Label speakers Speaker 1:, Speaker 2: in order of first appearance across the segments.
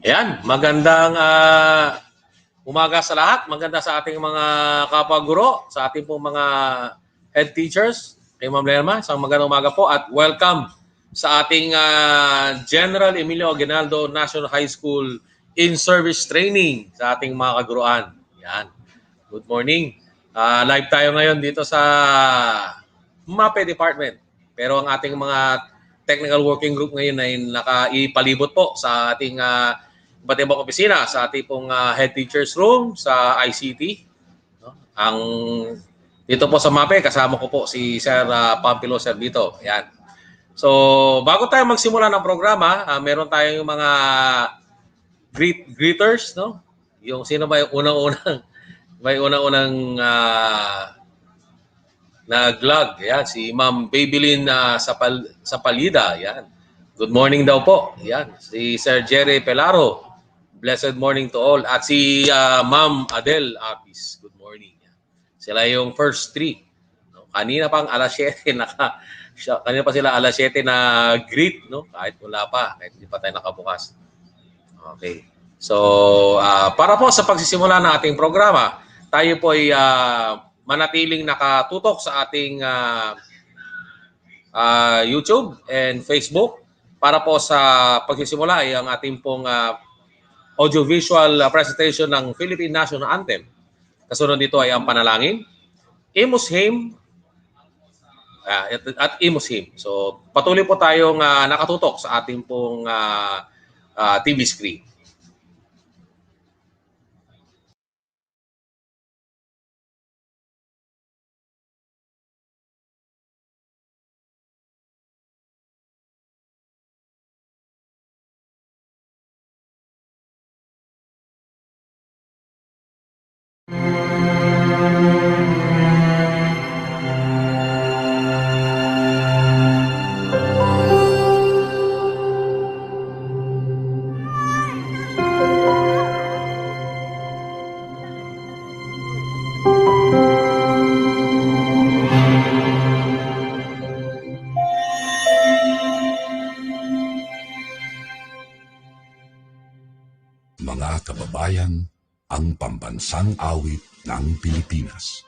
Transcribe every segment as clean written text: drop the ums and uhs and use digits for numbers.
Speaker 1: Ayan, magandang umaga sa lahat. Maganda sa ating mga kapaguro, sa ating pong mga head teachers. Kay Ma'am Lerma, isang magandang umaga po at welcome sa ating General Emilio Aguinaldo National High School in-service training sa ating mga kaguruan. Yan. Good morning. Live tayo ngayon dito sa MAPE Department. Pero ang ating mga technical working group ngayon ay nakaipalibot po sa ating iba't ibang opisina, sa ating pong head teacher's room, sa ICT. No? Dito po sa MAPE, kasama ko po si Sir Pampilo Servito. Yan. So, bago tayo magsimula ng programa, meron tayong mga greeters, no? Yung sino ba yung unang-unang nag-vlog. Yan, si Ma'am Babylin Sapalida. Yan. Good morning daw po. Yan. Si Sir Jerry Pelaro. Blessed morning to all. At si Ma'am Adele Apis. Good morning. Yan. Sila yung first three. No? Kanina pang alas 7 kanina pa sila alas 7 na greet, no? Kahit wala pa, kahit hindi pa tayo nakabukas. Okay. So, para po sa pagsisimula ng ating programa, tayo po ay manatiling nakatutok sa ating YouTube and Facebook para po sa pagsisimula ay ang ating pong audiovisual presentation ng Philippine National Anthem. Kasunod dito ay ang panalangin, Imus Hymn, at Imus Hymn. So patuloy po tayong nakatutok sa ating pong TV screen.
Speaker 2: Mga kababayan, ang pambansang awit ng Pilipinas.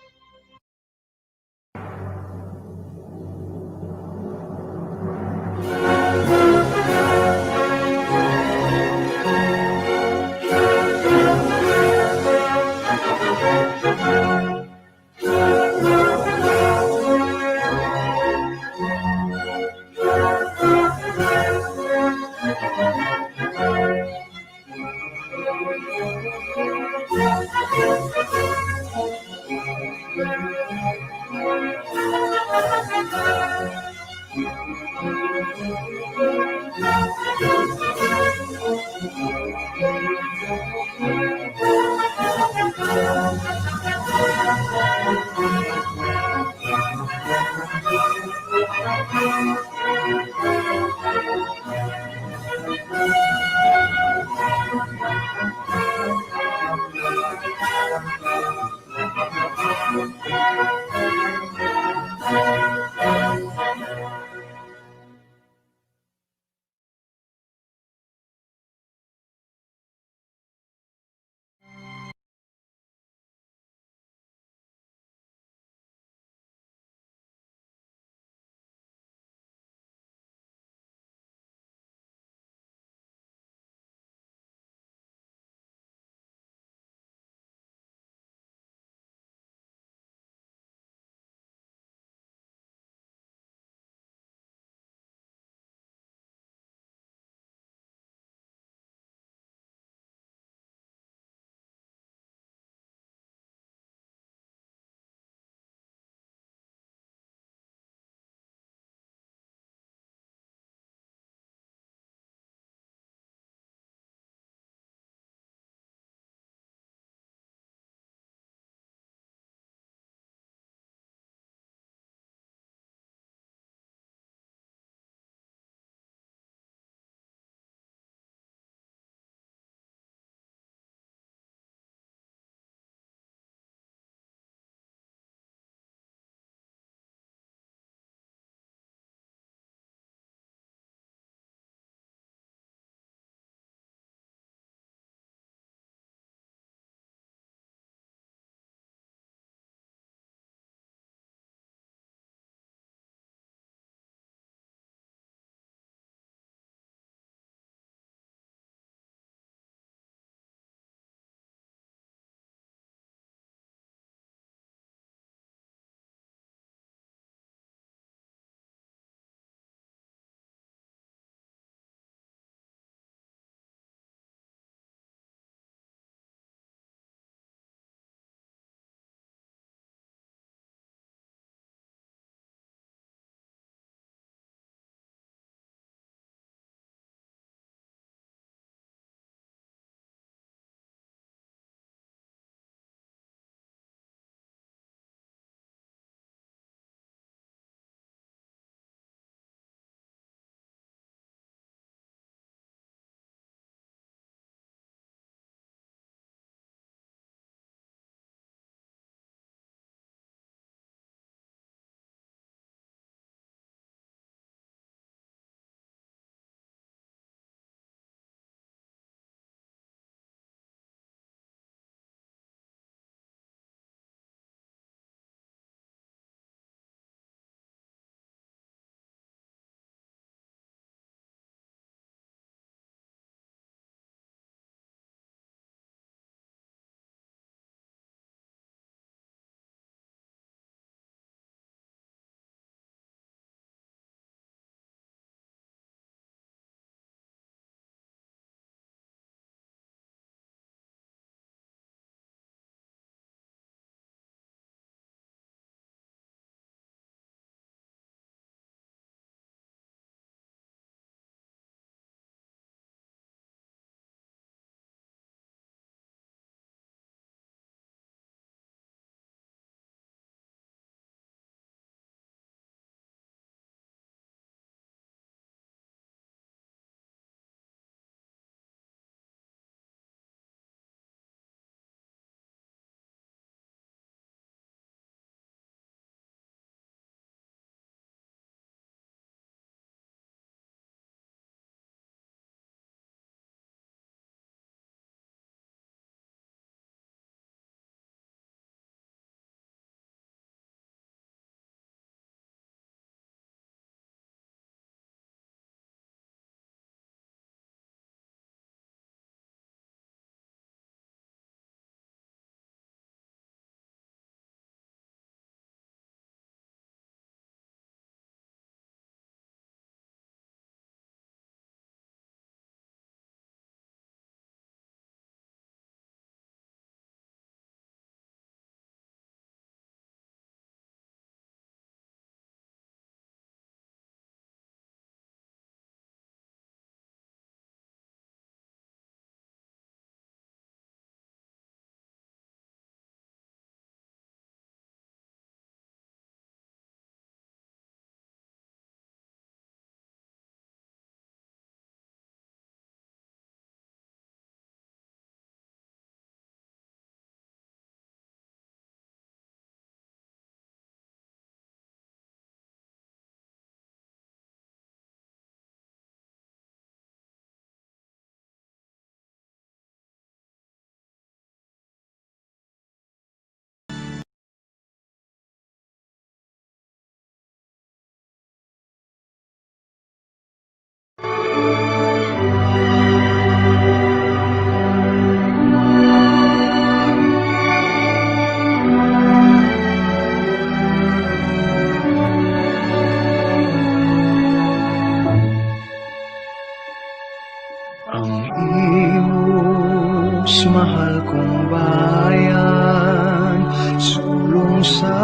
Speaker 3: mahal kong bayan, sulong sa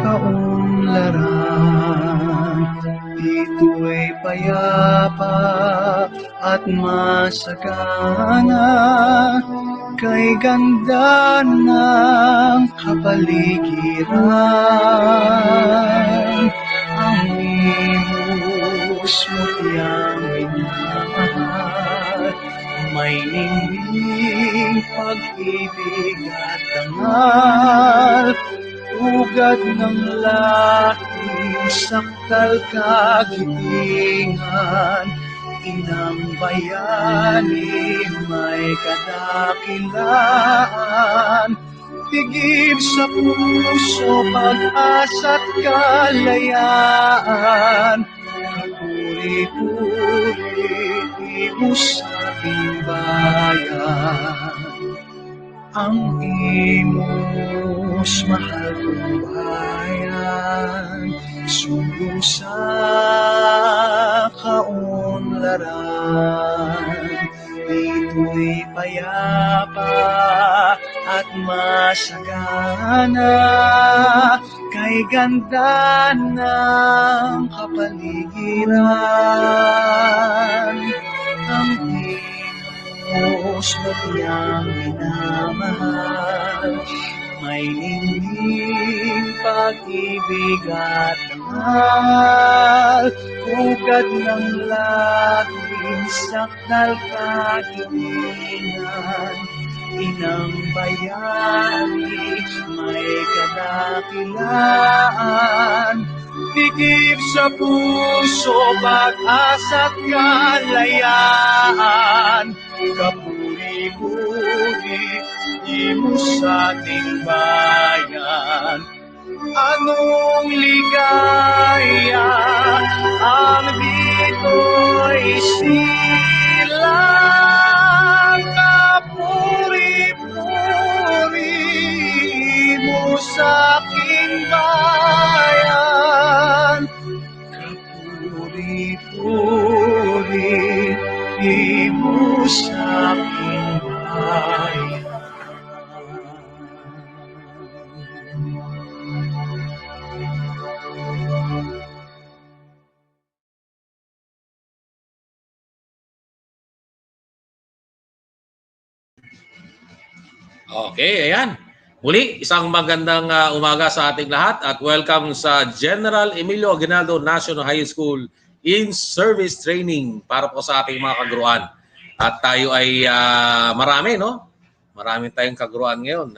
Speaker 3: kaunlaran. Dito'y payapa at masagana, kay ganda ng kapaligiran. Ang imos mo'y minamahal, may ningning pag-ibig at dangal, ugat ng lahing sakdal kagitingan. Inang bayani may kadakilaan, tigib sa puso, pag-asa't kalayaan. Kapuri-puri mo sa ating bayan, ang imos mahal kong bayan, sulong sa kaunlaran. Dito'y payapa at masagana, kay ganda ng kapaligiran. Ang imos bagyang minamahal, may ningning pag-ibig at dangal, ugat ng lahing sakdal kagitingan. Inang bayani may kadakilaan, tigib sa puso, pag-asa't kalayaan. Kapuri-puri mo sa ating bayan, anong ligaya ang dito'y silang. Kapuri-puri mo sa aking bayan, kapuri-puri mo sa aking bayan.
Speaker 1: Okay, ayan. Muli, isang magandang umaga sa ating lahat at welcome sa General Emilio Aguinaldo National High School in-service training para po sa ating mga kaguruan. At tayo ay marami, no? Marami tayong kaguruan ngayon.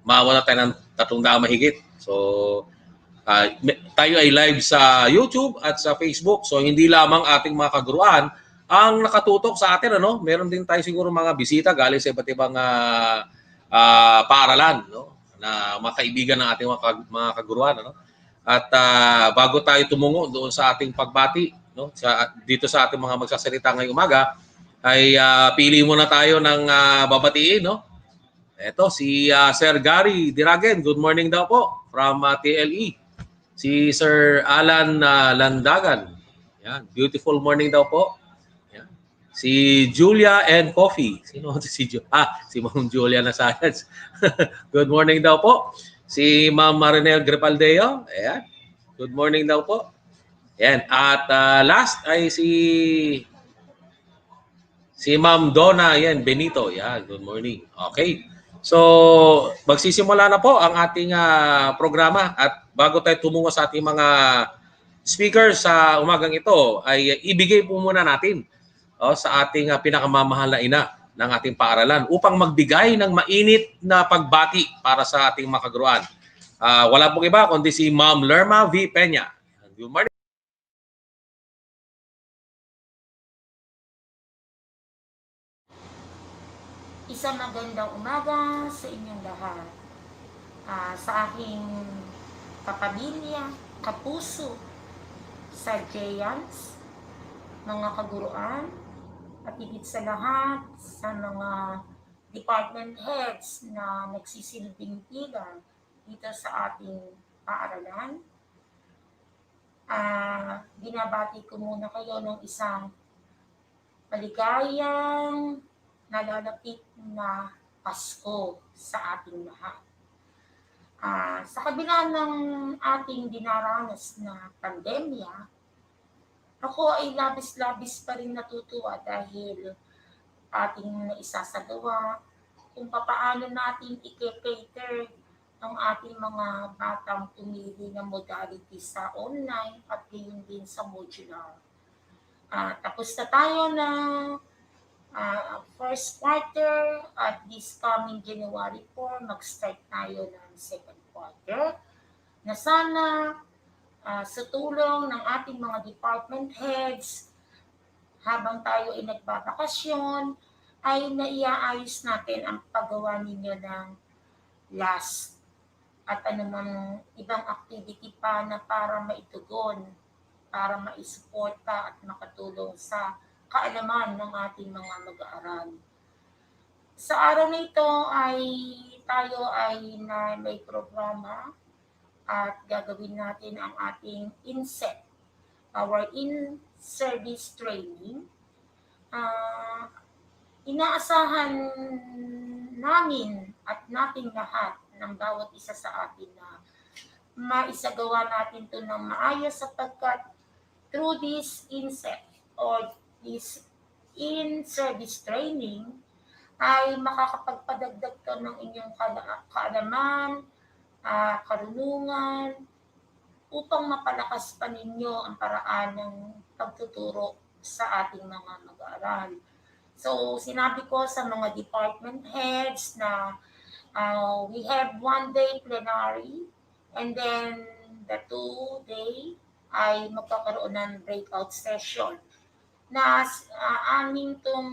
Speaker 1: Mawala tayo ng 300 mahigit. So, tayo ay live sa YouTube at sa Facebook. So, hindi lamang ating mga kaguruan ang nakatutok sa atin, ano? Meron din tayo siguro mga bisita galing sa iba't ibang paaralan, no? Na mga kaibigan ng ating mga kaguruan, ano? At bago tayo tumungo doon sa ating pagbati, no? Dito sa ating mga magsasalita ngayong umaga, ay pili muna tayo ng babatiin, no? Ito si Sir Gary Diragen, good morning daw po from TLE. Si Sir Alan Landagan, yan, beautiful morning daw po. Yan. Si Julia and Coffee. Sino si Julia? Si Ma'am Julia na Science. Good morning daw po. Si Ma'am Marinel Gripaldeo. Ayan. Good morning daw po. Ayan. At last ay si Ma'am Donna Benito. Yan. Good morning. Okay. So, magsisimula na po ang ating programa at bago tayo tumungo sa ating mga speakers sa umagang ito ay ibigay po muna natin sa ating pinakamamahal na ina ng ating paaralan upang magbigay ng mainit na pagbati para sa ating mga kaguruan. Wala pong iba kundi si Ma'am Lerma V. Peña. Good morning.
Speaker 4: Isang magandang umaga sa inyong lahat. Sa aking kapamilya, kapuso, sa Geanhs, mga kaguruan, at higit sa lahat sa mga department heads na nagsisilbing tigan dito sa ating paaralan. Binabati ko muna kayo ng isang maligayang nalalapit na Pasko sa ating lahat. Sa kabila ng ating dinaranas na pandemya, ako ay labis-labis pa rin natutuwa dahil ating naisasagawa kung papaano natin i-cater ang ating mga batang pumili ng modality sa online at gayon din sa modular. Tapos na tayo ng first quarter at this coming January 4, mag-start tayo ng second quarter na sana sa tulong ng ating mga department heads habang tayo ay nagbabakasyon ay naiaayos natin ang paggawa ninyo ng last at anumang ibang activity pa na para maitugon, para maisuporta at makatulong sa kaalaman ng ating mga mag-aaral. Sa araw na ito ay tayo ay na may programa at gagawin natin ang ating INSET, our in-service training. Inaasahan namin at nating lahat ng bawat isa sa atin na maisagawa natin ito ng maayos sapagkat through this INSET or this in-service training ay makakapagpadagdag ka ng inyong kaalaman, karunungan, upang mapalakas pa ninyo ang paraan ng pagtuturo sa ating mga mag-aaral. So, sinabi ko sa mga department heads na we have 1 day plenary and then the 2 day ay magkakaroon ng breakout session na aming itong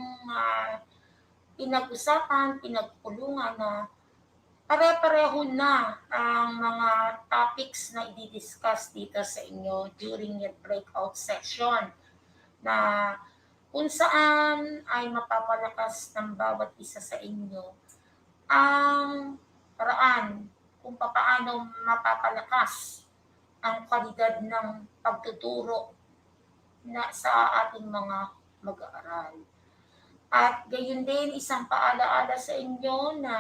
Speaker 4: pinag-usapan, pinagpulungan na pare-pareho na ang mga topics na i-discuss dito sa inyo during your breakout session na kung saan ay mapapalakas ng bawat isa sa inyo ang paraan kung paano mapapalakas ang kalidad ng pagtuturo na sa ating mga mag-aaral. At gayon din, isang paalaala sa inyo na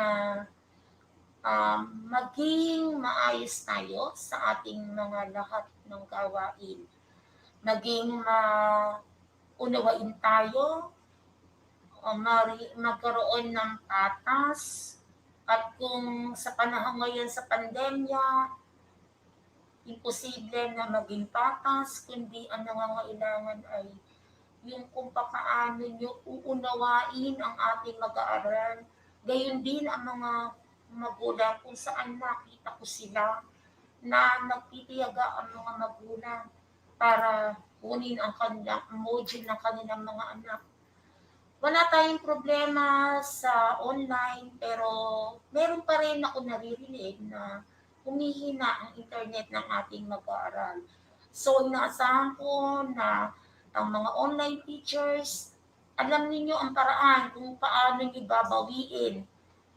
Speaker 4: maging maayos tayo sa ating mga lahat ng gawain. Maging unawain tayo, magkaroon ng patas, at kung sa panahon ngayon sa pandemya, imposible na maging patas, kundi ang nangangailangan ay yung kung paano nyo uunawain ang ating mag-aaral. Gayon din ang mga magulang kung saan nakita ko sila na nagtitiyaga ang mga magulang para kunin ang kanilang module ng kanilang mga anak. Wala tayong problema sa online pero meron pa rin ako naririnig na humihina ang internet ng ating mag-aaral. So inaasahan ko na ang mga online teachers, alam niyo ang paraan kung paano niyo babawiin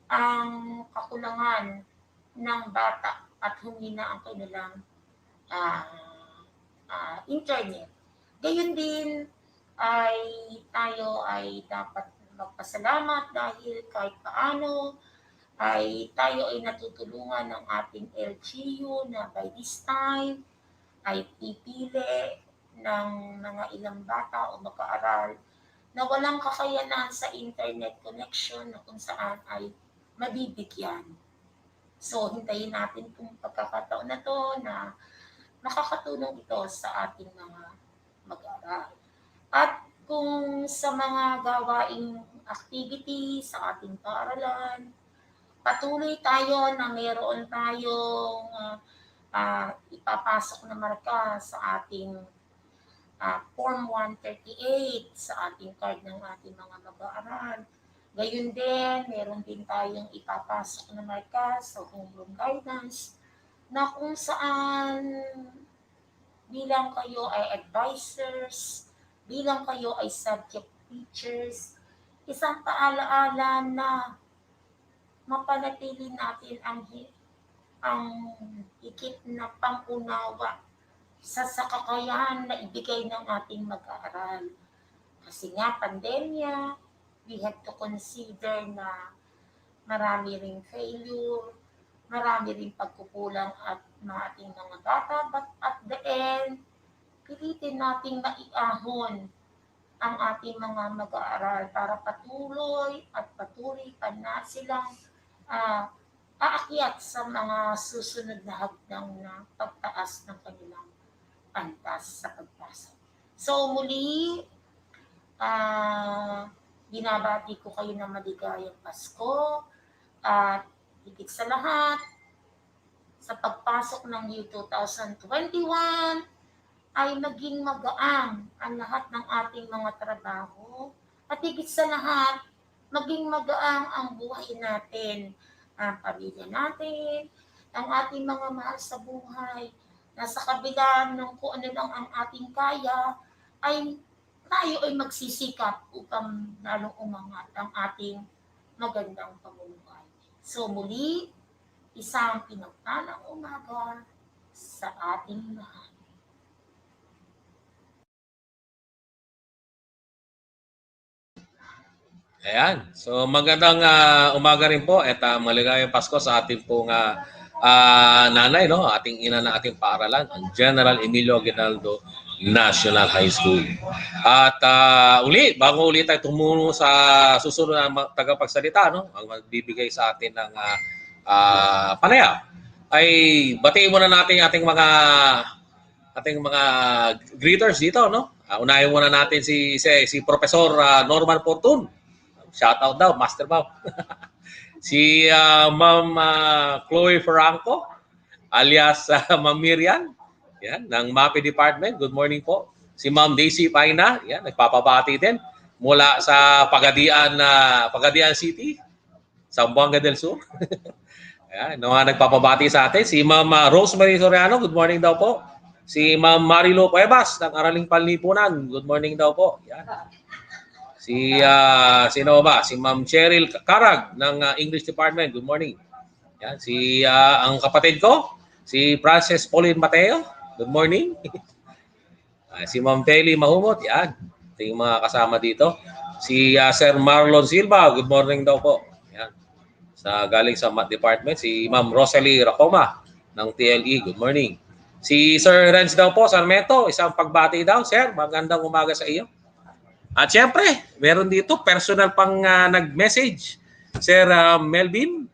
Speaker 4: ang kakulangan ng bata at humina ang kanilang internet. Gayon din ay tayo ay dapat magpasalamat dahil kahit paano ay tayo ay natutulungan ng ating LGU na by this time ay pipili ng mga ilang bata o mag-aaral na walang kakayanan sa internet connection na kung saan ay mabibigyan. So, hintayin natin itong pagkakataon na to na makakatulong ito sa ating mga mag-aaral. At kung sa mga gawaing activity sa ating paaralan, patuloy tayo na mayroon tayong ipapasok na marka sa ating Form 138 sa ating card ng ating mga mag-aaral. Gayon din, meron din tayong ipapasok na marka sa homeroom guidance na kung saan bilang kayo ay advisors, bilang kayo ay subject teachers, isang paalaala na mapanatili natin ang higit na pangunawa sa kakayahan na ibigay ng ating mag-aaral. Kasi nga, pandemya, we have to consider na marami ring failure, marami ring pagkukulang at ating mga data, but at the end, pilitin nating maiahon ang ating mga mag-aaral para patuloy at patuloy pa na silang ah, aakyat sa mga susunod na hakbang na pagtaas ng kanilang antas sa pagpasok. So muli, binabati ko kayo ng maligayang Pasko at higit sa lahat, sa pagpasok ng year 2021, ay maging magaang ang lahat ng ating mga trabaho at higit sa lahat, maging magaang ang buhay natin, ang pamilya natin, ang ating mga mahal sa buhay, na sa kabila ng kung ano lang ang ating kaya, ay tayo ay magsisikap upang lalong umangat ang ating magandang pamumuhay. So muli, isang pinagpalang umaga sa ating lahat.
Speaker 1: Ayan. So magandang umaga rin po at maligayang Pasko sa ating pong nanay, no? Ating ina na ating paaralan, ang General Emilio Aguinaldo National High School. At bago uli tayo tumungo sa susunod na tagapagsalita, no? Ang magbibigay sa atin ng panayam, ay batiin muna natin ating mga greeters dito, no? Unahin muna natin si Professor Norman Fortun. Shout out daw, Master Bob. Si Ma'am Chloe Franco, alias Ma'am Miriam, yan, ng MAPE Department. Good morning po. Si Ma'am Daisy Paina, yan, nagpapabati din mula sa Pagadian City, Zamboanga del Sur. Yan, nagpapabati sa atin. Si Ma'am Rosemary Soriano, good morning daw po. Si Ma'am Marilo Cuevas ng Araling Panlipunan, good morning daw po. Yan. Sino ba? Si Ma'am Cheryl Karag ng English Department. Good morning. Yan, ang kapatid ko, si Frances Pauline Mateo. Good morning. Si Ma'am Telly Mahumot. Yan. Ito yung mga kasama dito. Si Sir Marlon Silva. Good morning daw po. Yan. Galing sa Math Department. Si Ma'am Rosalie Racoma ng TLE. Good morning. Si Sir Renz daw po, Sarmento. Isang pagbati daw. Sir, magandang umaga sa iyo. At syempre, meron dito personal pang nag-message. Sir Melvin.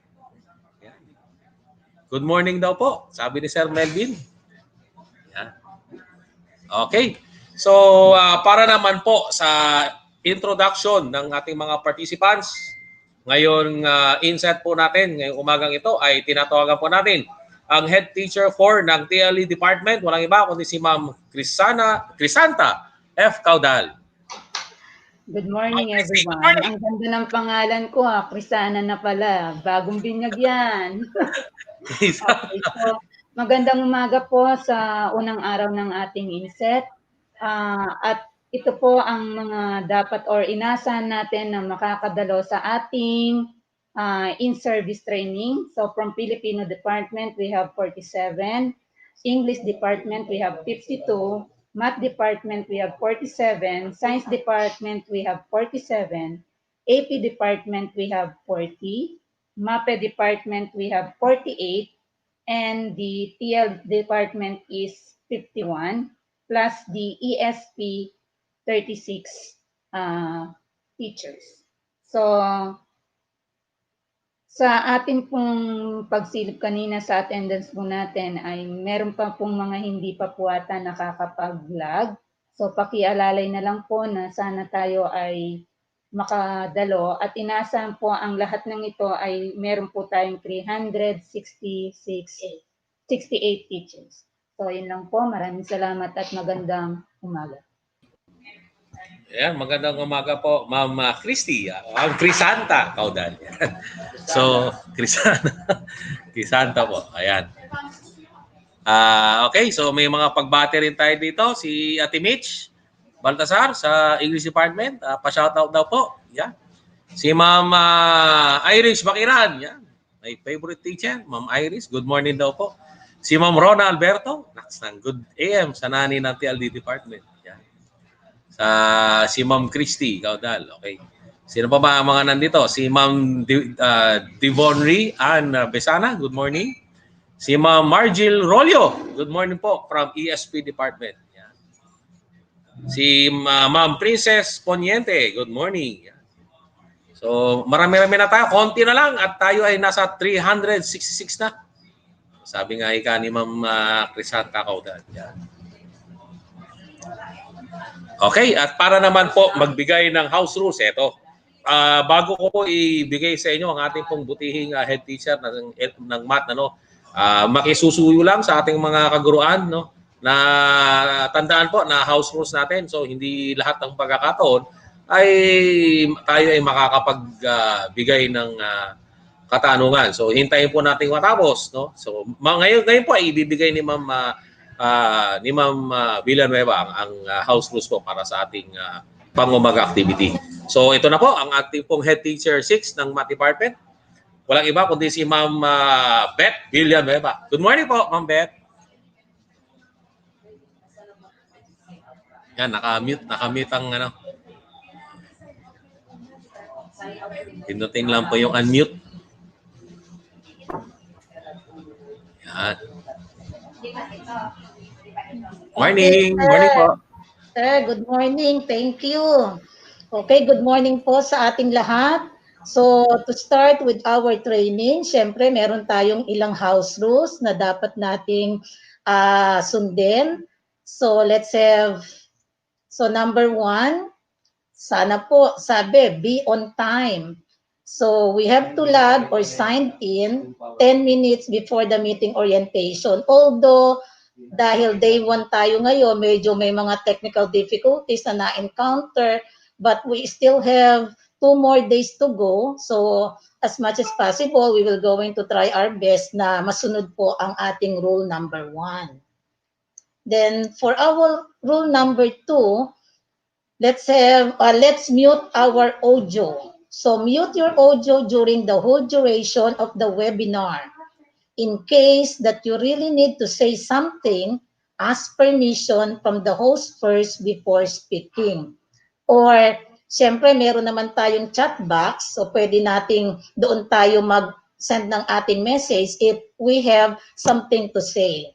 Speaker 1: Good morning daw po, sabi ni Sir Melvin. Yan. Okay. So, para naman po sa introduction ng ating mga participants, ngayon inset po natin, ngayong umagang ito ay tinatawagan po natin ang head teacher 4 ng TLE Department. Walang iba kundi si Ma'am Crisanta F. Caudal.
Speaker 5: Good morning, everyone. Ang ganda ng pangalan ko, Crisana na pala. Bagong binyag yan. Okay, so, magandang umaga po sa unang araw ng ating inset. At ito po ang mga dapat or inasahan natin na makakadalo sa ating in-service training. So from Filipino Department, we have 47. English Department, we have 52. Math Department, we have 47. Science Department, we have 47. AP Department, we have 40. MAPE Department, we have 48. And the TL Department is 51. Plus the ESP, 36 teachers. So, sa ating pong pagsilip kanina sa attendance po natin ay meron pa pong mga hindi pa po ata nakakapag-log. So pakialalay na lang po na sana tayo ay makadalo at inasahan po ang lahat ng ito ay meron po tayong 368 teachers. So yun lang po. Maraming salamat at magandang umaga.
Speaker 1: Ayan, magandang umaga po, Ma'am Christy. Ang Crisanta Caudal. So, Crisanta po. Ayan. Okay, so may mga pagbati rin tayo dito. Si Ate Mitch Baltasar sa English Department. Pa-shoutout daw po. Yan. Si Ma'am Iris Bakiran. Yan. My favorite teacher, Ma'am Iris. Good morning daw po. Si Ma'am Rona Alberto. Good AM sa nani ng TLD Department. Yan. Si Ma'am Christy Caudal. Okay. Sino pa ba ang mga nandito? Si Ma'am Divonry Ann Besana. Good morning. Si Ma'am Margil Rolio. Good morning po from ESP Department. Yan. Si Ma'am Princess Poniente. Good morning. Yan. So, marami-rami na tayo. Konti na lang at tayo ay nasa 366 na. Sabi nga ika ni Ma'am Crisanta Caudal. Yan. Okay, at para naman po magbigay ng house rules, eto. Bago ko po ibigay sa inyo ang ating pong butihing head teacher ng math, makisusuyo lang sa ating mga kaguruan, no? Na tandaan po na house rules natin. So hindi lahat ng pagkakataon ay tayo ay makakapagbigay ng katanungan. So hintayin po natin matapos, no? So ngayon po ay ibibigay ni Ma'am Villanueva ang house rules po para sa ating pangumaga activity. So ito na po ang ating pong head teacher 6 ng Math Department. Walang iba kundi si Ma'am Beth Villanueva. Good morning po, Ma'am Beth. Yan, nakamute ang ano. Pinutin lang po yung unmute. Yan. Morning.
Speaker 5: Okay,
Speaker 1: morning po.
Speaker 5: Sir, good morning. Thank you. Okay, good morning po sa ating lahat. So, to start with our training, syempre meron tayong ilang house rules na dapat nating sundin. So, let's have, so number 1, sana po, sabi, be on time. So, we have to log or sign in 10 minutes before the meeting orientation. Although, dahil day 1 tayo ngayon, medyo may mga technical difficulties na na-encounter, but we still have 2 more days to go. So, as much as possible, we will going to try our best na masunod po ang ating rule number 1. Then, for our rule number 2, let's mute our audio. So, mute your audio during the whole duration of the webinar. In case that you really need to say something, ask permission from the host first before speaking. Or, siyempre, meron naman tayong chat box, so pwede nating doon tayo mag-send ng ating message if we have something to say.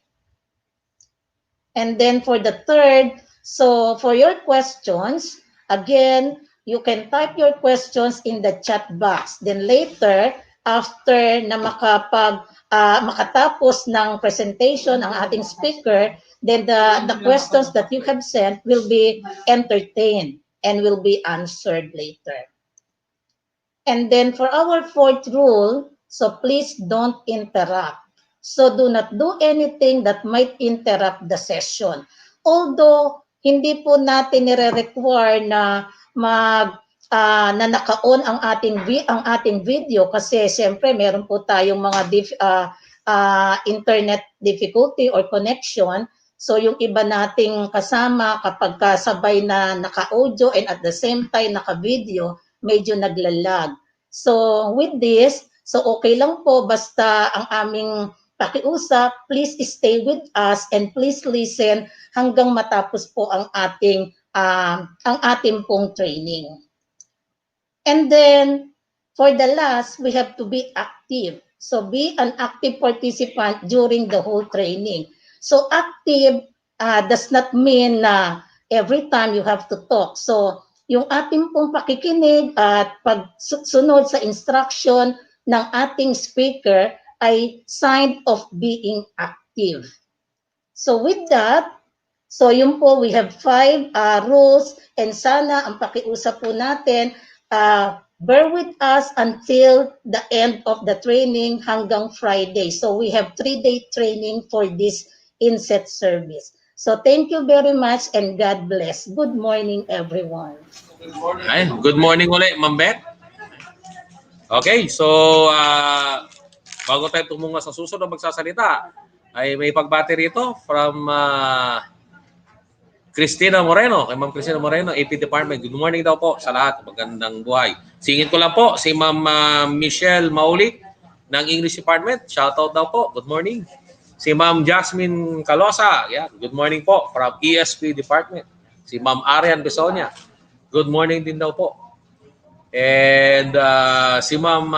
Speaker 5: And then for the third, so for your questions, again, you can type your questions in the chat box. Then later, after na makatapos ng presentation ang ating speaker, then the questions that you have sent will be entertained and will be answered later. And then for our 4th rule, so please don't interrupt. So do not do anything that might interrupt the session. Although hindi po natin nire-require na na naka-on ang ating video kasi siyempre meron po tayong mga internet difficulty or connection. So yung iba nating kasama kapag kasabay na naka-audio and at the same time naka-video, medyo naglalag. So with this, so okay lang po basta ang aming pakiusap, please stay with us and please listen hanggang matapos po ang ating pong training. And then for the last, we have to be active. So be an active participant during the whole training. So active does not mean na every time you have to talk. So yung ating pong pakikinig at pagsunod sa instruction ng ating speaker ay sign of being active. So with that, so yun po, we have 5 rules and sana ang pakiusap po natin, bear with us until the end of the training hanggang Friday. So we have 3-day training for this inset service. So thank you very much and God bless. Good morning, everyone.
Speaker 1: Ay, good morning ulit, Ma'am Beth. Okay, so bago tayo tumungo sa susunod na magsasalita, ay may pagbati rito from Cristina Moreno, kay Ma'am Cristina Moreno, AP Department. Good morning daw po sa lahat. Magandang buhay. Singin ko lang po si Ma'am Michelle Maulik ng English Department. Shoutout daw po. Good morning. Si Ma'am Jasmine Calosa. Yeah, good morning po from ESP Department. Si Ma'am Arian Besonia. Good morning din daw po. And si Ma'am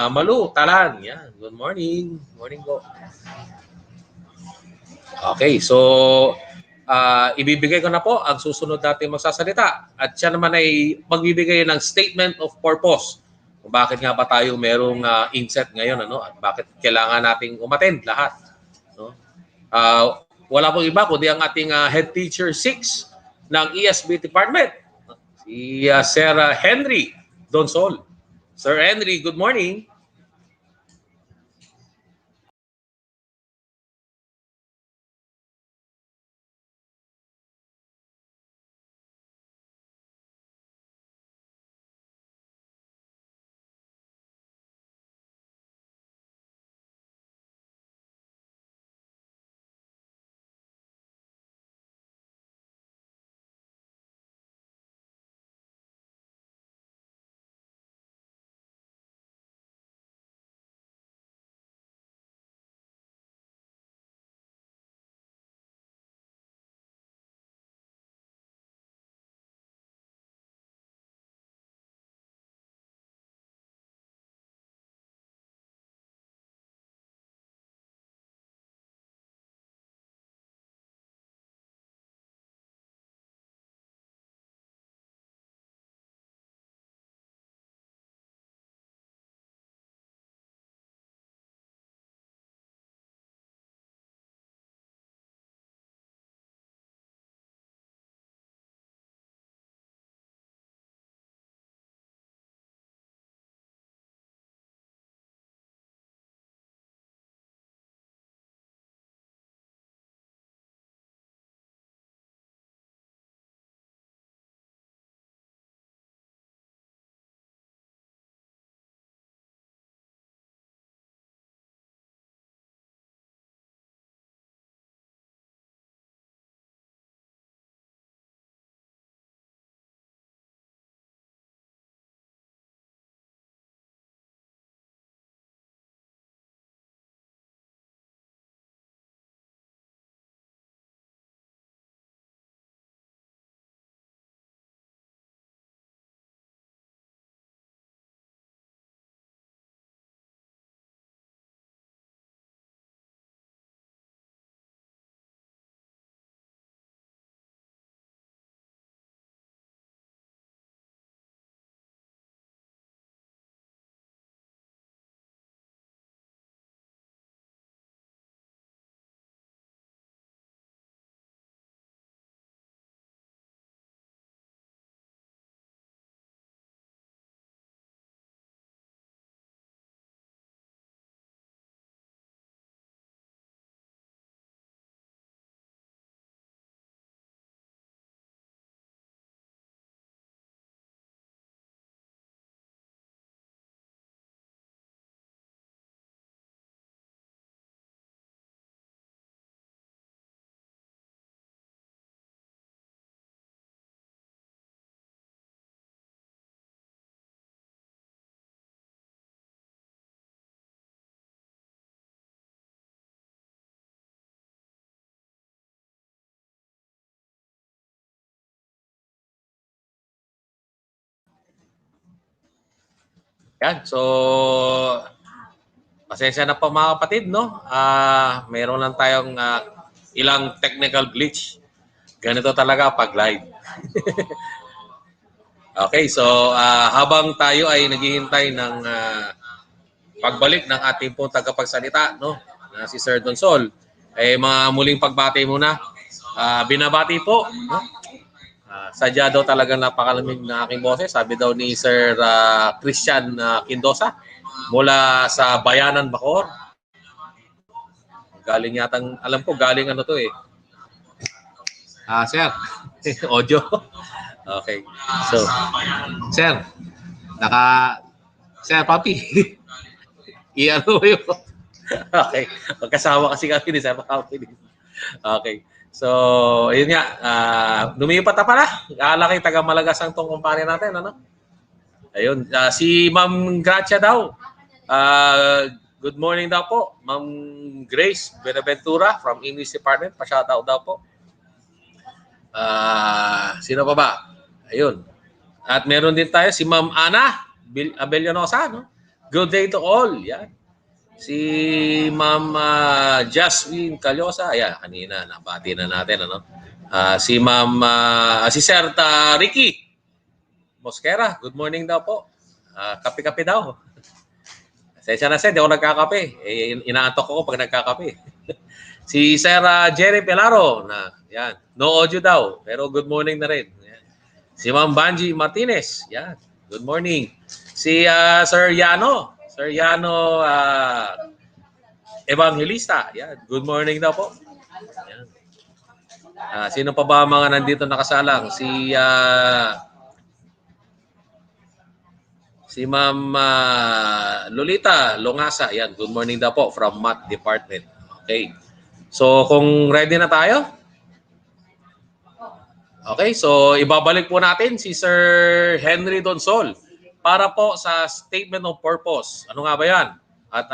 Speaker 1: Malu Talan. Yan. Good morning. Morning po. Okay, so ibibigay ko na po ang susunod natin magsasalita. At siya naman ay magbibigay ng statement of purpose. Kung bakit nga ba tayo merong inset ngayon, ano? At bakit kailangan nating umattend lahat. No? Wala pong iba kundi ang ating head teacher 6 ng ESB Department. Si Sir Henry Donsol. Sir Henry, good morning. Yan, so pasensya na po mga kapatid, no? Meron lang tayong ilang technical glitch. Ganito talaga pag live. Okay, so habang tayo ay naghihintay ng pagbalik ng ating pong tagapagsalita, no? Na si Sir Donsol, ay mga muling pagbati muna. Binabati po, no? Sadya daw talaga napakalamig na aking boses. Sabi daw ni Sir Christian Quindosa mula sa Bayanan, Bacoor. Galing yatang, alam ko galing ano to eh. Sir, audio. Okay. So, Sir, Sir Papi, i-ano mo yun. Okay. Magkasama kasi kami ni Sir Papi. Okay. So, yun nga. Lumipat na pala. Laki taga Malagas ang tong kumpanya natin. Ano? Ayun. Si Ma'am Gracia daw. Good morning daw po. Ma'am Grace Benaventura from English Department. Pa-shoutout daw po. Sino pa ba? Ayun. At meron din tayo si Ma'am Ana Abellanosa, no? Good day to all. Yan. Si Ma'am Jasmine Calyosa, ayan, kanina nabati na natin, ano? Si Ma'am, si Sir Ricky Mosquera, good morning daw po. Kape-kape daw. Sensya na sir, di ako nagkakape. Inaantok ako pag nagkakape. Si Sir Jerry Pelaro, na, yan, no audio daw, pero good morning na rin. Yan. Si Ma'am Banji Martinez, yan, good morning. Si Sir Yano Evangelista, yan, good morning daw po. Yan. Sino pa ba mga nandito nakasalang? Si Ma'am Lolita Longasa, yan, good morning daw po from Math Department. Okay. So kung ready na tayo? Okay, so ibabalik po natin si Sir Henry Donsol para po sa statement of purpose. Ano nga ba 'yan? At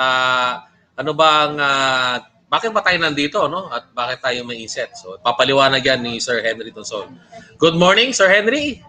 Speaker 1: ano bang bakit ba tayo nandito, no? At bakit tayo may inset? So papaliwanag 'yan ni Sir Henry Donsol. Good morning, Sir Henry.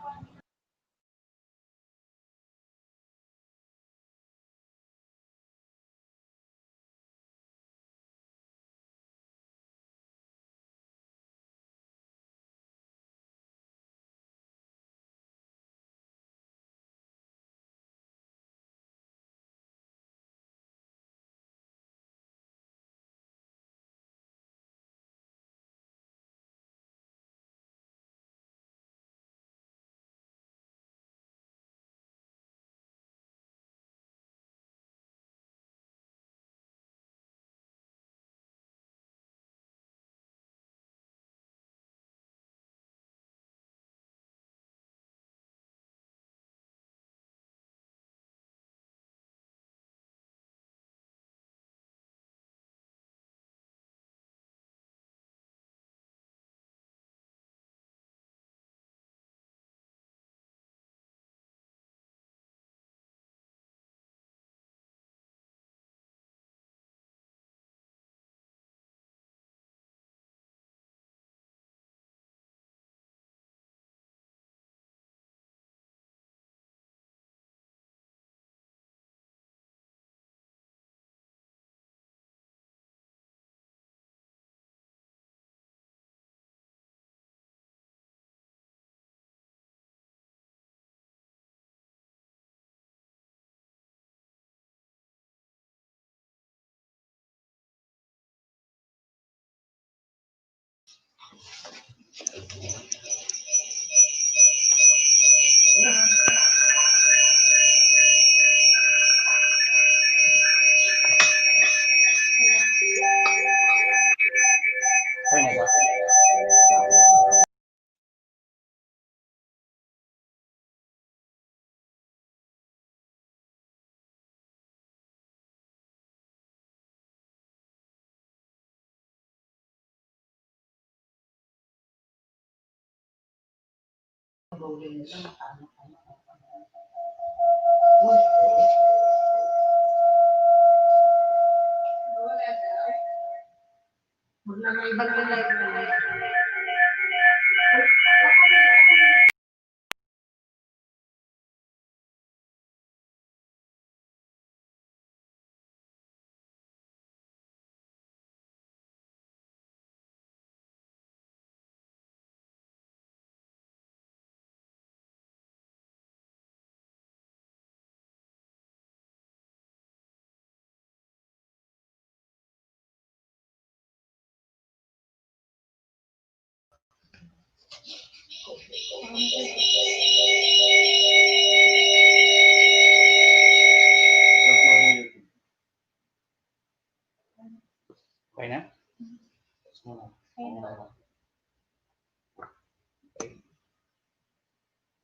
Speaker 6: Okay na?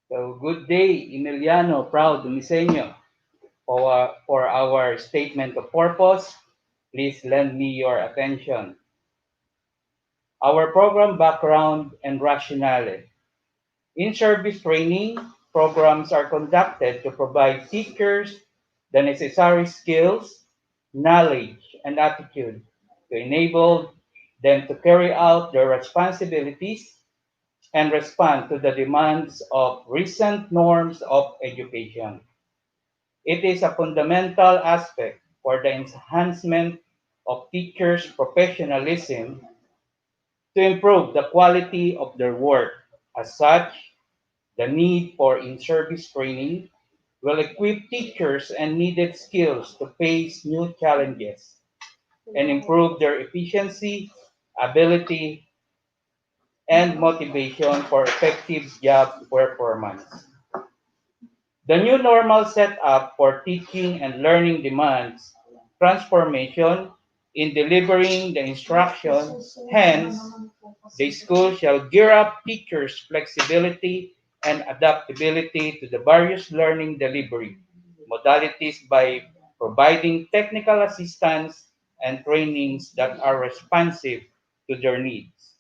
Speaker 6: So, good day, Emiliano, proud Dumiseño. For our statement of purpose, please lend me your attention. Our program background and rationale. In-service training programs are conducted to provide teachers the necessary skills, knowledge, and attitude to enable them to carry out their responsibilities, and respond to the demands of recent norms of education. It is a fundamental aspect for the enhancement of teachers' professionalism to improve the quality of their work. As such, the need for in-service training will equip teachers and needed skills to face new challenges and improve their efficiency, ability, and motivation for effective job performance. The new normal setup for teaching and learning demands transformation in delivering the instruction. Hence, the school shall gear up teachers' flexibility and adaptability to the various learning delivery modalities by providing technical assistance and trainings that are responsive to their needs.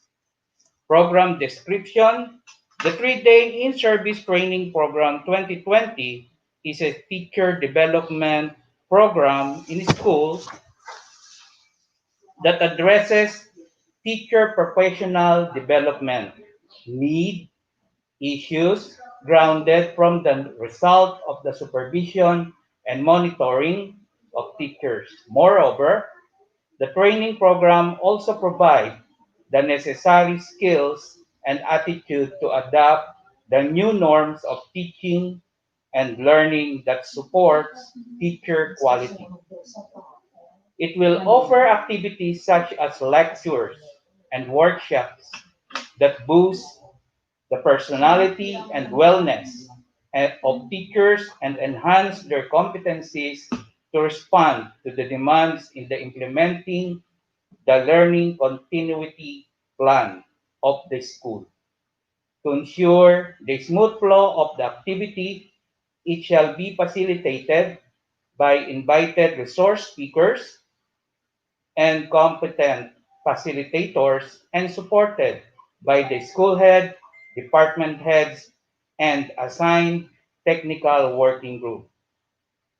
Speaker 6: Program description. The 3-day in-service training program 2020 is a teacher development program in schools that addresses teacher professional development need issues grounded from the result of the supervision and monitoring of teachers. Moreover, the training program also provides the necessary skills and attitude to adapt the new norms of teaching and learning that supports teacher quality. It will offer activities such as lectures and workshops that boost the personality and wellness of teachers and enhance their competencies to respond to the demands in the implementing the learning continuity plan of the school. To ensure the smooth flow of the activity, it shall be facilitated by invited resource speakers and competent facilitators and supported by the school head, department heads, and assigned technical working group.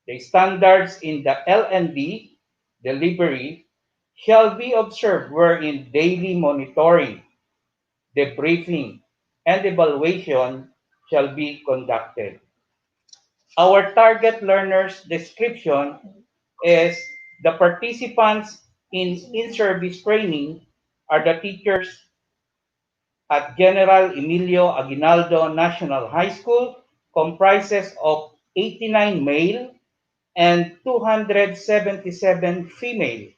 Speaker 6: The standards in the LND delivery shall be observed wherein daily monitoring, debriefing, and evaluation shall be conducted. Our target learners description is the participants in-service training are the teachers at General Emilio Aguinaldo National High School comprises of 89 male and 277 female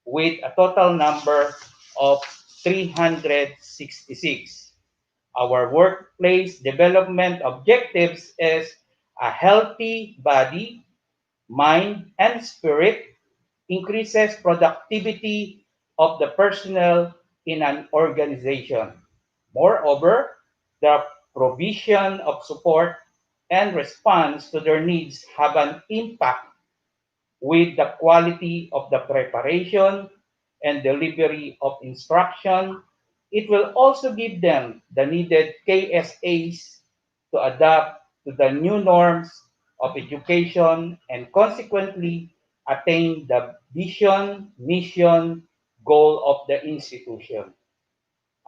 Speaker 6: with a total number of 366. Our workplace development objectives is a healthy body, mind, and spirit, increases productivity of the personnel in an organization. Moreover, the provision of support and response to their needs have an impact with the quality of the preparation and delivery of instruction. It will also give them the needed KSAs to adapt to the new norms of education and consequently attain the vision, mission, goal of the institution.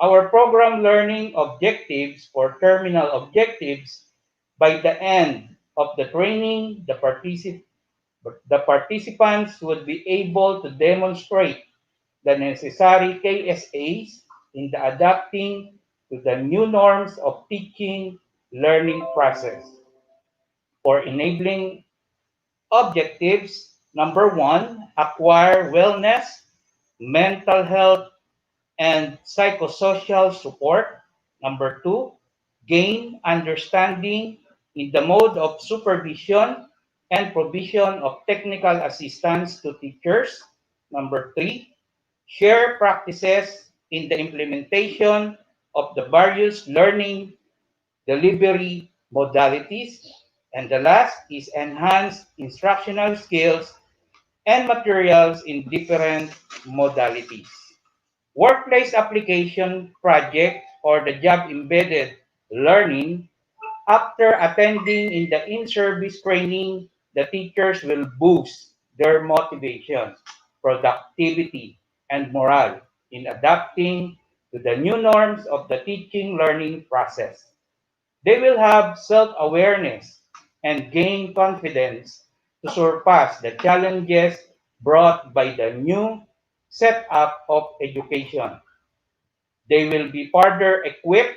Speaker 6: Our program learning objectives or terminal objectives by the end of the training, the participants would be able to demonstrate the necessary KSAs in the adapting to the new norms of teaching learning process. For enabling objectives, number one, acquire wellness, mental health, and psychosocial support. Number two, gain understanding in the mode of supervision and provision of technical assistance to teachers. Number three, share practices in the implementation of the various learning delivery modalities. And the last is enhance instructional skills and materials in different modalities. Workplace application project or the job embedded learning. After attending in the in-service training, the teachers will boost their motivation, productivity, and morale in adapting to to the new norms of the teaching-learning process. They will have self-awareness and gain confidence to surpass the challenges brought by the new setup of education. They will be further equipped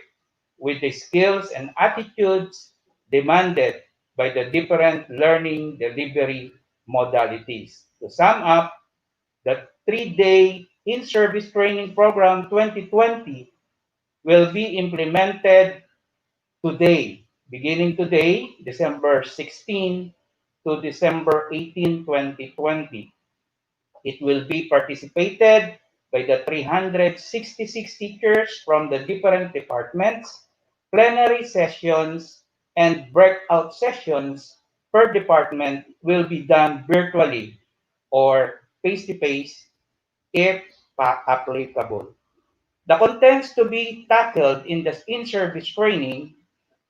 Speaker 6: with the skills and attitudes demanded by the different learning delivery modalities. To sum up, the 3-day in-service training program 2020 will be implemented today, beginning today, December 16 to December 18, 2020. It will be participated by the 366 teachers from the different departments. Plenary sessions and breakout sessions per department will be done virtually or face-to-face if applicable. The contents to be tackled in the in-service training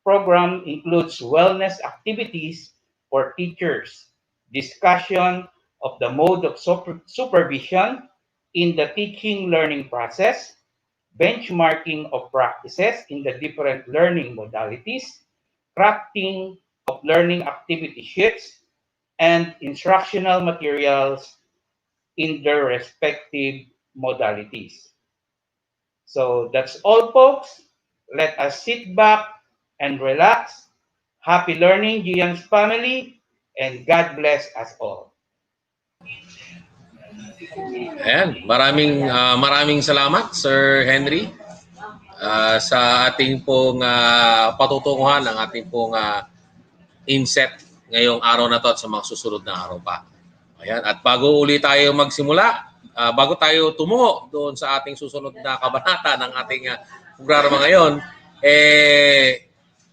Speaker 6: program includes wellness activities for teachers, discussion of the mode of supervision in the teaching learning process, benchmarking of practices in the different learning modalities, crafting of learning activity sheets, and instructional materials in their respective modalities. So that's all, folks. Let us sit back and relax. Happy learning, Geanhs family, and God bless us all.
Speaker 1: Ayan, maraming salamat Sir Henry sa ating pong patutunguhan ng ating pong inset ngayong araw na to at sa mga susunod na araw pa. Ayan, at bago uli tayo magsimula, bago tayo tumungo doon sa ating susunod na kabanata ng ating programa ngayon,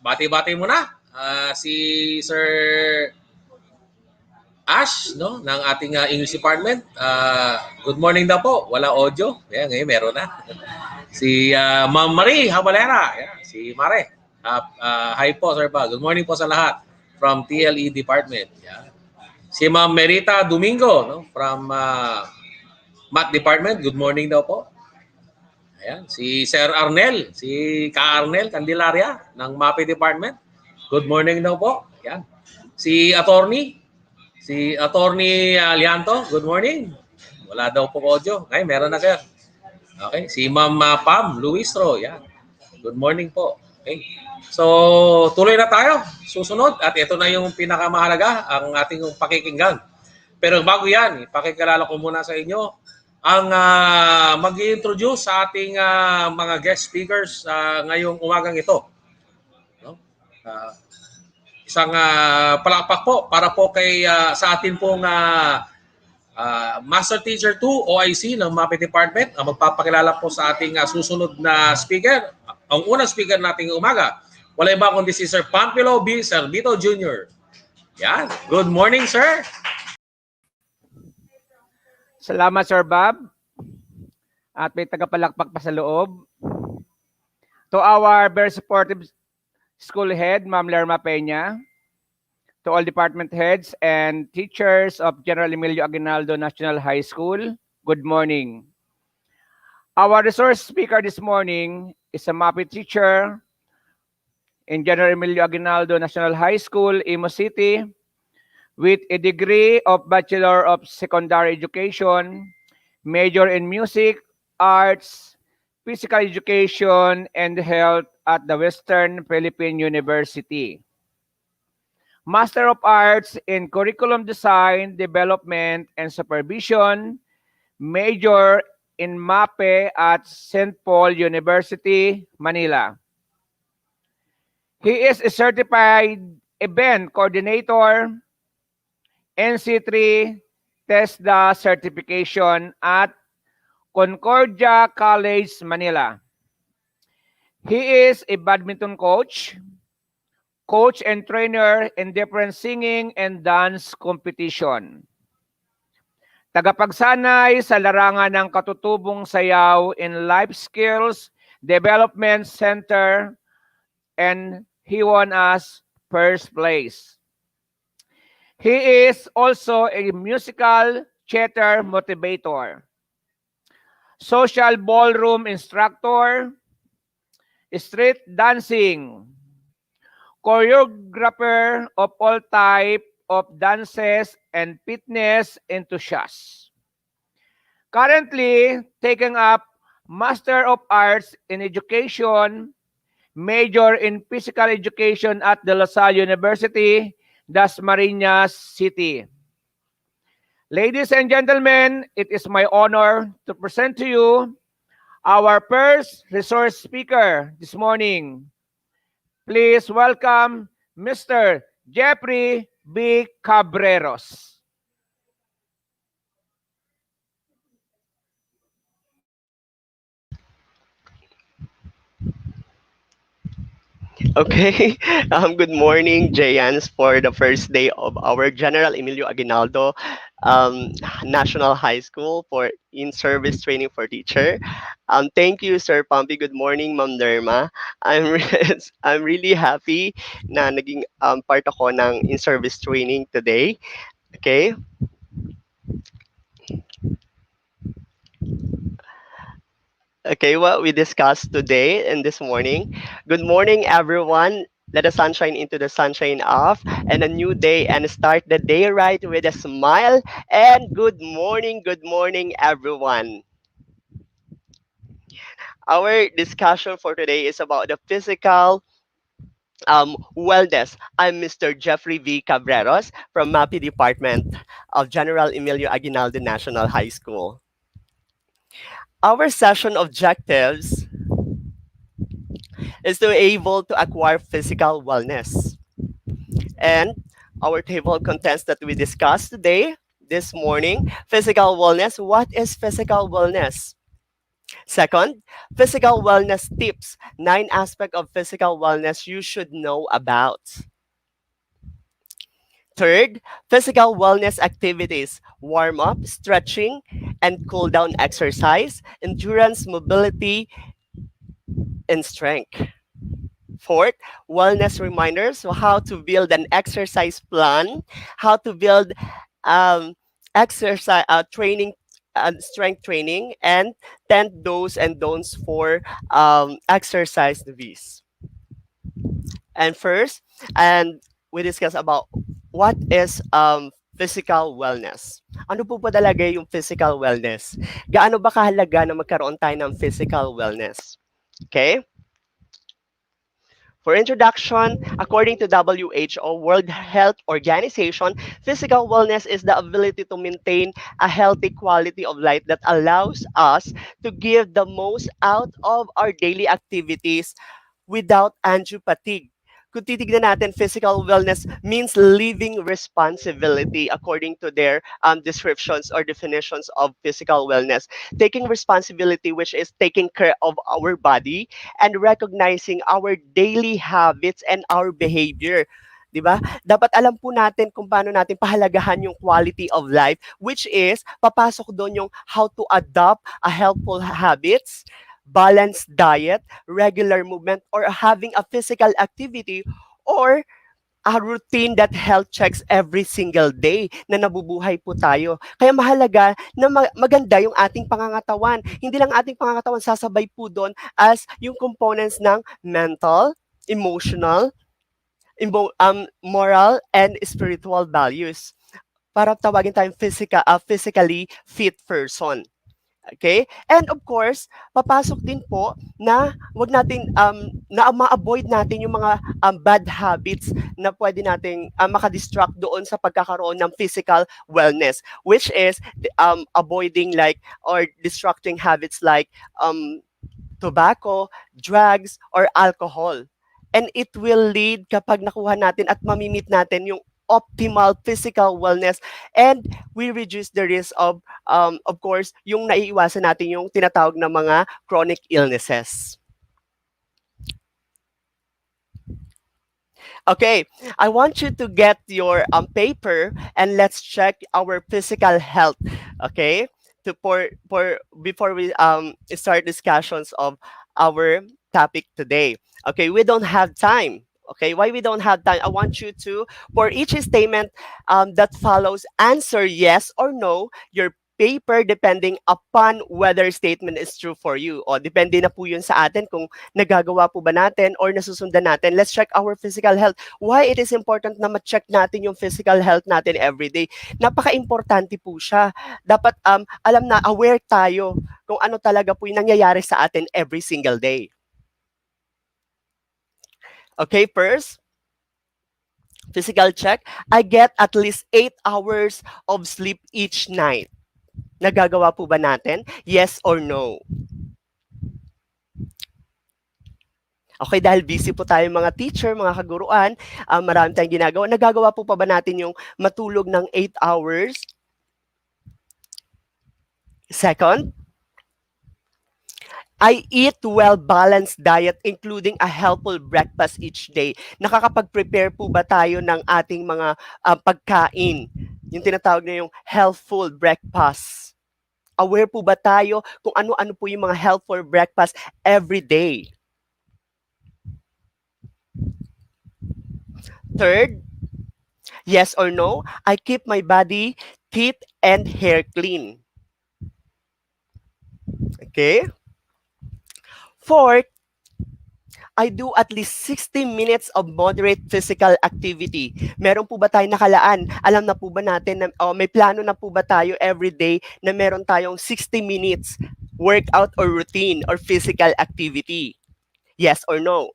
Speaker 1: bati-bati muna si Sir Ash, no, ng ating English Department. Good morning daw po. Wala audio. Ayan, ngayon meron na. Si Ma'am Marie Habalera. Ayan, si Mare. Hi po, Sir Pa. Good morning po sa lahat from TLE Department. Ayan. Si Ma'am Merita Domingo, no, from Math Department. Good morning daw po. Ayan. Si Sir Arnel, si Ka Arnel Candelaria ng MAPE Department. Good morning daw po. Ayan. Si Attorney Lianto, good morning. Wala daw po audio. Ay, meron na, sir. Okay. Si Ma'am Pam Luistro, yan. Good morning po. Okay. So, tuloy na tayo. Susunod. At ito na yung pinakamahalaga, ang ating pakikinggan. Pero bago yan, ipakikilala ko muna sa inyo ang mag-i-introduce sa ating mga guest speakers ngayong umagang ito. No? Isang palakpak po para po kay sa atin pong Master Teacher 2 OIC ng MAPE Department. Magpapakilala po sa ating susunod na speaker. Ang unang speaker nating umaga, wala iba kundi si Sir Pampilo B. Servito Jr. Yan. Good morning, sir.
Speaker 7: Salamat, Sir Bob. At may tagapalakpak pa sa loob. To our very supportive school head, Ma'am Lerma Peña, to all department heads and teachers of General Emilio Aguinaldo National High School, good morning. Our resource speaker this morning is a MAPE teacher in General Emilio Aguinaldo National High School, Imo City, with a degree of Bachelor of Secondary Education, major in Music, Arts, Physical Education, and Health at the Western Philippine University. Master of Arts in Curriculum Design, Development, and Supervision, major in MAPE at St. Paul University, Manila. He is a certified event coordinator, NC3 TESDA certification at Concordia College, Manila. He is a badminton coach and trainer in different singing and dance competition. Tagapagsanay sa larangan ng katutubong sayaw in Life Skills Development Center, and he won us first place. He is also a musical theater motivator. social ballroom instructor, street dancing, choreographer of all type of dances and fitness enthusiasts. Currently taking up Master of Arts in Education, major in Physical Education at De La Salle University, Dasmariñas City. Ladies and gentlemen, it is my honor to present to you our first resource speaker this morning. Please welcome Mr. Jeffrey B. Cabreros.
Speaker 8: Okay. Good morning, Geanhs, for the first day of our General Emilio Aguinaldo um, National High School for in-service training for teacher. Thank you, Sir Pompey. Good morning, Ma'am Derma. I'm really happy na naging part ako ng in-service training today. Okay. Okay, what we discussed today and this morning. Good morning, everyone. Let the sunshine into the sunshine off and a new day and start the day right with a smile. And good morning, everyone. Our discussion for today is about the physical wellness. I'm Mr. Jeffrey V. Cabreros from MAPI Department of General Emilio Aguinaldo National High School. Our session objectives is to be able to acquire physical wellness. And our table of contents that we discussed today, this morning, physical wellness. What is physical wellness? Second, physical wellness tips. 9 aspects of physical wellness you should know about. Third, physical wellness activities. Warm up, stretching, and cool down exercise, endurance, mobility, and strength. Fourth, wellness reminders. So how to build an exercise plan, how to build um, exercise training, strength training, and 10 do's and don'ts for exercise novice. And first, and we discuss about what is physical wellness. Ano po ba talaga yung physical wellness? Gaano ba kahalaga na magkaroon tayo ng physical wellness? Okay? For introduction, according to WHO, World Health Organization, physical wellness is the ability to maintain a healthy quality of life that allows us to give the most out of our daily activities without undue fatigue. Kung titignan natin, physical wellness means living responsibility according to their descriptions or definitions of physical wellness. Taking responsibility, which is taking care of our body and recognizing our daily habits and our behavior. 'Di ba? Dapat alam po natin kung paano natin pahalagahan yung quality of life, which is papasok doon yung how to adopt a helpful habits, balanced diet, regular movement, or having a physical activity, or a routine that health checks every single day na nabubuhay po tayo. Kaya mahalaga na maganda yung ating pangangatawan. Hindi lang ating pangangatawan, sasabay po doon as yung components ng mental, emotional, moral, and spiritual values. Para tawagin tayong physically fit person. Okay? And of course, papasok din po na wag natin na ma-avoid natin yung mga bad habits na pwede nating makadistract doon sa pagkakaroon ng physical wellness, which is avoiding like or distracting habits like tobacco, drugs, or alcohol. And it will lead kapag nakuha natin at mamimit natin yung optimal physical wellness, and we reduce the risk of course, yung naiiwasan natin yung tinatawag na mga chronic illnesses. Okay, I want you to get your paper and let's check our physical health. Okay, for before we start discussions of our topic today. Okay, we don't have time. Okay, why we don't have time? I want you to, for each statement that follows, answer yes or no. Your paper depending upon whether statement is true for you. O, depende na po yun sa atin kung nagagawa po ba natin or nasusundan natin. Let's check our physical health. Why it is important na ma-check natin yung physical health natin every day? Napaka-importante po siya. Dapat alam na, aware tayo kung ano talaga po yung nangyayari sa atin every single day. Okay, first, physical check. I get at least 8 hours of sleep each night. Nagagawa po ba natin? Yes or no? Okay, dahil busy po tayo mga teacher, mga kaguruan, marami tayong ginagawa. Nagagawa po pa ba natin yung matulog ng 8 hours? Second, I eat well-balanced diet including a helpful breakfast each day. Nakakapag-prepare po ba tayo ng ating mga pagkain? Yung tinatawag na yung healthful breakfast. Aware po ba tayo kung ano-ano po yung mga healthful breakfast every day? Third, yes or no, I keep my body, teeth, and hair clean. Okay? Fourth, I do at least 60 minutes of moderate physical activity. Meron po ba tayo nakalaan? Alam na po ba natin, na, may plano na po ba tayo every day na meron tayong 60 minutes workout or routine or physical activity? Yes or no?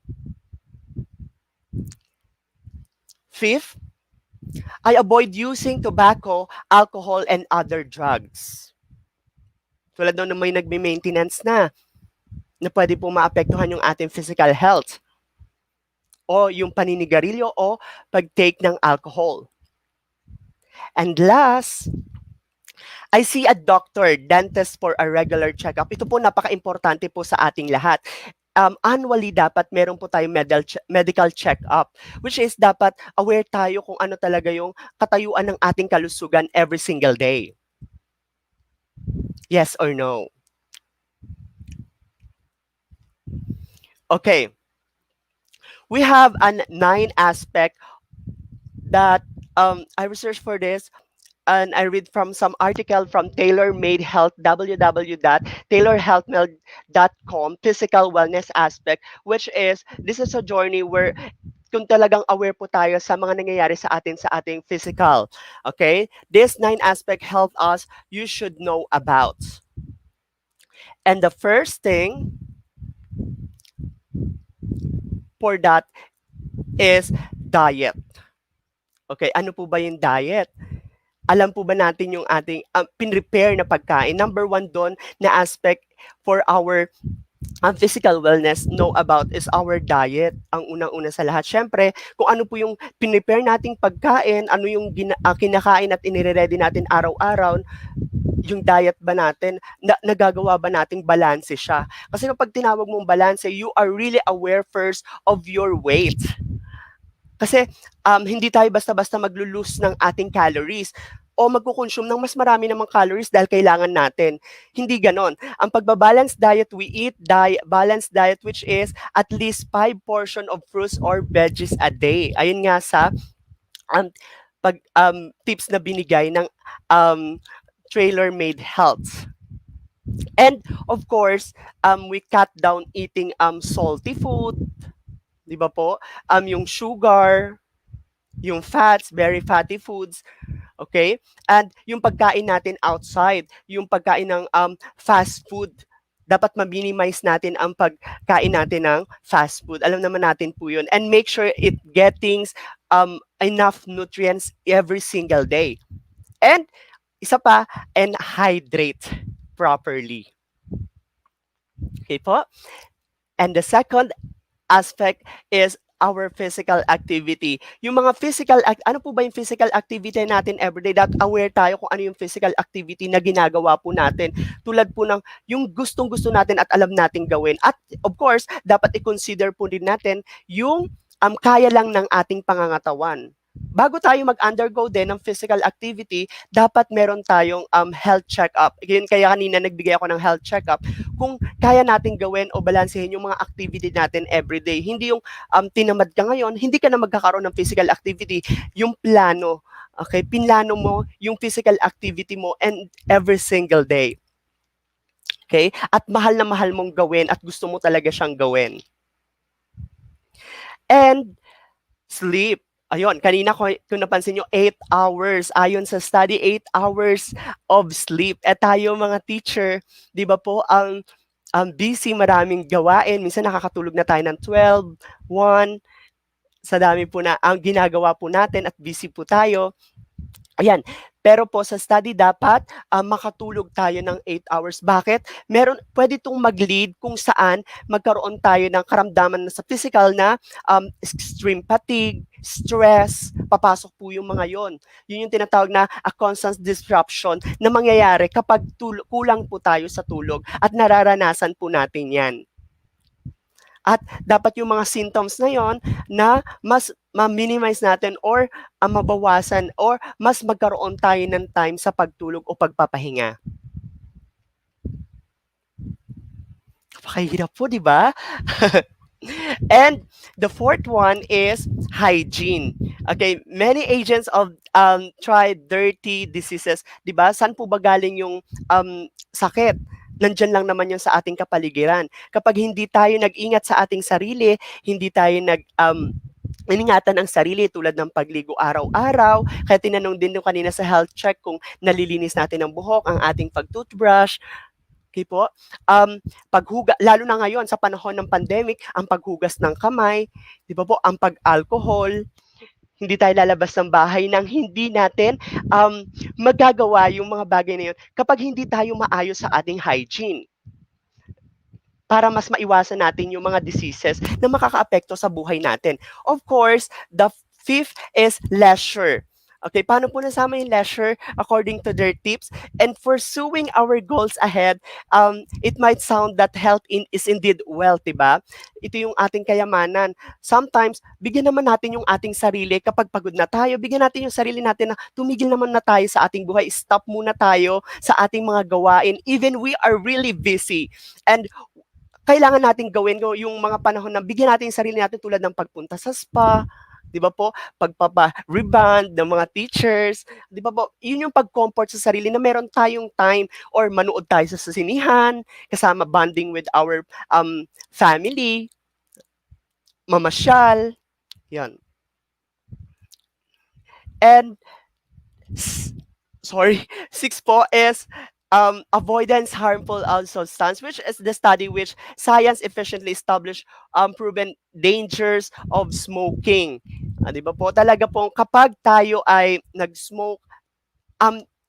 Speaker 8: Fifth, I avoid using tobacco, alcohol, and other drugs. Tulad nung may nagme-maintenance na pwede po maapektuhan yung ating physical health o yung paninigarilyo o pag-take ng alcohol. And last, I see a doctor, dentist for a regular checkup. Ito po napaka-importante po sa ating lahat. Annually dapat meron po tayong medical check-up, which is dapat aware tayo kung ano talaga yung katayuan ng ating kalusugan every single day. Yes or no? Okay. We have an 9 aspect that I researched for this, and I read from some article from Tailor Made Health, www.tailorhealthmail.com, physical wellness aspect, which is, this is a journey where kung talagang aware po tayo sa mga nangyayari sa ating physical. Okay? This 9 aspect help us you should know about. And the first thing for that is diet. Okay, ano po ba yung diet? Alam po ba natin yung ating pinrepare na pagkain? Number 1 doon na aspect for our physical wellness know about is our diet. Ang unang-una sa lahat, syempre, kung ano po yung pinrepare nating pagkain, ano yung kinakain at inire-ready natin araw-araw, yung diet ba natin, nagagawa ba nating balanse siya? Kasi kapag tinawag mong balanse, you are really aware first of your weight. Kasi hindi tayo basta-basta maglo-lose ng ating calories o magko-consume ng mas marami namang calories dahil kailangan natin. Hindi ganon. Ang pagbabalance diet, we eat balanced diet which is at least 5 portion of fruits or veggies a day. Ayun nga sa tips na binigay ng Tailor Made Health. And of course, we cut down eating salty food, 'di ba po? Yung sugar, yung fats, very fatty foods, okay? And yung pagkain natin outside, yung pagkain ng fast food, dapat ma-minimize natin ang pagkain natin ng fast food. Alam naman natin po yun. And make sure it getting enough nutrients every single day. And isa pa, and hydrate properly. Okay po? And the second aspect is our physical activity. Yung mga ano po ba yung physical activity natin everyday? That aware tayo kung ano yung physical activity na ginagawa po natin. Tulad po ng yung gustong-gusto natin at alam nating gawin. At of course, dapat i-consider po din natin yung kaya lang ng ating pangangatawan. Bago tayo mag-undergo din ng physical activity, dapat meron tayong health check-up. Kaya kanina nagbigay ako ng health check-up kung kaya nating gawin o balansehin yung mga activity natin everyday. Hindi yung tinamad ka ngayon, hindi ka na magkakaroon ng physical activity. Yung plano, Okay, pinlano mo yung physical activity mo and every single day. Okay? At mahal na mahal mong gawin at gusto mo talaga siyang gawin. And sleep. Ayun, kanina ko kung napansin nyo, 8 hours. Ayon sa study, 8 hours of sleep. At tayo mga teacher, di ba po, ang busy, maraming gawain. Minsan nakakatulog na tayo ng 12, 1, sa dami po na ang ginagawa po natin at busy po tayo. Ayan. Pero po sa study dapat makatulog tayo ng 8 hours. Bakit? Pwede itong mag-lead kung saan magkaroon tayo ng karamdaman sa physical na extreme fatigue, stress, papasok po yung mga yon. Yun yung tinatawag na a constant disruption na mangyayari kapag kulang po tayo sa tulog at nararanasan po natin yan. At dapat yung mga symptoms na yon na mas ma-minimize natin or mabawasan or mas magkaroon tayo ng time sa pagtulog o pagpapahinga. Napakahirap po, di ba? And the fourth one is hygiene. Okay, many agents of try dirty diseases, 'di ba? Saan po ba galing yung sakit? Nandiyan lang naman yun sa ating kapaligiran. Kapag hindi tayo nag-ingat sa ating sarili, hindi tayo iningatan ang sarili tulad ng pagligo araw-araw. Kaya tinanong din nyo kanina sa health check kung nalilinis natin ang buhok, ang ating pag-toothbrush. Okay po? Lalo na ngayon sa panahon ng pandemic, ang paghugas ng kamay, di ba po, ang pag-alcohol, hindi tayo lalabas ng bahay nang hindi natin magagawa yung mga bagay na yun kapag hindi tayo maayos sa ating hygiene para mas maiwasan natin yung mga diseases na makakaapekto sa buhay natin. Of course, the fifth is leisure. Okay, paano po nasama yung leisure according to their tips? And pursuing our goals ahead, it might sound that health is indeed wealth, diba? Ito yung ating kayamanan. Sometimes, bigyan naman natin yung ating sarili kapag pagod na tayo. Bigyan natin yung sarili natin na tumigil naman na tayo sa ating buhay. Stop muna tayo sa ating mga gawain. Even we are really busy. And kailangan natin gawin yung mga panahon na bigyan natin yung sarili natin tulad ng pagpunta sa spa, di ba po, pagpapa-reband ng mga teachers, di ba po, yun yung pag-comfort sa sarili na meron tayong time or manood tayo sa sinihan, kasama bonding with our family, mamasyal, yan. And, six po is avoidance harmful substance, which is the study which science efficiently established proven dangers of smoking. Di ba po? Talaga po, kapag tayo ay nag-smoke,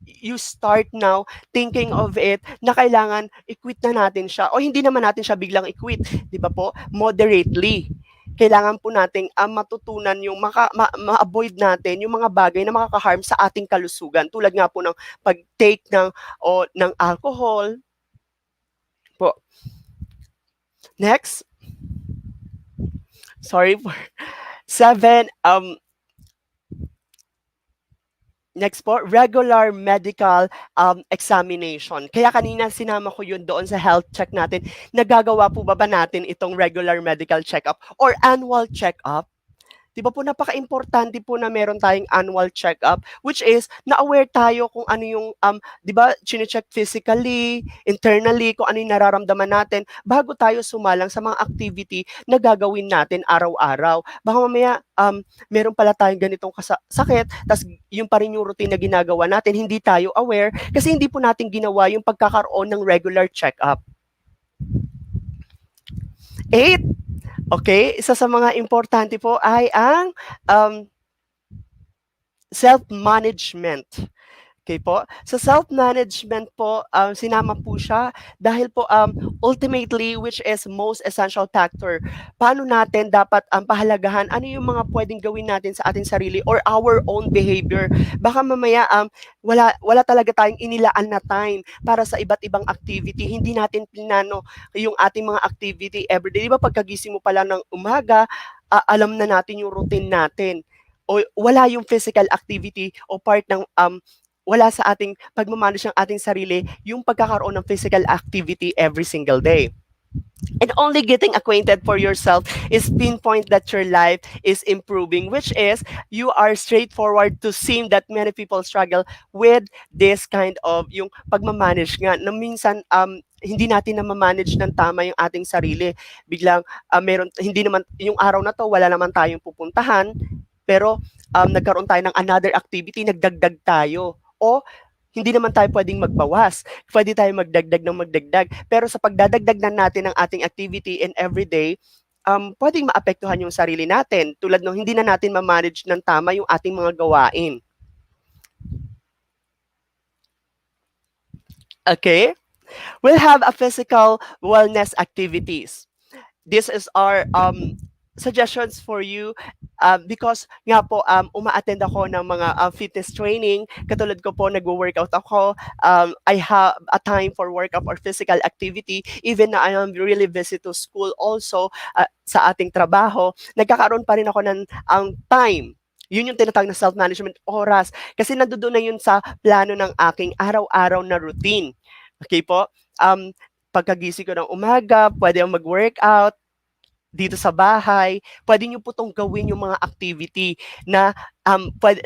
Speaker 8: you start now thinking of it na kailangan i-quit na natin siya. O hindi naman natin siya biglang i-quit. Di ba po? Moderately. Kailangan po nating matutunan yung ma-avoid natin yung mga bagay na makaka-harm sa ating kalusugan. Tulad nga po ng pag-take ng alcohol. Po. Next. Sorry for 7. Next po, regular medical examination. Kaya kanina sinama ko yun doon sa health check natin. Nagagawa po ba natin itong regular medical check-up or annual check-up? Di ba po napaka-importante po na meron tayong annual check-up, which is na-aware tayo kung ano yung, di ba, chine-check physically, internally, kung ano yung nararamdaman natin bago tayo sumalang sa mga activity na gagawin natin araw-araw. Baka mamaya, meron pala tayong ganitong sakit, tas yung pa rin yung routine na ginagawa natin, hindi tayo aware kasi hindi po natin ginawa yung pagkakaroon ng regular check-up. 8. Okay, isa sa mga importante po ay ang self-management. Okay po. Sa self-management po, sinama po siya dahil po ultimately, which is most essential factor, paano natin dapat pahalagahan ano yung mga pwedeng gawin natin sa ating sarili or our own behavior. Baka mamaya wala talaga tayong inilaan na time para sa iba't ibang activity. Hindi natin pinano yung ating mga activity everyday. Di ba pagkagising mo pala ng umaga, alam na natin yung routine natin. O wala yung physical activity o part ng wala sa ating pagmamanage ng ating sarili yung pagkakaroon ng physical activity every single day. And only getting acquainted for yourself is pinpoint that your life is improving, which is you are straightforward to seeing that many people struggle with this kind of yung pagmamanage nga na minsan hindi natin na manage ng tama yung ating sarili. Biglang meron hindi naman yung araw na to wala naman tayong pupuntahan, pero nagkaroon tayo ng another activity, nagdagdag tayo. O hindi naman tayo pwedeng magbawas. Pwede tayo magdagdag ng magdagdag. Pero sa pagdadagdag na natin ng ating activity in everyday, pwedeng maapektuhan yung sarili natin. Tulad ng hindi na natin ma-manage ng tama yung ating mga gawain. Okay? We'll have a physical wellness activities. This is our suggestions for you because nga po uma-attend ako ng mga fitness training. Katulad ko po nagwo-workout ako. I have a time for workout or physical activity even na I am really busy to school also sa ating trabaho. Nagkakaroon pa rin ako ng time. Yun yung tinatawag na self-management oras. Kasi nandoon na yun sa plano ng aking araw-araw na routine. Okay po? Pagkagising ko ng umaga, pwede akong mag-workout dito sa bahay, pwede nyo po itong gawin yung mga activity na,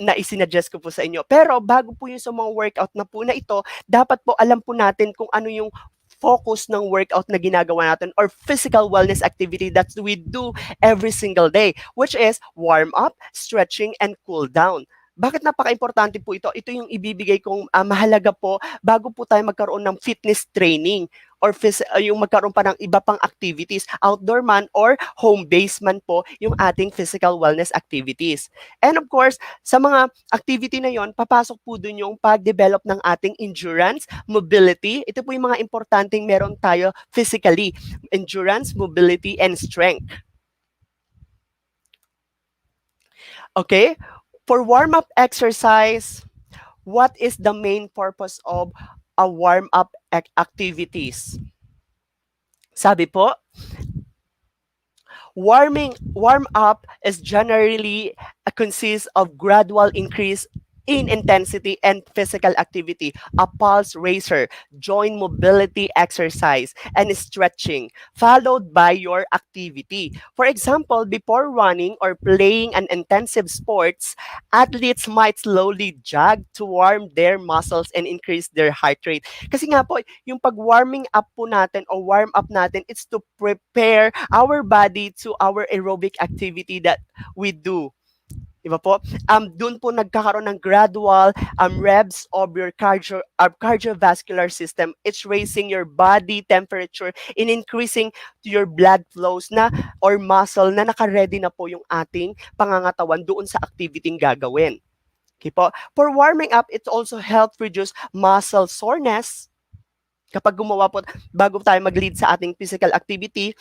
Speaker 8: na isinadjust ko po sa inyo. Pero bago po yung sa mga workout na po na ito, dapat po alam po natin kung ano yung focus ng workout na ginagawa natin or physical wellness activity that we do every single day, which is warm up, stretching, and cool down. Bakit napaka-importante po ito? Ito yung ibibigay kong mahalaga po bago po tayo magkaroon ng fitness training or yung magkaroon pa ng iba pang activities, outdoor man or home-based man po yung ating physical wellness activities. And of course, sa mga activity na yon, papasok po dun yung pag-develop ng ating endurance, mobility. Ito po yung mga importanteng meron tayo physically. Endurance, mobility, and strength. Okay? For warm-up exercise, what is the main purpose of a warm-up activities? Sabi po, warm up is generally consists of gradual increase in intensity and physical activity, a pulse raiser, joint mobility exercise, and stretching, followed by your activity. For example, before running or playing an intensive sports, athletes might slowly jog to warm their muscles and increase their heart rate. Kasi nga po, yung pag-warming up po natin o warm up natin, it's to prepare our body to our aerobic activity that we do. Diba po? Doon po nagkakaroon ng gradual revs of your cardiovascular system. It's raising your body temperature and increasing your blood flows na or muscle na naka-ready na po yung ating pangangatawan doon sa activity gagawin. Okay po? For warming up, it also helps reduce muscle soreness. Kapag gumawa po, bago tayo mag-lead sa ating physical activity,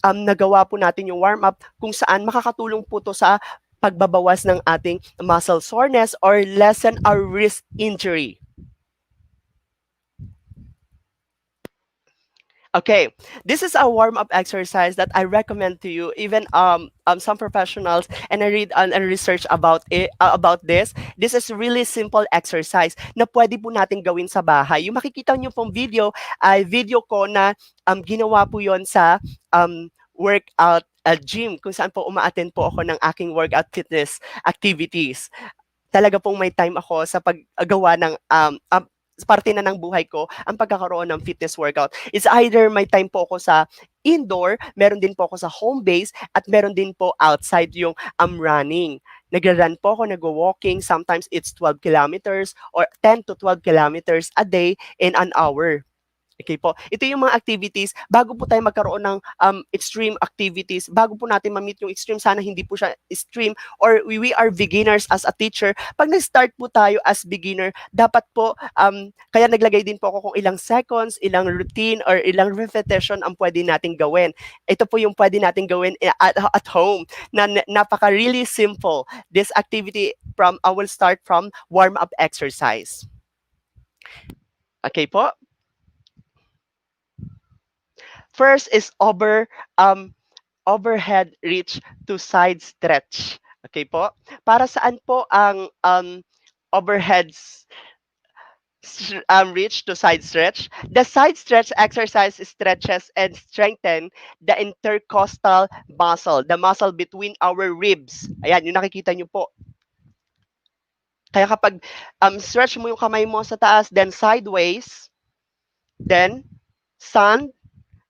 Speaker 8: nagawa po natin yung warm-up kung saan makakatulong po to sa pagbabawas ng ating muscle soreness or lessen our wrist injury. Okay, this is a warm-up exercise that I recommend to you. Even some professionals and I read and research about it about this. This is really simple exercise na pwede po natin gawin sa bahay. Yung makikita niyo pong video ay video ko na ginawa po yon sa workout gym kung saan po uma-attend po ako ng aking workout fitness activities. Talaga pong may time ako sa paggawa ng parte na ng buhay ko ang pagkakaroon ng fitness workout. It's either may time po ako sa indoor, meron din po ako sa home base, at meron din po outside yung running. Nag-run po ako, nag-walking, sometimes it's 12 kilometers or 10 to 12 kilometers a day in an hour. Okay po. Ito yung mga activities, bago po tayo magkaroon ng extreme activities, bago po natin ma-meet yung extreme, sana hindi po siya extreme, or we are beginners as a teacher. Pag nag-start po tayo as beginner, dapat po, kaya naglagay din po ako kung ilang seconds, ilang routine, or ilang repetition ang pwede natin gawin. Ito po yung pwede natin gawin at home, na napaka really simple. This activity I will start from warm-up exercise. Okay po. First is overhead reach to side stretch. Okay po? Para saan po ang overhead reach to side stretch. The side stretch exercise stretches and strengthen the intercostal muscle, the muscle between our ribs. Ayan, yung nakikita nyo po. Kaya kapag stretch mo yung kamay mo sa taas, then sideways, then sun,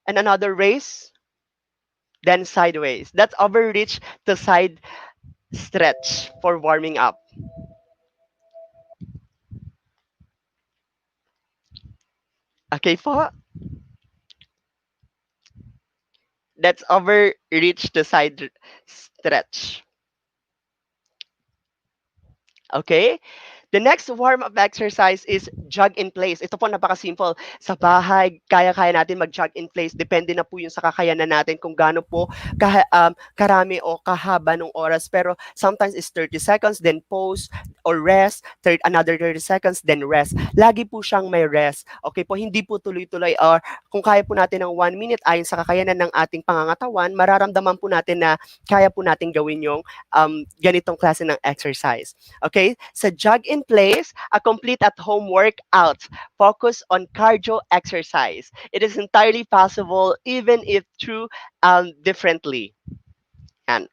Speaker 8: and another raise, then sideways. That's overreach to side stretch for warming up. Okay po? That's overreach to side stretch. Okay? The next warm-up exercise is jog in place. Ito po napaka-simple. Sa bahay, kaya-kaya natin mag-jog in place. Depende na po yung sa kakayanan natin kung gaano po karami o kahaba ng oras. Pero sometimes it's 30 seconds, then pause or rest, another 30 seconds, then rest. Lagi po siyang may rest. Okay po, hindi po tuloy-tuloy or kung kaya po natin ng 1 minute ayon sa kakayanan ng ating pangangatawan, mararamdaman po natin na kaya po natin gawin yung ganitong klase ng exercise. Okay? Sa jog in place, a complete at-home workout. Focus on cardio exercise. It is entirely possible even if through differently. Yan.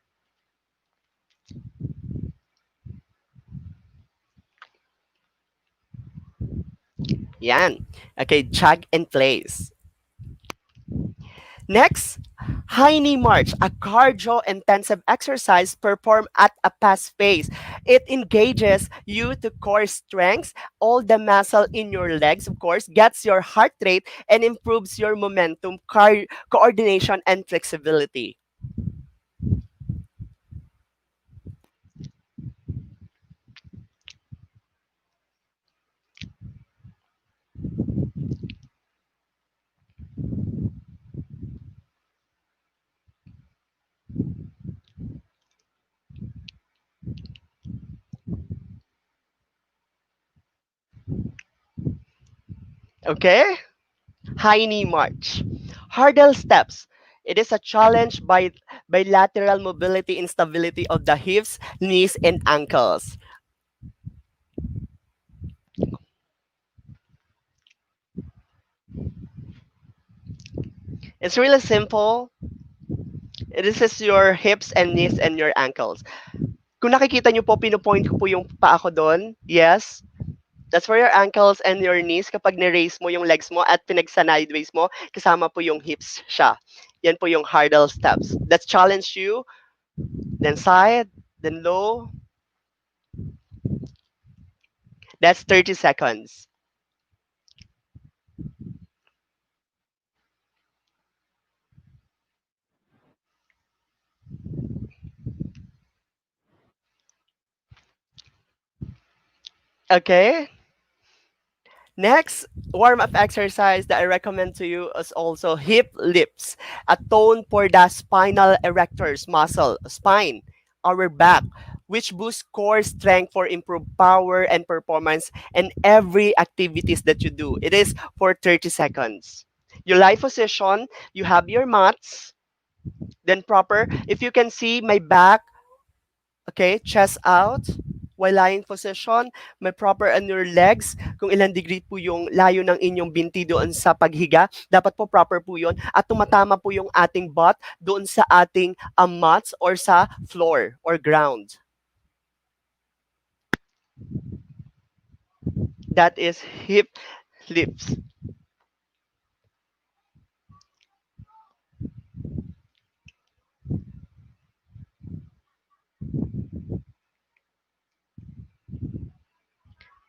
Speaker 8: Yan. Okay, jog in place. Next, high knee march, a cardio-intensive exercise performed at a fast pace. It engages you to core strength, all the muscle in your legs, of course, gets your heart rate, and improves your momentum, coordination, and flexibility. Okay? High knee march. Hurdle steps. It is a challenge by bilateral mobility and stability of the hips, knees, and ankles. It's really simple. This is your hips and knees and your ankles. Kung nakikita nyo po, pinupoint ko po yung paa ko doon. Yes. That's for your ankles and your knees. Kapag ni-raise mo yung legs mo at pinagsa-sideways mo, kasama po yung hips siya. Yan po yung hurdle steps. Let's challenge you. Then side, then low. That's 30 seconds. Okay? Next warm-up exercise that I recommend to you is also hip lifts, a tone for the spinal erectors muscle, spine, our back, which boosts core strength for improved power and performance in every activities that you do. It is for 30 seconds. Your life position, you have your mats, then proper. If you can see my back, okay, chest out, while lying position, may proper on your legs, kung ilang degree po yung layo ng inyong binti doon sa paghiga, dapat po proper po yun, at tumatama po yung ating butt doon sa ating mats or sa floor or ground. That is hip lifts.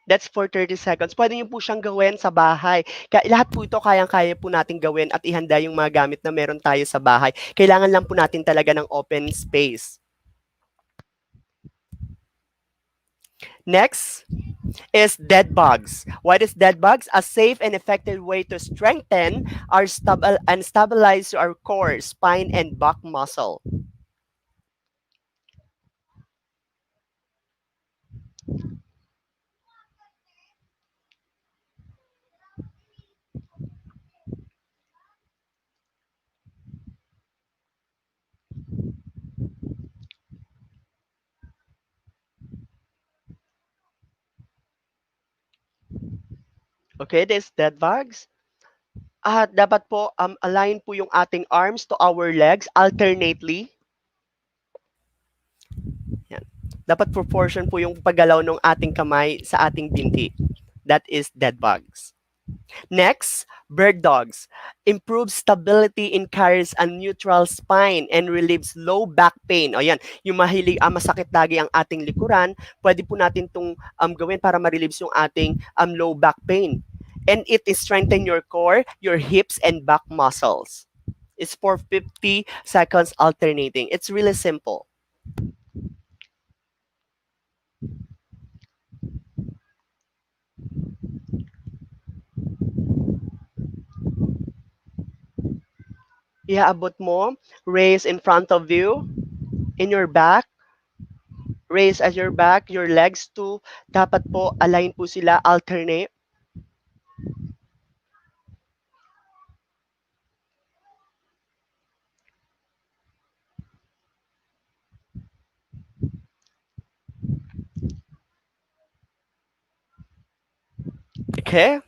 Speaker 8: That's for 30 seconds. Pwede niyo po siyang gawin sa bahay. Lahat po ito kayang-kaya po natin gawin at ihanda yung mga gamit na meron tayo sa bahay. Kailangan lang po natin talaga ng open space. Next is dead bugs. What is dead bugs? A safe and effective way to strengthen our and stabilize our core, spine, and back muscle. Okay, this dead bugs. At dapat po align po yung ating arms to our legs alternately. Yan. Dapat proportion po yung paggalaw ng ating kamay sa ating binti. That is dead bugs. Next, bird dogs. Improves stability, encourages a neutral spine, and relieves low back pain. O yan, yung masakit lagi ang ating likuran, pwede po natin itong gawin para ma-relieve yung ating low back pain. And it is strengthen your core, your hips, and back muscles. It's for 50 seconds alternating. It's really simple. Iaabot mo, raise in front of you, in your back, raise at your back, your legs too. Dapat po, align po sila, alternate. Okay?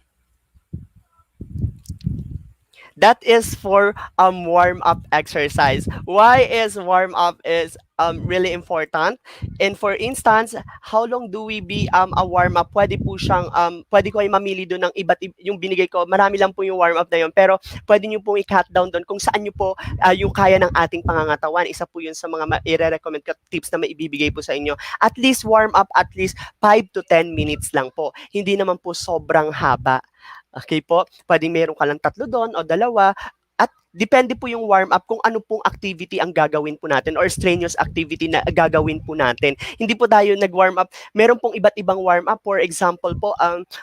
Speaker 8: That is for warm up exercise. Why is warm up is really important? And for instance, how long do we be a warm up? Pwede po siyang pwede ko ay mamili doon ng yung binigay ko. Marami lang po yung warm up na yun, pero pwede niyo pong i-cut down doon kung saan niyo po yung kaya ng ating pangangatawan. Isa po yun sa mga i-recommend ko tips na maibibigay po sa inyo. At least warm up at least 5 to 10 minutes lang po. Hindi naman po sobrang haba. Okay po? Pwedeng meron ka lang 3 doon o 2. At depende po yung warm up kung ano pong activity ang gagawin po natin or strenuous activity na gagawin po natin. Hindi po tayo nag-warm up. Meron pong iba't ibang warm up. For example po,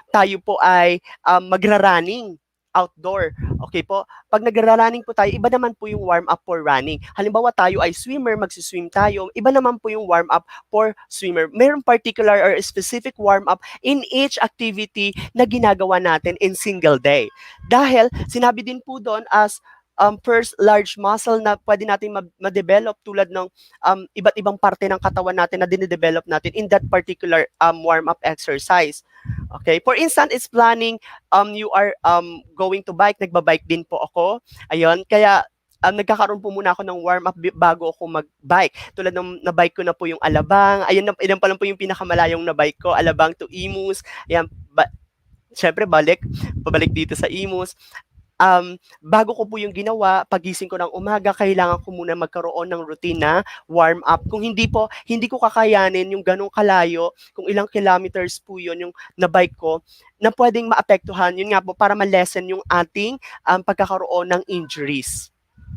Speaker 8: tayo po ay magra-running outdoor. Okay po? Pag nagra-running po tayo, iba naman po yung warm up for running. Halimbawa tayo ay swimmer, magsiswim tayo. Iba naman po yung warm up for swimmer. Meron particular or specific warm up in each activity na ginagawa natin in single day. Dahil sinabi din po doon as first large muscle na pwede natin ma-develop tulad ng iba't ibang parte ng katawan natin na dinidevelop natin in that particular warm-up exercise. Okay? For instance, it's planning, you are going to bike, nagbabike din po ako. Ayun, kaya nagkakaroon po muna ako ng warm-up bago ako mag-bike. Tulad ng na-bike ko na po yung Alabang. Ayun, ilan pa lang po yung pinakamalayong na-bike ko. Alabang to Imus. Ayan, syempre pabalik dito sa Imus. Bago ko po yung ginawa, pagising ko ng umaga, kailangan ko muna magkaroon ng routine na warm up. Kung hindi po, hindi ko kakayanin yung ganong kalayo, kung ilang kilometers po yun yung na-bike ko, na pwedeng maapektuhan, yun nga po, para ma-lessen yung ating pagkakaroon ng injuries.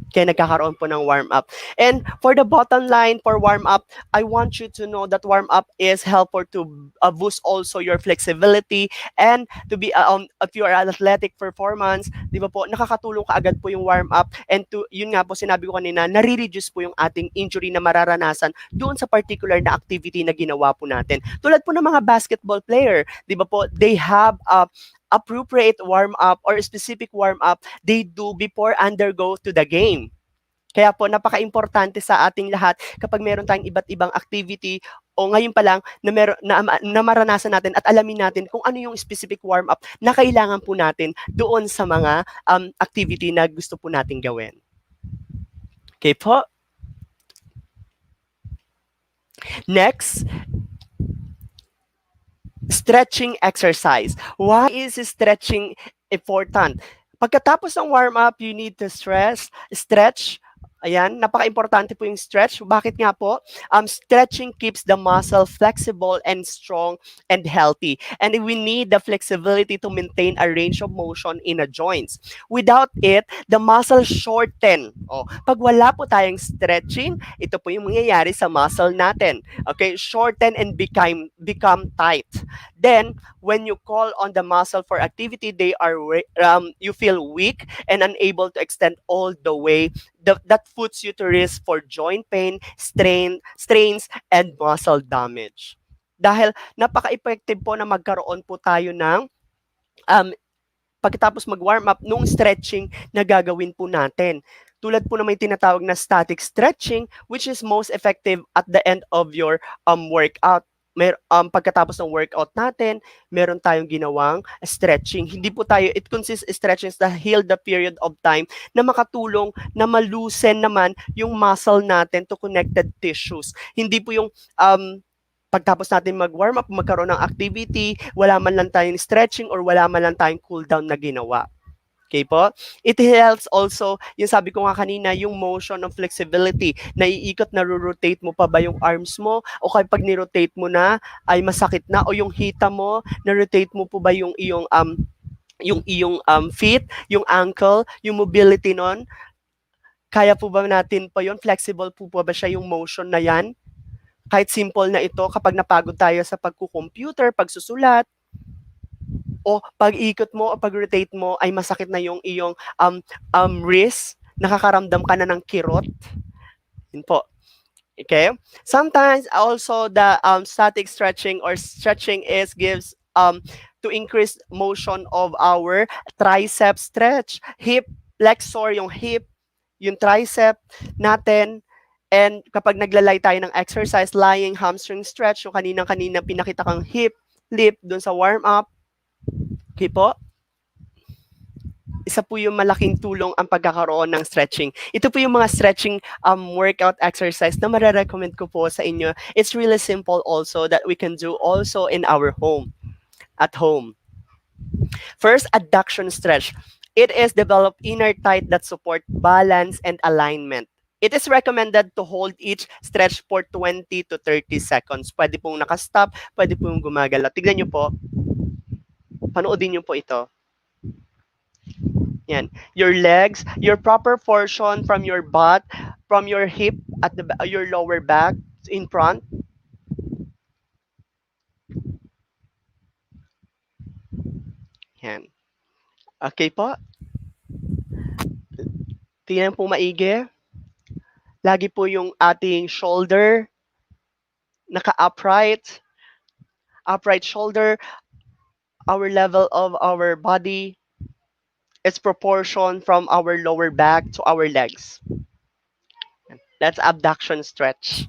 Speaker 8: Kaya nagkakaroon po ng warm-up. And for the bottom line, for warm-up, I want you to know that warm-up is helpful to boost also your flexibility and to be, if you are an athletic performance, di ba po, nakakatulong kaagad po yung warm-up and to, yun nga po, sinabi ko kanina, nare-reduce po yung ating injury na mararanasan doon sa particular na activity na ginawa po natin. Tulad po ng mga basketball player, di ba po, they have appropriate warm-up or specific warm-up they do before undergo to the game. Kaya po, napaka-importante sa ating lahat kapag meron tayong iba't ibang activity o ngayon pa lang na maranasan natin at alamin natin kung ano yung specific warm-up na kailangan po natin doon sa mga activity na gusto po nating gawin. Okay po? Next, stretching exercise. Why is stretching important? Pagkatapos ng warm-up, you need to stretch. Ayan, napaka-importante po yung stretch. Bakit nga po? Stretching keeps the muscle flexible and strong and healthy. And we need the flexibility to maintain a range of motion in the joints. Without it, the muscle shorten. Pag wala po tayong stretching, ito po yung mangyayari sa muscle natin. Okay, shorten and become tight. Then, when you call on the muscle for activity, you feel weak and unable to extend all the way. That puts you to risk for joint pain, strains, and muscle damage. Dahil napaka-effective po na magkaroon po tayo ng pagkatapos mag-warm up nung stretching na gagawin po natin. Tulad po na may tinatawag na static stretching which is most effective at the end of your workout. pagkatapos ng workout natin, meron tayong ginawang stretching. Hindi po tayo, it consists stretching to heal the period of time na makatulong na malusen naman yung muscle natin to connected tissues. Hindi po yung pagtapos natin mag-warm up, magkaroon ng activity, wala man lang tayong stretching or wala man lang tayong cool down na ginawa. Okay po? It helps also, yung sabi ko nga kanina, yung motion of flexibility. Naiikot, na-rotate mo pa ba yung arms mo? O kapag ni-rotate mo na, ay masakit na? O yung hita mo, na-rotate mo po ba yung iyong feet, yung ankle, yung mobility nun? Kaya po ba natin pa yon? Flexible po ba siya yung motion na yan? Kahit simple na ito, kapag napagod tayo sa pagkukomputer, pagsusulat, o pag-ikot mo o pag-rotate mo ay masakit na yung iyong wrist, nakakaramdam ka na ng kirot. Yun po. Okay? Sometimes also the static stretching or stretching gives to increase motion of our tricep stretch, hip flexor, yung hip, yung tricep natin. And kapag naglalay tayo ng exercise, lying hamstring stretch, yung kanina pinakita kang hip, lip dun sa warm up. Okay po? Isa po yung malaking tulong ang pagkakaroon ng stretching. Ito po yung mga stretching workout exercise na marirecommend ko po sa inyo. It's really simple also that we can do also in our home, at home. First, adduction stretch. It is developed inner thigh that support balance and alignment. It is recommended to hold each stretch for 20 to 30 seconds. Pwede pong nakastop, pwede pong gumagalaw. Tignan nyo po. Panoodin nyo po ito. Yan. Your legs, your proper portion from your butt, from your hip at your lower back in front. Yan. Okay po. Tingnan po maigi. Lagi po yung ating shoulder naka-upright. Upright shoulder. Our level of our body is proportion from our lower back to our legs. That's abduction stretch.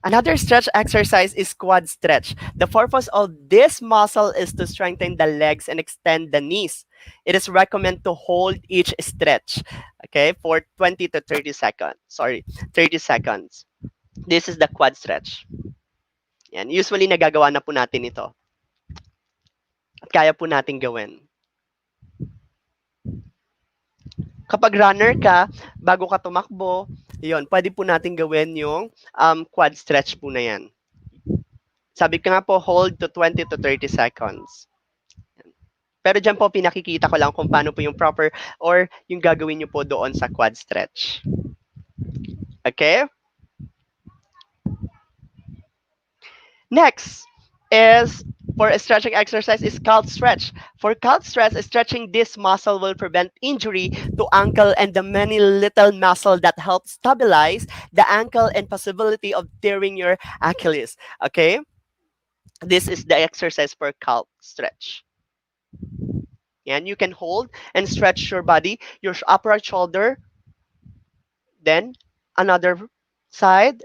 Speaker 8: Another stretch exercise is quad stretch. The purpose of this muscle is to strengthen the legs and extend the knees. It is recommended to hold each stretch, okay, for 20 to 30 seconds. 30 seconds. This is the quad stretch. Yan. Usually, nagagawa na po natin ito. At kaya po natin gawin. Kapag runner ka, bago ka tumakbo, yun, pwede po natin gawin yung quad stretch po na yan. Sabi ko nga po, hold to 20 to 30 seconds. Pero dyan po, pinakikita ko lang kung paano po yung proper or yung gagawin nyo po doon sa quad stretch. Okay? Next is for a stretching exercise is calf stretch. For calf stretch, stretching this muscle will prevent injury to ankle and the many little muscle that help stabilize the ankle and possibility of tearing your Achilles. Okay? This is the exercise for calf stretch. And you can hold and stretch your body, your upper shoulder, then another side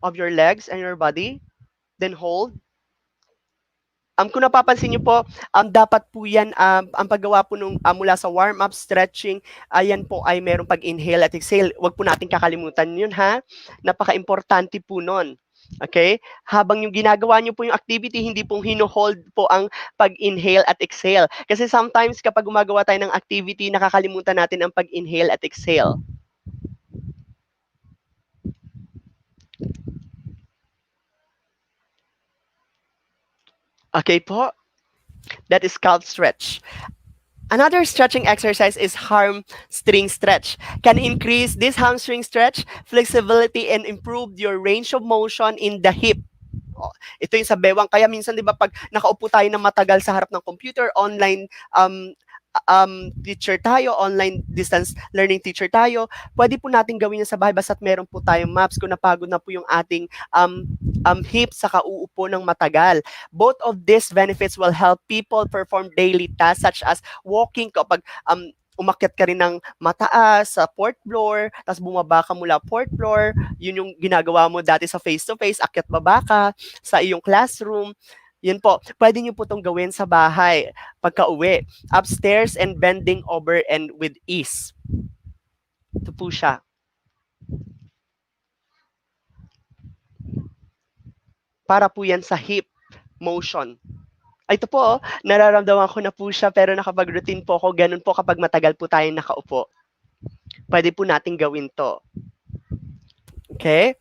Speaker 8: of your legs and your body, then hold. Kung napapansin niyo po, dapat po yan, ang paggawa po nung, mula sa warm-up, stretching, ayan po ay merong pag-inhale at exhale. Huwag po natin kakalimutan yun, ha? Napaka-importante po nun. Okay? Habang yung ginagawa niyo po yung activity, hindi pong hino-hold po ang pag-inhale at exhale. Kasi sometimes kapag gumagawa tayo ng activity, nakakalimutan natin ang pag-inhale at exhale. Okay po? That is calf stretch. Another stretching exercise is hamstring stretch. Can increase this hamstring stretch, flexibility, and improve your range of motion in the hip. Ito yung sa bewang. Kaya minsan, di ba, pag nakaupo tayo ng matagal sa harap ng computer, online teacher tayo, online distance learning teacher tayo, pwede po natin gawin yan sa bahay basta't meron po tayong maps kung napagod na po yung ating hip sa kauupo ng matagal. Both of these benefits will help people perform daily tasks such as walking kapag umakyat ka rin ng mataas sa fourth floor, tapos bumaba ka mula fourth floor, yun yung ginagawa mo dati sa face-to-face, akyat baba ka sa iyong classroom. Yun po, pwede nyo po itong gawin sa bahay pagka-uwi. Upstairs and bending over and with ease. Ito po siya. Para po yan sa hip motion. Ay, ito po, nararamdaman ko na po siya pero nakapag-routine po ako. Ganun po kapag matagal po tayong nakaupo. Pwede po nating gawin to. Okay?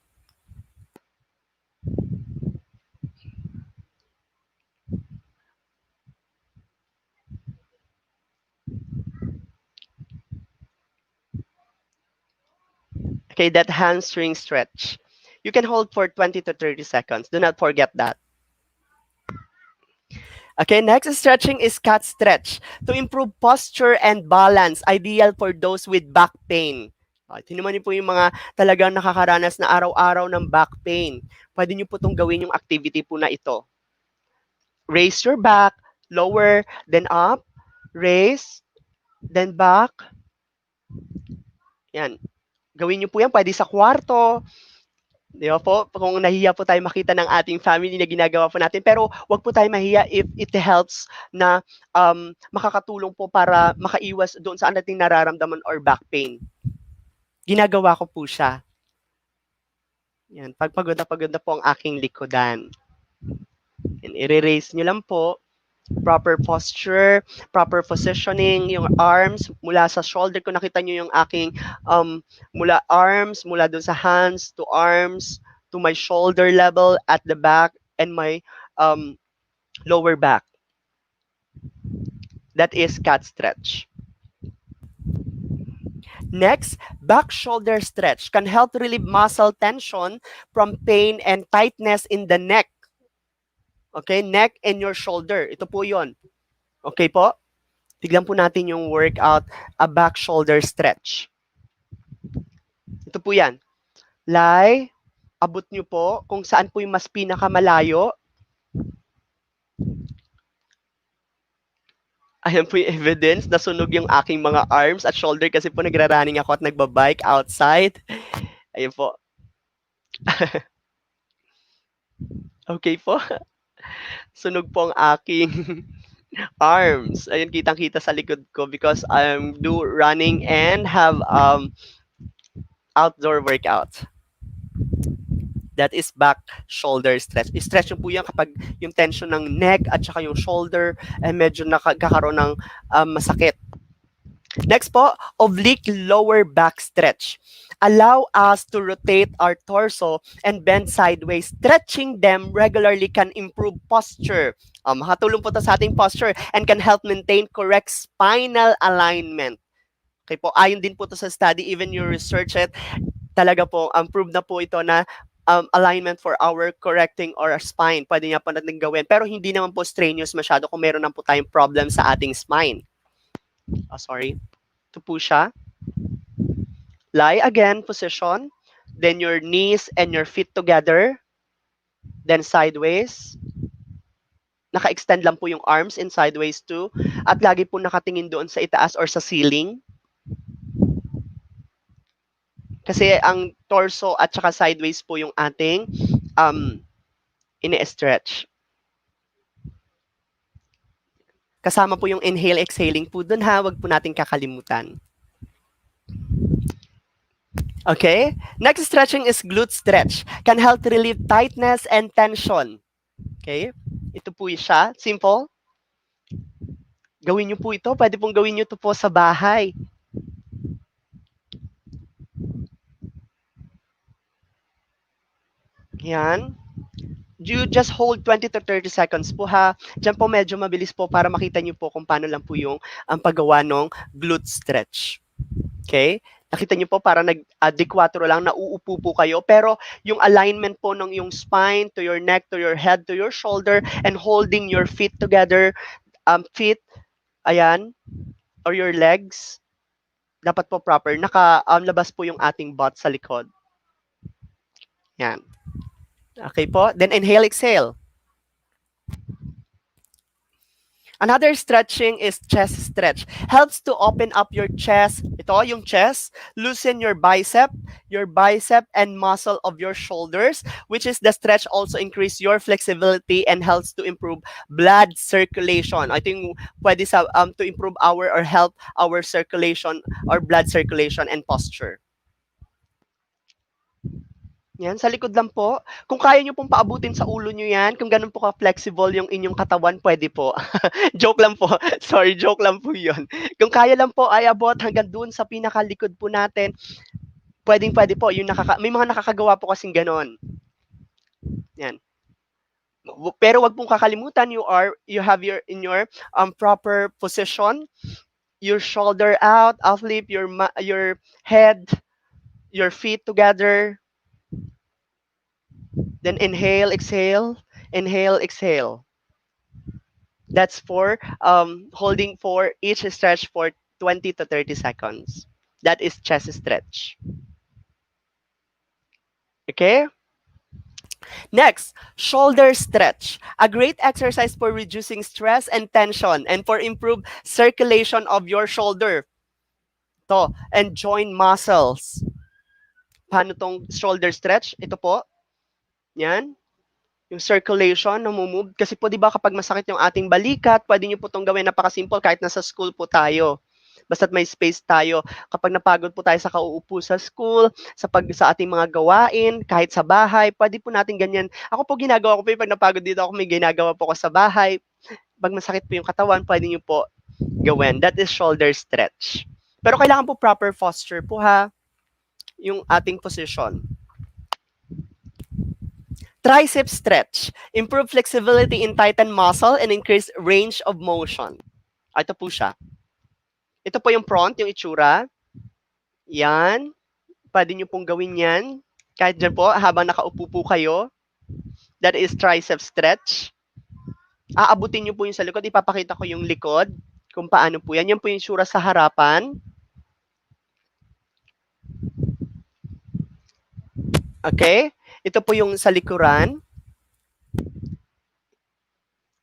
Speaker 8: Okay, that hamstring stretch. You can hold for 20 to 30 seconds. Do not forget that. Okay, next stretching is cat stretch. To improve posture and balance, ideal for those with back pain. Tinuman niyo po yung mga talagang nakakaranas na araw-araw ng back pain. Pwede niyo po itong gawin yung activity po na ito. Raise your back, lower, then up, raise, then back. Yan. Gawin niyo po yan, pwede sa kwarto. Di ba po? Kung nahiya po tayo makita ng ating family na ginagawa po natin. Pero wag po tayo mahiya if it helps na makakatulong po para makaiwas doon sa ating nararamdaman or back pain. Ginagawa ko po siya. Yan. Pagpagod na po ang aking likodan. Yan. I-raise nyo lang po. Proper posture, proper positioning, yung arms mula sa shoulder ko, nakita nyo yung aking mula arms, mula dun sa hands to arms, to my shoulder level at the back and my lower back. That is cat stretch. Next, back shoulder stretch can help relieve muscle tension from pain and tightness in the neck. Okay, neck and your shoulder. Ito po yon. Okay po? Tignan po natin yung workout, a back shoulder stretch. Ito po yan. Lie, abot nyo po kung saan po yung mas pinakamalayo. Ayan po yung evidence, nasunog yung aking mga arms at shoulder kasi po nagra-running ako at nagbabike outside. Ayun po. Okay po. Sunog po ang aking arms. Ayun, kitang-kita sa likod ko because I'm do running and have outdoor workout. That is back shoulder stretch. I-stretch nyo po yan kapag yung tension ng neck at saka yung shoulder ay medyo nakakaroon ng masakit. Next po, oblique lower back stretch. Allow us to rotate our torso and bend sideways. Stretching them regularly can improve posture. Makatulong po ito sa ating posture and can help maintain correct spinal alignment. Okay po, ayon din po ito sa study, even you research it, talaga po, prove na po ito na alignment for our correcting or our spine. Pwede niya po natin gawin. Pero hindi naman po strenuous masyado kung meron na po tayong problem sa ating spine. Sorry. Ito po siya. Lie again, position. Then your knees and your feet together. Then sideways. Naka-extend lang po yung arms in sideways too. At lagi po nakatingin doon sa itaas or sa ceiling. Kasi ang torso at saka sideways po yung ating ini-stretch. Kasama po yung inhale, exhaling po dun ha. Wag po natin kakalimutan. Okay? Next stretching is glute stretch. Can help relieve tightness and tension. Okay? Ito po siya. Simple. Gawin nyo po ito. Pwede pong gawin nyo ito po sa bahay. Yan. You just hold 20 to 30 seconds po ha. Diyan po medyo mabilis po para makita nyo po kung paano lang po yung paggawa ng glute stretch. Okay? Nakita nyo po para nag-4 lang, nauupo po kayo. Pero yung alignment po ng yung spine to your neck, to your head, to your shoulder, and holding your feet together, feet, ayan, or your legs, dapat po proper. Labas po yung ating butt sa likod. Yan. Okay po. Then inhale, exhale. Another stretching is chest stretch. Helps to open up your chest. Ito, yung chest. Loosen your bicep, and muscle of your shoulders, which is the stretch also increase your flexibility and helps to improve blood circulation. I think pwede sa, to improve our or help our circulation or blood circulation and posture. Yan, sa likod lang po. Kung kaya nyo pong paabutin sa ulo nyo yan, kung ganun po ka-flexible yung inyong katawan, pwede po. Joke lang po. Sorry, joke lang po yun. Kung kaya lang po ay abot hanggang dun sa pinakalikod po natin, pwede po. Yung may mga nakakagawa po kasing ganon. Yan. Pero wag pong kakalimutan, you have in your proper position, your shoulder out, uplift your head, your feet together. Then inhale, exhale, inhale, exhale. That's for holding for each stretch for 20 to 30 seconds. That is chest stretch. Okay? Next, shoulder stretch. A great exercise for reducing stress and tension and for improved circulation of your shoulder. To, and joint muscles. Paano tong shoulder stretch? Ito po. Yan. Yung circulation, namumove. Kasi po, di ba, kapag masakit yung ating balikat, pwede nyo po itong gawin napaka-simple kahit nasa school po tayo. Basta't may space tayo. Kapag napagod po tayo sa kauupo sa school, sa ating mga gawain, kahit sa bahay, pwede po natin ganyan. Ako po ginagawa ko po, pag napagod dito ako, may ginagawa po ko sa bahay. Pag masakit po yung katawan, pwede nyo po gawin. That is shoulder stretch. Pero kailangan po proper posture po ha, yung ating position. Tricep stretch. Improve flexibility in tightened muscle and increase range of motion. Ito po siya. Ito po yung front, yung itsura. Yan. Pwede nyo pong gawin yan. Kahit dyan po, habang nakaupo po kayo. That is tricep stretch. Aabutin nyo po yung sa likod. Ipapakita ko yung likod. Kung paano po yan. Yan po yung itsura sa harapan. Okay? Ito po yung sa likuran.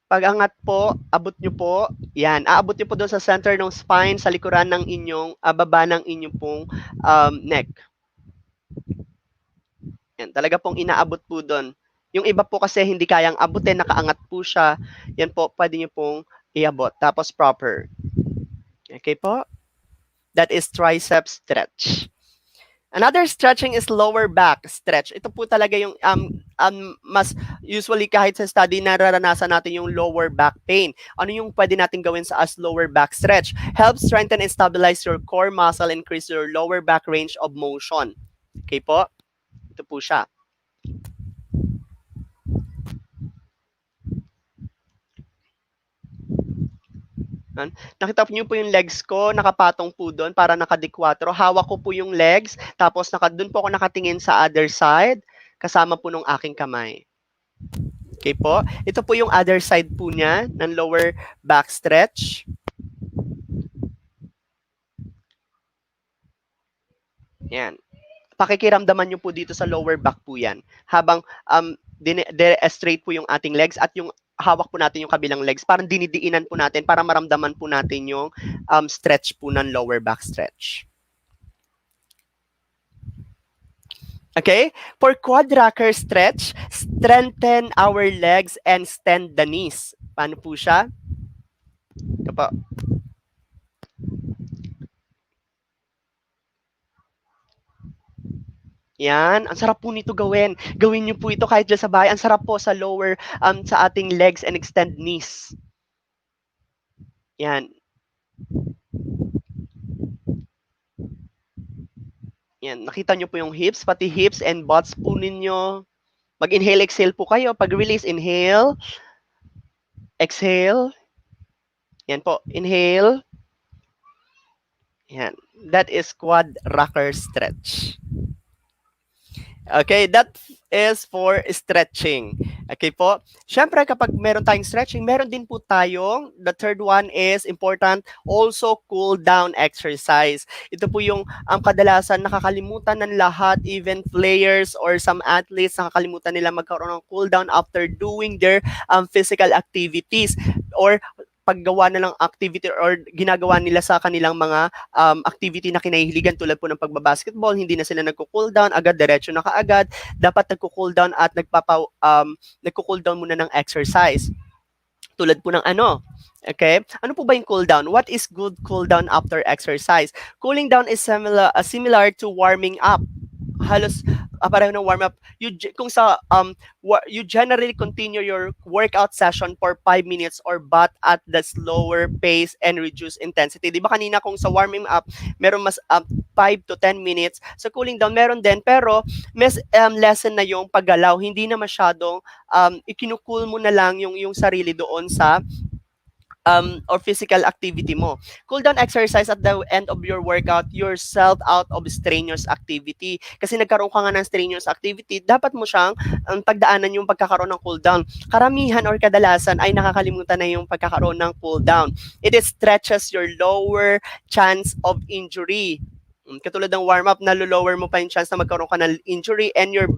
Speaker 8: Pag-angat po, abot nyo po. Yan, aabot nyo po doon sa center ng spine, sa likuran ng inyong, baba ng inyong pong neck. Yan, talaga pong inaabot po doon. Yung iba po kasi hindi kayang abutin, nakaangat po siya. Yan po, pwede nyo pong iabot. Tapos proper. Okay po? That is tricep stretch. Another stretching is lower back stretch. Ito po talaga yung mas usually kahit sa study nararanasan natin yung lower back pain. Ano yung pwede natin gawin sa as lower back stretch? Helps strengthen and stabilize your core muscle, increase your lower back range of motion. Okay po? Ito po siya. Nakita niyo po yung legs ko, nakapatong po doon para nakadikwatro. Hawak ko po yung legs, tapos doon po ako nakatingin sa other side, kasama po nung aking kamay. Okay po? Ito po yung other side po niya, ng lower back stretch. Yan. Pakikiramdaman niyo po dito sa lower back po yan. Habang straight po yung ating legs at yung hawak po natin yung kabilang legs, parang dinidiinan po natin para maramdaman po natin yung stretch po ng lower back stretch. Okay? For quad rocker stretch, strengthen our legs and extend the knees. Paano po siya? Ito po. Yan, ang sarap po nito gawin. Gawin niyo po ito kahit dyan sa bahay. Ang sarap po sa lower, sa ating legs and extend knees. Yan. Yan, nakita niyo po yung hips, pati hips and butts po ninyo. Mag-inhale, exhale po kayo. Pag-release, inhale. Exhale. Yan po, inhale. Yan. That is quad rocker stretch. Okay, that is for stretching. Okay po. Siyempre, kapag meron tayong stretching, meron din po tayong, the third one is important, also cool down exercise. Ito po yung kadalasan nakakalimutan ng lahat, even players or some athletes, nakakalimutan nila magkaroon ng cool down after doing their physical activities. Or paggawa na lang activity or ginagawa nila sa kanilang mga activity na kinahihiligan tulad po ng pagbabasketball, hindi na sila nagko-cool down, agad diretso na kaagad. Dapat nagko-cool down at nagko-cool down muna ng exercise. Tulad po ng ano, okay? Ano po ba yung cool down? What is good cool down after exercise? Cooling down is similar to warming up. Halos pareho ng warm up. Kung sa you generally continue your workout session for 5 minutes or but at the slower pace and reduce intensity. Di ba kanina kung sa warming up meron mas 5 to 10 minutes, sa cooling down meron din pero mas lesson na yung paggalaw, hindi na masyadong ikinukool mo na lang yung sarili doon sa or physical activity mo. Cool down exercise at the end of your workout yourself out of strenuous activity. Kasi nagkaroon ka nga ng strenuous activity, dapat mo siyang pagdaanan yung pagkakaroon ng cool down. Karamihan or kadalasan ay nakakalimutan na yung pagkakaroon ng cool down. It stretches your lower chance of injury. Katulad ng warm-up, nalo-lower mo pa yung chance na magkaroon ka ng injury and your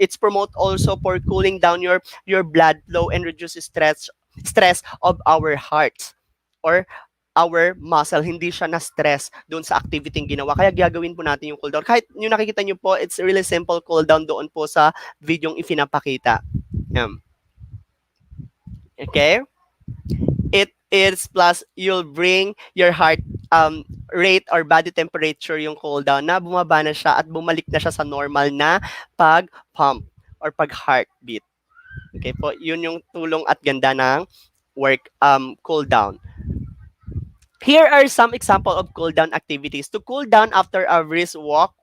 Speaker 8: it's promote also for cooling down your blood flow and reduce stress of our hearts or our muscle. Hindi siya na-stress doon sa activity ginawa. Kaya gagawin po natin yung cool down. Kahit yung nakikita nyo po, it's really simple cool down doon po sa video yung ipinapakita. Okay? It is plus you'll bring your heart rate or body temperature yung cool down na bumaba na siya at bumalik na siya sa normal na pag-pump or pag-heartbeat. Okay po, yun yung tulong at ganda ng cool down. Here are some example of cool down activities. To cool down after a brisk walk,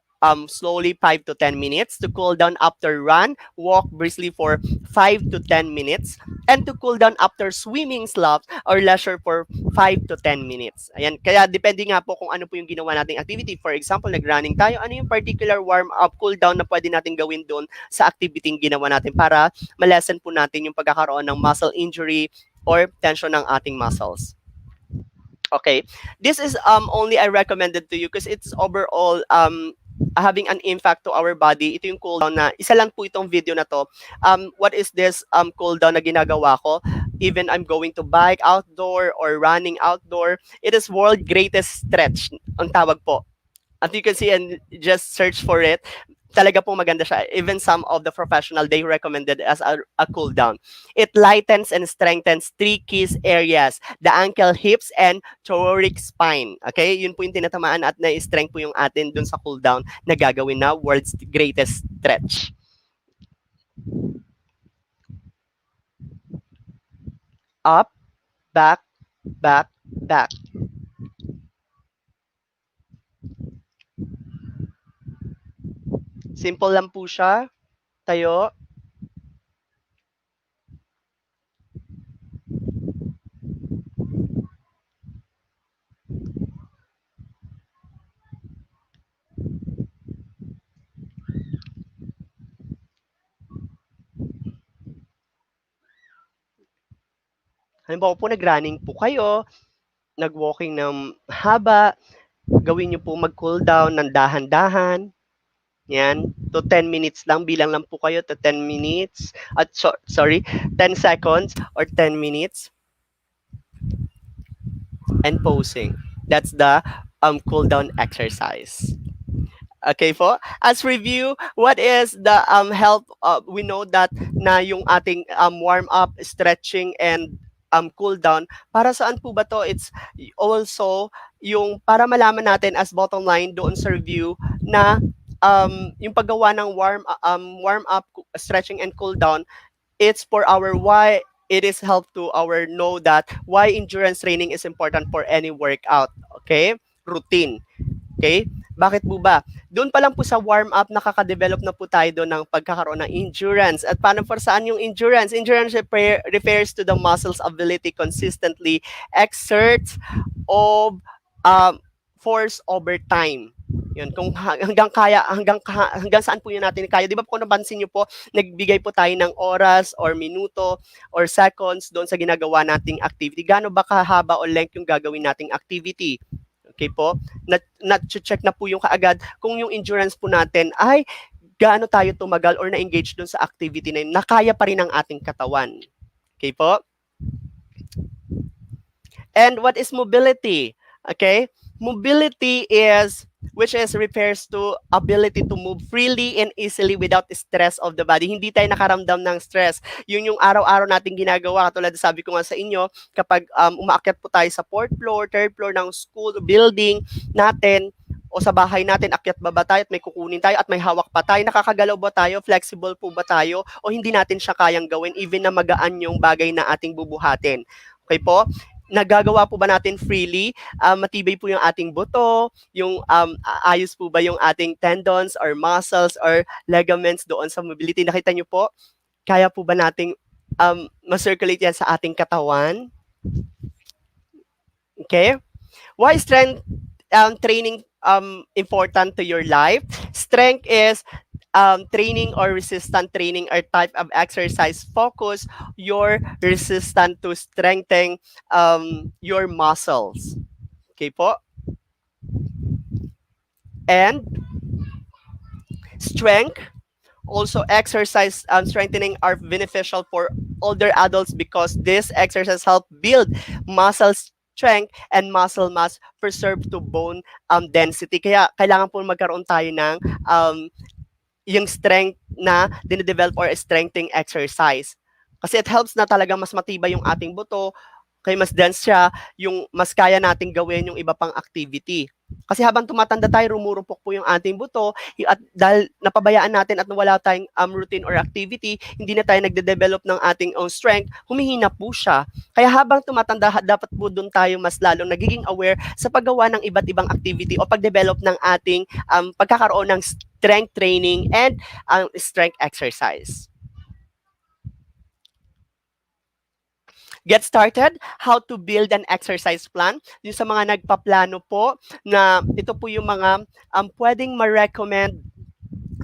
Speaker 8: slowly 5 to 10 minutes. To cool down after run, walk briskly for 5 to 10 minutes. And to cool down after swimming slops or leisure for 5 to 10 minutes. Ayan, kaya depende nga po kung ano po yung ginawa nating activity. For example, nag-running tayo, ano yung particular warm-up, cool down na pwede natin gawin doon sa activity yung ginawa natin para malesen po natin yung pagkakaroon ng muscle injury or tension ng ating muscles. Okay, this is only I recommended to you because it's overall having an impact to our body. Ito yung cool down na isa lang po itong video na to. What is this cool down na ginagawa ko? Even I'm going to bike outdoor or running outdoor, it is world greatest stretch ang tawag po. As you can see and just search for it, talaga pong maganda siya. Even some of the professional, they recommended as a cool down. It lightens and strengthens 3 key areas, the ankle, hips, and thoracic spine. Okay? Yun po yung tinatamaan at na-strength po yung atin dun sa cool down na gagawin na world's greatest stretch. Up, back, back, back. Simple lang po siya. Tayo. Halimbawa po, nag-running po kayo, nag-walking ng haba, gawin nyo po mag-cool down ng dahan-dahan. Yan, to 10 minutes lang, bilang lang po kayo to 10 minutes, at 10 seconds or 10 minutes. And posing. That's the cool down exercise. Okay po. As review, what is the health? We know that na yung ating warm up, stretching, and cool down. Para saan po ba to? It's also yung para malaman natin as bottom line doon sa review na yung paggawa ng warm up, stretching, and cool down. It's for our why it is help to our know that why endurance training is important for any workout. Okay? Routine. Okay? Bakit po ba? Doon pa lang po sa warm-up, nakaka-develop na po tayo doon ng pagkakaroon ng endurance. At paano for saan yung endurance? Endurance refers to the muscle's ability consistently exert of force over time. Yun, kung hanggang saan po yun natin kaya. Di ba po kung napansin nyo po, nagbigay po tayo ng oras or minuto or seconds doon sa ginagawa nating activity. Gaano ba kahaba o length yung gagawin nating activity? Okay po? Na-check na po yung kaagad kung yung endurance po natin ay gaano tayo tumagal or na-engage doon sa activity na yun, nakaya pa rin ang ating katawan. Okay po? And what is mobility? Okay? Mobility is which is refers to ability to move freely and easily without stress of the body. Hindi tayo nakaramdam ng stress. Yun yung araw-araw nating ginagawa. Katulad sabi ko nga sa inyo, kapag umaakyat po tayo sa fourth floor, third floor ng school, building natin, o sa bahay natin, akyat ba tayo at may kukunin tayo at may hawak pa tayo, nakakagalaw ba tayo, flexible po ba tayo, o hindi natin siya kayang gawin, even na magaan yung bagay na ating bubuhatin. Okay po? Nagagawa po ba natin freely? Matibay po yung ating buto, yung ayos po ba yung ating tendons or muscles or ligaments doon sa mobility? Nakita nyo po, kaya po ba nating ma-circulate yan sa ating katawan? Okay? Why strength training important to your life? Strength is training or resistant training are type of exercise focus your resistant to strengthen your muscles. Okay po? And strength, also exercise strengthening are beneficial for older adults because this exercise help build muscle strength and muscle mass preserve to bone density. Kaya kailangan po magkaroon tayo ng yung strength na dinidevelop or strengthening exercise. Kasi it helps na talaga mas matibay yung ating buto, kaya mas dense siya, yung mas kaya nating gawin yung iba pang activity. Kasi habang tumatanda tayo, rumurupok po yung ating buto, at dahil napabayaan natin at wala tayong routine or activity, hindi na tayo nagde-develop ng ating own strength, humihina po siya. Kaya habang tumatanda, dapat po doon tayo mas lalong nagiging aware sa paggawa ng iba't ibang activity o pag-develop ng ating pagkakaroon ng strength training and strength exercise. Get started, how to build an exercise plan. Yung sa mga nagpaplano po na ito po yung mga pwedeng ma-recommend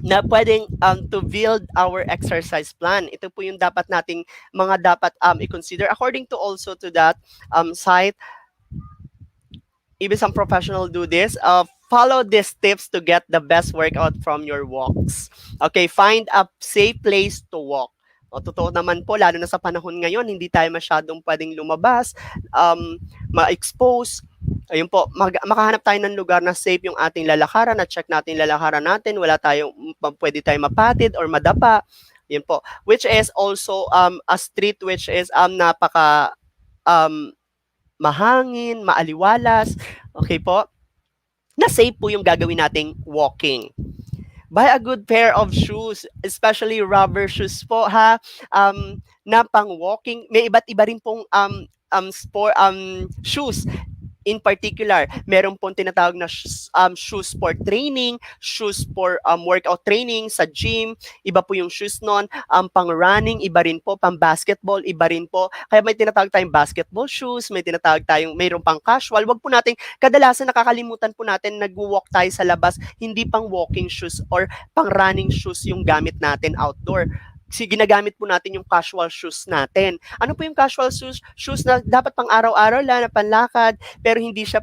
Speaker 8: na pwedeng to build our exercise plan. Ito po yung dapat nating mga dapat i-consider according to also to that site. Even some professionals do this. Follow these tips to get the best workout from your walks. Okay, find a safe place to walk. O, totoo naman po, lalo na sa panahon ngayon, hindi tayo masyadong pwedeng lumabas, ma-expose. Ayun po, makahanap tayo ng lugar na safe yung ating lalakaran at check natin lalakaran natin, wala tayong, pwede tayong mapatid or madapa. Yun po, which is also a street which is napaka mahangin, maaliwalas. Okay po, na safe po yung gagawin nating walking. Buy a good pair of shoes, especially rubber shoes po ha, na pang walking. May iba't iba rin pong shoes. In particular, meron pong tinatawag na shoes for training, shoes for workout training sa gym, iba po yung shoes nun, pang running, iba rin po, pang basketball, iba rin po. Kaya may tinatawag tayong basketball shoes, may tinatawag tayong mayroon pang casual. Wag po natin, kadalasan nakakalimutan po natin, nag-walk tayo sa labas, hindi pang walking shoes or pang running shoes yung gamit natin outdoor. Kasi ginagamit po natin yung casual shoes natin. Ano po yung casual shoes? Shoes na dapat pang araw-araw lang, na panlakad, pero hindi siya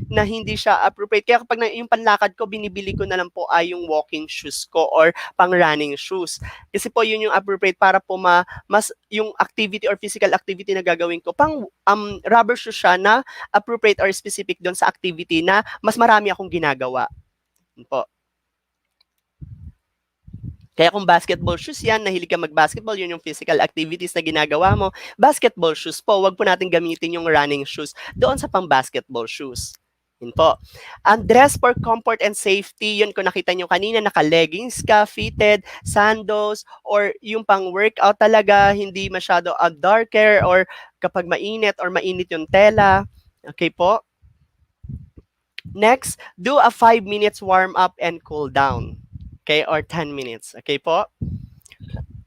Speaker 8: na hindi siya appropriate. Kaya kapag yung panlakad ko, binibili ko na lang po ay yung walking shoes ko or pang running shoes. Kasi po yun yung appropriate para po mas yung activity or physical activity na gagawin ko. Pang rubber shoes siya na appropriate or specific doon sa activity na mas marami akong ginagawa. Yun po. Kaya kung basketball shoes yan, nahilig ka mag-basketball, yun yung physical activities na ginagawa mo, basketball shoes po, wag po natin gamitin yung running shoes doon sa pang-basketball shoes. Yun po. Dress for comfort and safety, yun kung nakita nyo kanina, naka-leggings ka, fitted, sandals, or yung pang-workout talaga, hindi masyado darker, or kapag mainit or mainit yung tela. Okay po. Next, do a 5 minutes warm up and cool down. Okay, or 10 minutes. Okay po?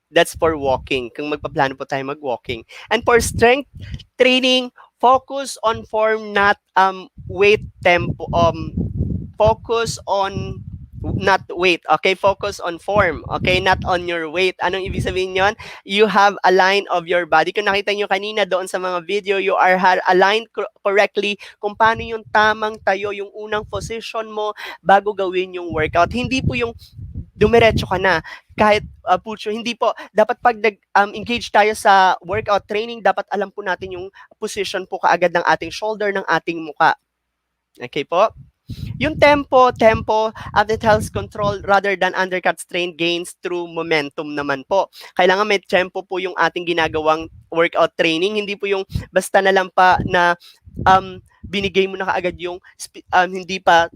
Speaker 8: That's for walking. Kung magpaplano po tayo mag-walking. And for strength training, focus on form, not weight tempo. Focus on not weight. Okay, focus on form. Okay, not on your weight. Anong ibig sabihin yon? You have a line of your body. Kung nakita nyo kanina doon sa mga video, you are aligned correctly kung paano yung tamang tayo, yung unang position mo bago gawin yung workout. Hindi po yung dumiretso ka na. Kahit Pucho, hindi po. Dapat pag engage tayo sa workout training, dapat alam po natin yung position po kaagad ng ating shoulder, ng ating muka. Okay po? Yung tempo, it helps control rather than undercut strain gains through momentum naman po. Kailangan may tempo po yung ating ginagawang workout training. Hindi po yung basta na lang pa na binigay mo na kaagad yung hindi pa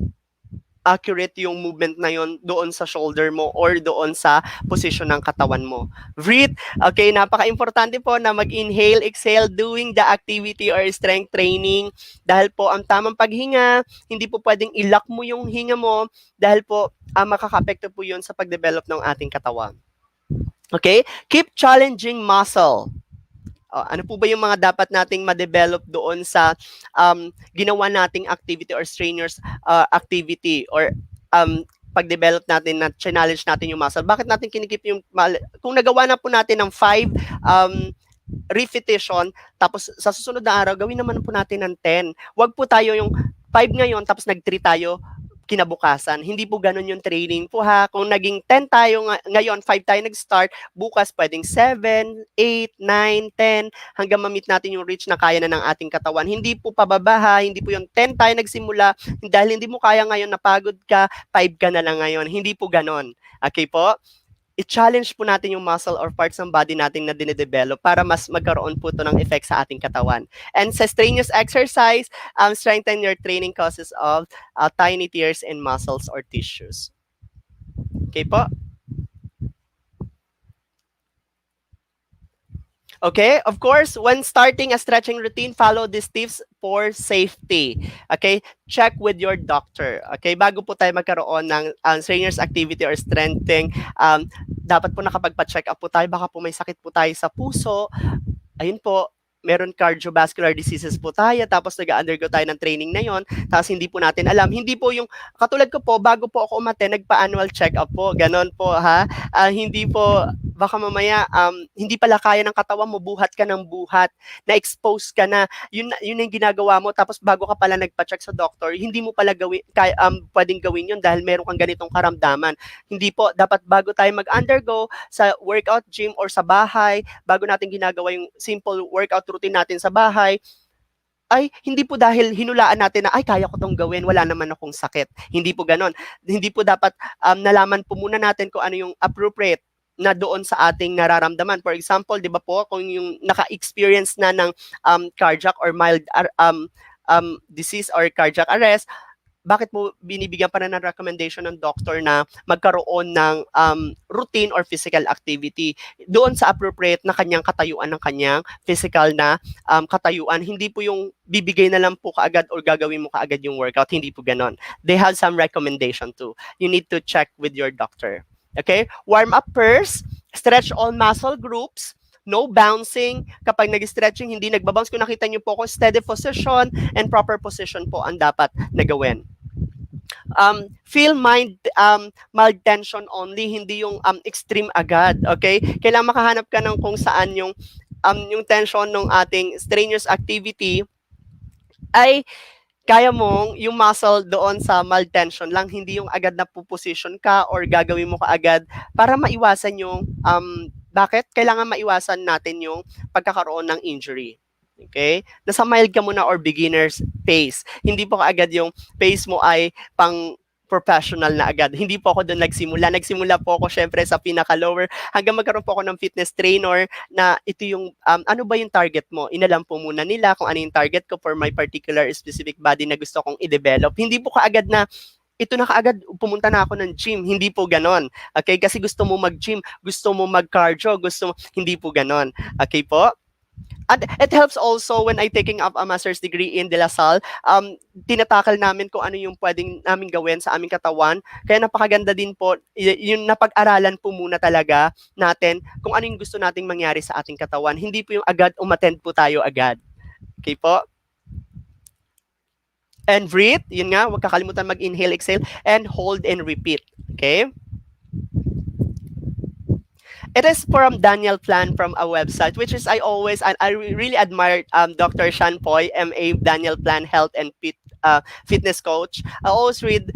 Speaker 8: accurate yung movement na yon doon sa shoulder mo or doon sa position ng katawan mo. Breathe. Okay, napaka-importante po na mag-inhale, exhale doing the activity or strength training dahil po ang tamang paghinga, hindi po pwedeng i-lock mo yung hinga mo dahil po makaka-apekto po yun sa pag-develop ng ating katawan. Okay? Keep challenging muscle. Ano po ba yung mga dapat nating ma-develop doon sa ginawa nating activity or strenuous activity or pag-develop natin na challenge natin yung muscle? Bakit natin kinikip yung kung nagawa na po natin ng 5 repetition, tapos sa susunod na araw, gawin naman po natin ng 10. Huwag po tayo yung 5 ngayon, tapos nag-3 tayo kinabukasan. Hindi po ganun yung training po ha. Kung naging 10 tayo ngayon, 5 tayo nag-start, bukas pwedeng 7, 8, 9, 10, hanggang ma-meet natin yung reach na kaya na ng ating katawan. Hindi po pababa ha, hindi po yung 10 tayo nagsimula, dahil hindi mo kaya ngayon, napagod ka, 5 ka na lang ngayon. Hindi po ganun. Okay po? I-challenge po natin yung muscle or parts ng body natin na dinedevelop para mas magkaroon po ito ng effect sa ating katawan. And sa strenuous exercise, strengthen your training causes of tiny tears in muscles or tissues. Okay po? Okay, of course, when starting a stretching routine, follow these tips for safety. Okay, check with your doctor. Okay, bago po tayo magkaroon ng strenuous activity or strengthening, dapat po nakapagpa-check up po tayo. Baka po may sakit po tayo sa puso. Ayun po, meron cardiovascular diseases po tayo, tapos nag-undergo tayo ng training na yon, tapos hindi po natin alam. Hindi po yung, katulad ko po, bago po ako umate, nagpa-annual check-up po. Ganon po ha. Hindi po, baka mamaya, hindi pala kaya ng katawan mo, buhat ka ng buhat, na-expose ka na, yun yung ginagawa mo, tapos bago ka pala nagpa-check sa doctor, hindi mo pala pwedeng gawin yun dahil meron kang ganitong karamdaman. Hindi po, dapat bago tayo mag-undergo sa workout gym or sa bahay, bago natin ginagawa yung simple workout routine natin sa bahay, ay hindi po dahil hinulaan natin na ay kaya ko tong gawin, wala naman akong sakit. Hindi po ganon. Hindi po dapat nalaman po muna natin kung ano yung appropriate na doon sa ating nararamdaman. For example, di ba po, kung yung naka-experience na ng cardiac or mild disease or cardiac arrest, bakit mo binibigyan pa na ng recommendation ng doctor na magkaroon ng routine or physical activity doon sa appropriate na kanyang katayuan ng kanyang physical na katayuan. Hindi po yung bibigay na lang po kaagad or gagawin mo kaagad yung workout. Hindi po ganon. They have some recommendation too. You need to check with your doctor. Okay? Warm up first. Stretch all muscle groups. No bouncing. Kapag nag-stretching, hindi nagbabounce. Kung nakita niyo po ako, steady position and proper position po ang dapat na gawin. Feel mild tension only, hindi yung extreme agad, okay? Kailangan makahanap ka ng kung saan yung tension ng ating strenuous activity ay kaya mong yung muscle doon sa mild tension lang, hindi yung agad na position ka or gagawin mo kaagad para maiwasan yung bakit? Kailangan maiwasan natin yung pagkakaroon ng injury. Okay? Nasa mild ka muna or beginner's pace. Hindi po kaagad yung pace mo ay pang professional na agad. Hindi po ako doon nagsimula. Nagsimula po ako syempre sa pinaka-lower hanggang magkaroon po ako ng fitness trainer na ito yung, ano ba yung target mo? Inalam po muna nila kung ano yung target ko for my particular specific body na gusto kong i-develop. Hindi po kaagad na ito na kaagad, pumunta na ako ng gym. Hindi po ganon. Okay? Kasi gusto mo mag-gym, gusto mo mag-cardio, hindi po ganon. Okay po? And it helps also when I taking up a master's degree in De La Salle, tinatakal namin kung ano yung pwedeng namin gawin sa aming katawan. Kaya napakaganda din po, yung napag-aralan po muna talaga natin kung ano yung gusto nating mangyari sa ating katawan. Hindi po yung agad umattend po tayo agad. Okay po? And breathe, yun nga, huwag kakalimutan mag-inhale, exhale, and hold and repeat. Okay? It is from Daniel Plan from a website, which is I really admire Dr. Shan Poy, MA Daniel Plan Health and Fitness Coach. I always read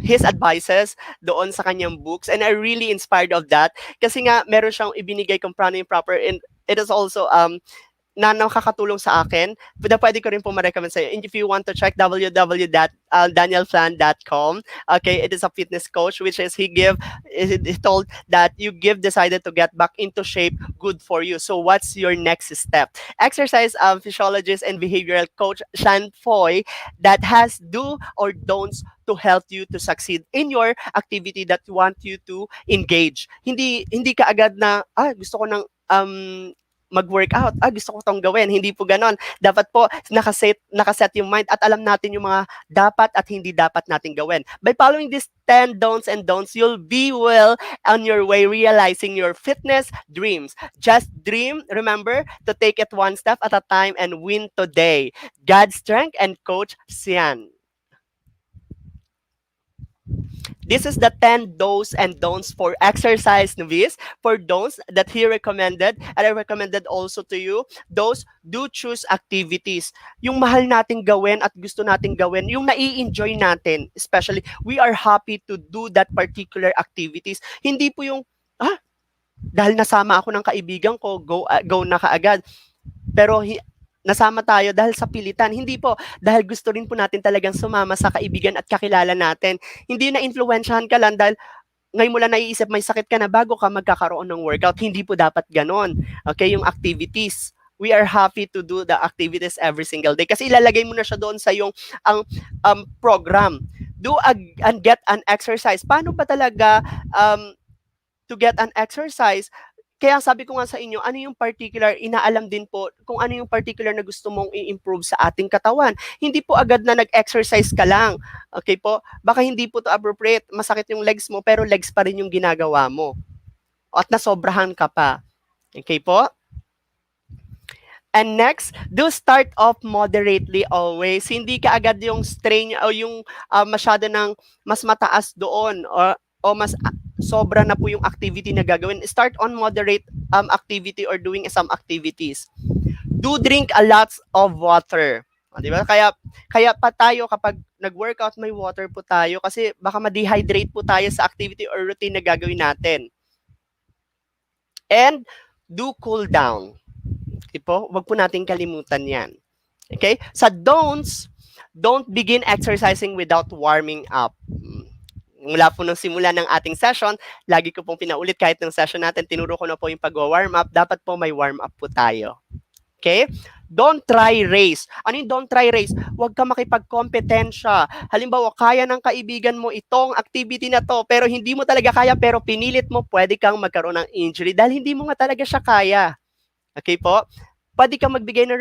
Speaker 8: his advices doon sa kanyang books, and I really inspired of that kasi nga meron siyang ibinigay kung paano yung proper, and it is also na nakakatulong sa akin, na pwede ko rin po ma-recommend sa'yo. And if you want to check www.danielflan.com, okay, it is a fitness coach, which is he told that you give decided to get back into shape, good for you. So what's your next step? Exercise physiologist and behavioral coach Shan Foy that has do or don'ts to help you to succeed in your activity that you want you to engage. Hindi ka agad na gusto ko ng mag-workout. Gusto ko tong gawin. Hindi po ganon. Dapat po nakaset yung mind at alam natin yung mga dapat at hindi dapat natin gawin. By following these 10 don'ts and don'ts, you'll be well on your way realizing your fitness dreams. Just dream, remember, to take it one step at a time and win today. God's strength and Coach Sian. This is the 10 do's and don'ts for exercise, Novice. For don'ts that he recommended, and I recommended also to you, those do choose activities. Yung mahal nating gawin at gusto nating gawin, yung nai-enjoy natin, especially, we are happy to do that particular activities. Hindi po yung, dahil nasama ako ng kaibigan ko, go na kaagad. Pero nasama tayo dahil sa pilitan. Hindi po, dahil gusto rin po natin talagang sumama sa kaibigan at kakilala natin. Hindi na influensyahan ka lang dahil ngayon mo lang naiisip may sakit ka na bago ka magkakaroon ng workout. Hindi po dapat ganon. Okay, yung activities. We are happy to do the activities every single day. Kasi ilalagay mo na siya doon sa yung program. And get an exercise. Paano ba talaga to get an exercise? Kaya sabi ko nga sa inyo, ano yung particular, inaalam din po kung ano yung particular na gusto mong i-improve sa ating katawan. Hindi po agad na nag-exercise ka lang. Okay po? Baka hindi po to appropriate. Masakit yung legs mo, pero legs pa rin yung ginagawa mo. At nasobrahan ka pa. Okay po? And next, do start off moderately always. Hindi ka agad yung strain o yung masyado ng mas mataas doon o mas sobra na po yung activity na gagawin. Start on moderate activity or doing some activities. Do drink a lot of water. Di ba? Kaya pa tayo kapag nag-workout, may water po tayo kasi baka ma-dehydrate po tayo sa activity or routine na gagawin natin. And do cool down. Okay po? Huwag po natin kalimutan yan. Okay? Sa don'ts, don't begin exercising without warming up. Mula po nung simula ng ating session, lagi ko pong pinaulit kahit ng session natin, tinuro ko na po yung pag-warm up, dapat po may warm up po tayo. Okay? Don't try race. Ano yung don't try race? Huwag ka makipagkompetensya. Halimbawa, kaya ng kaibigan mo itong activity na to, pero hindi mo talaga kaya, pero pinilit mo, pwede kang magkaroon ng injury dahil hindi mo nga talaga siya kaya. Okay po? Pwede kang magbigay ng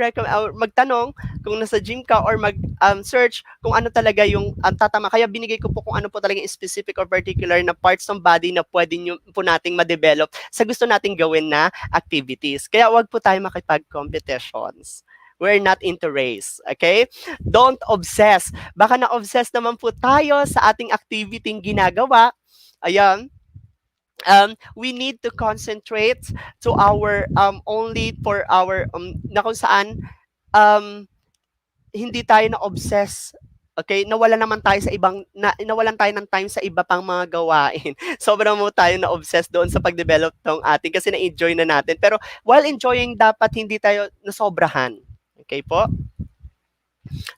Speaker 8: magtanong kung nasa gym ka or mag-search kung ano talaga yung tatama. Kaya binigay ko po kung ano po talaga yung specific or particular na parts ng body na pwede nyo po nating ma-develop sa gusto nating gawin na activities. Kaya wag po tayo makipag-competitions. We're not into race. Okay? Don't obsess. Baka na-obsess naman po tayo sa ating activity ginagawa. Ayan. We need to concentrate to our only for our na kung saan hindi tayo na obsess. Okay, nawalan naman tayo sa nawalan tayo ng time sa iba pang mga gawain. Sobrang mo tayo na obsess doon sa pag-develop ng ating kasi na-enjoy na natin. Pero while enjoying, dapat hindi tayo nasobrahan. Okay po?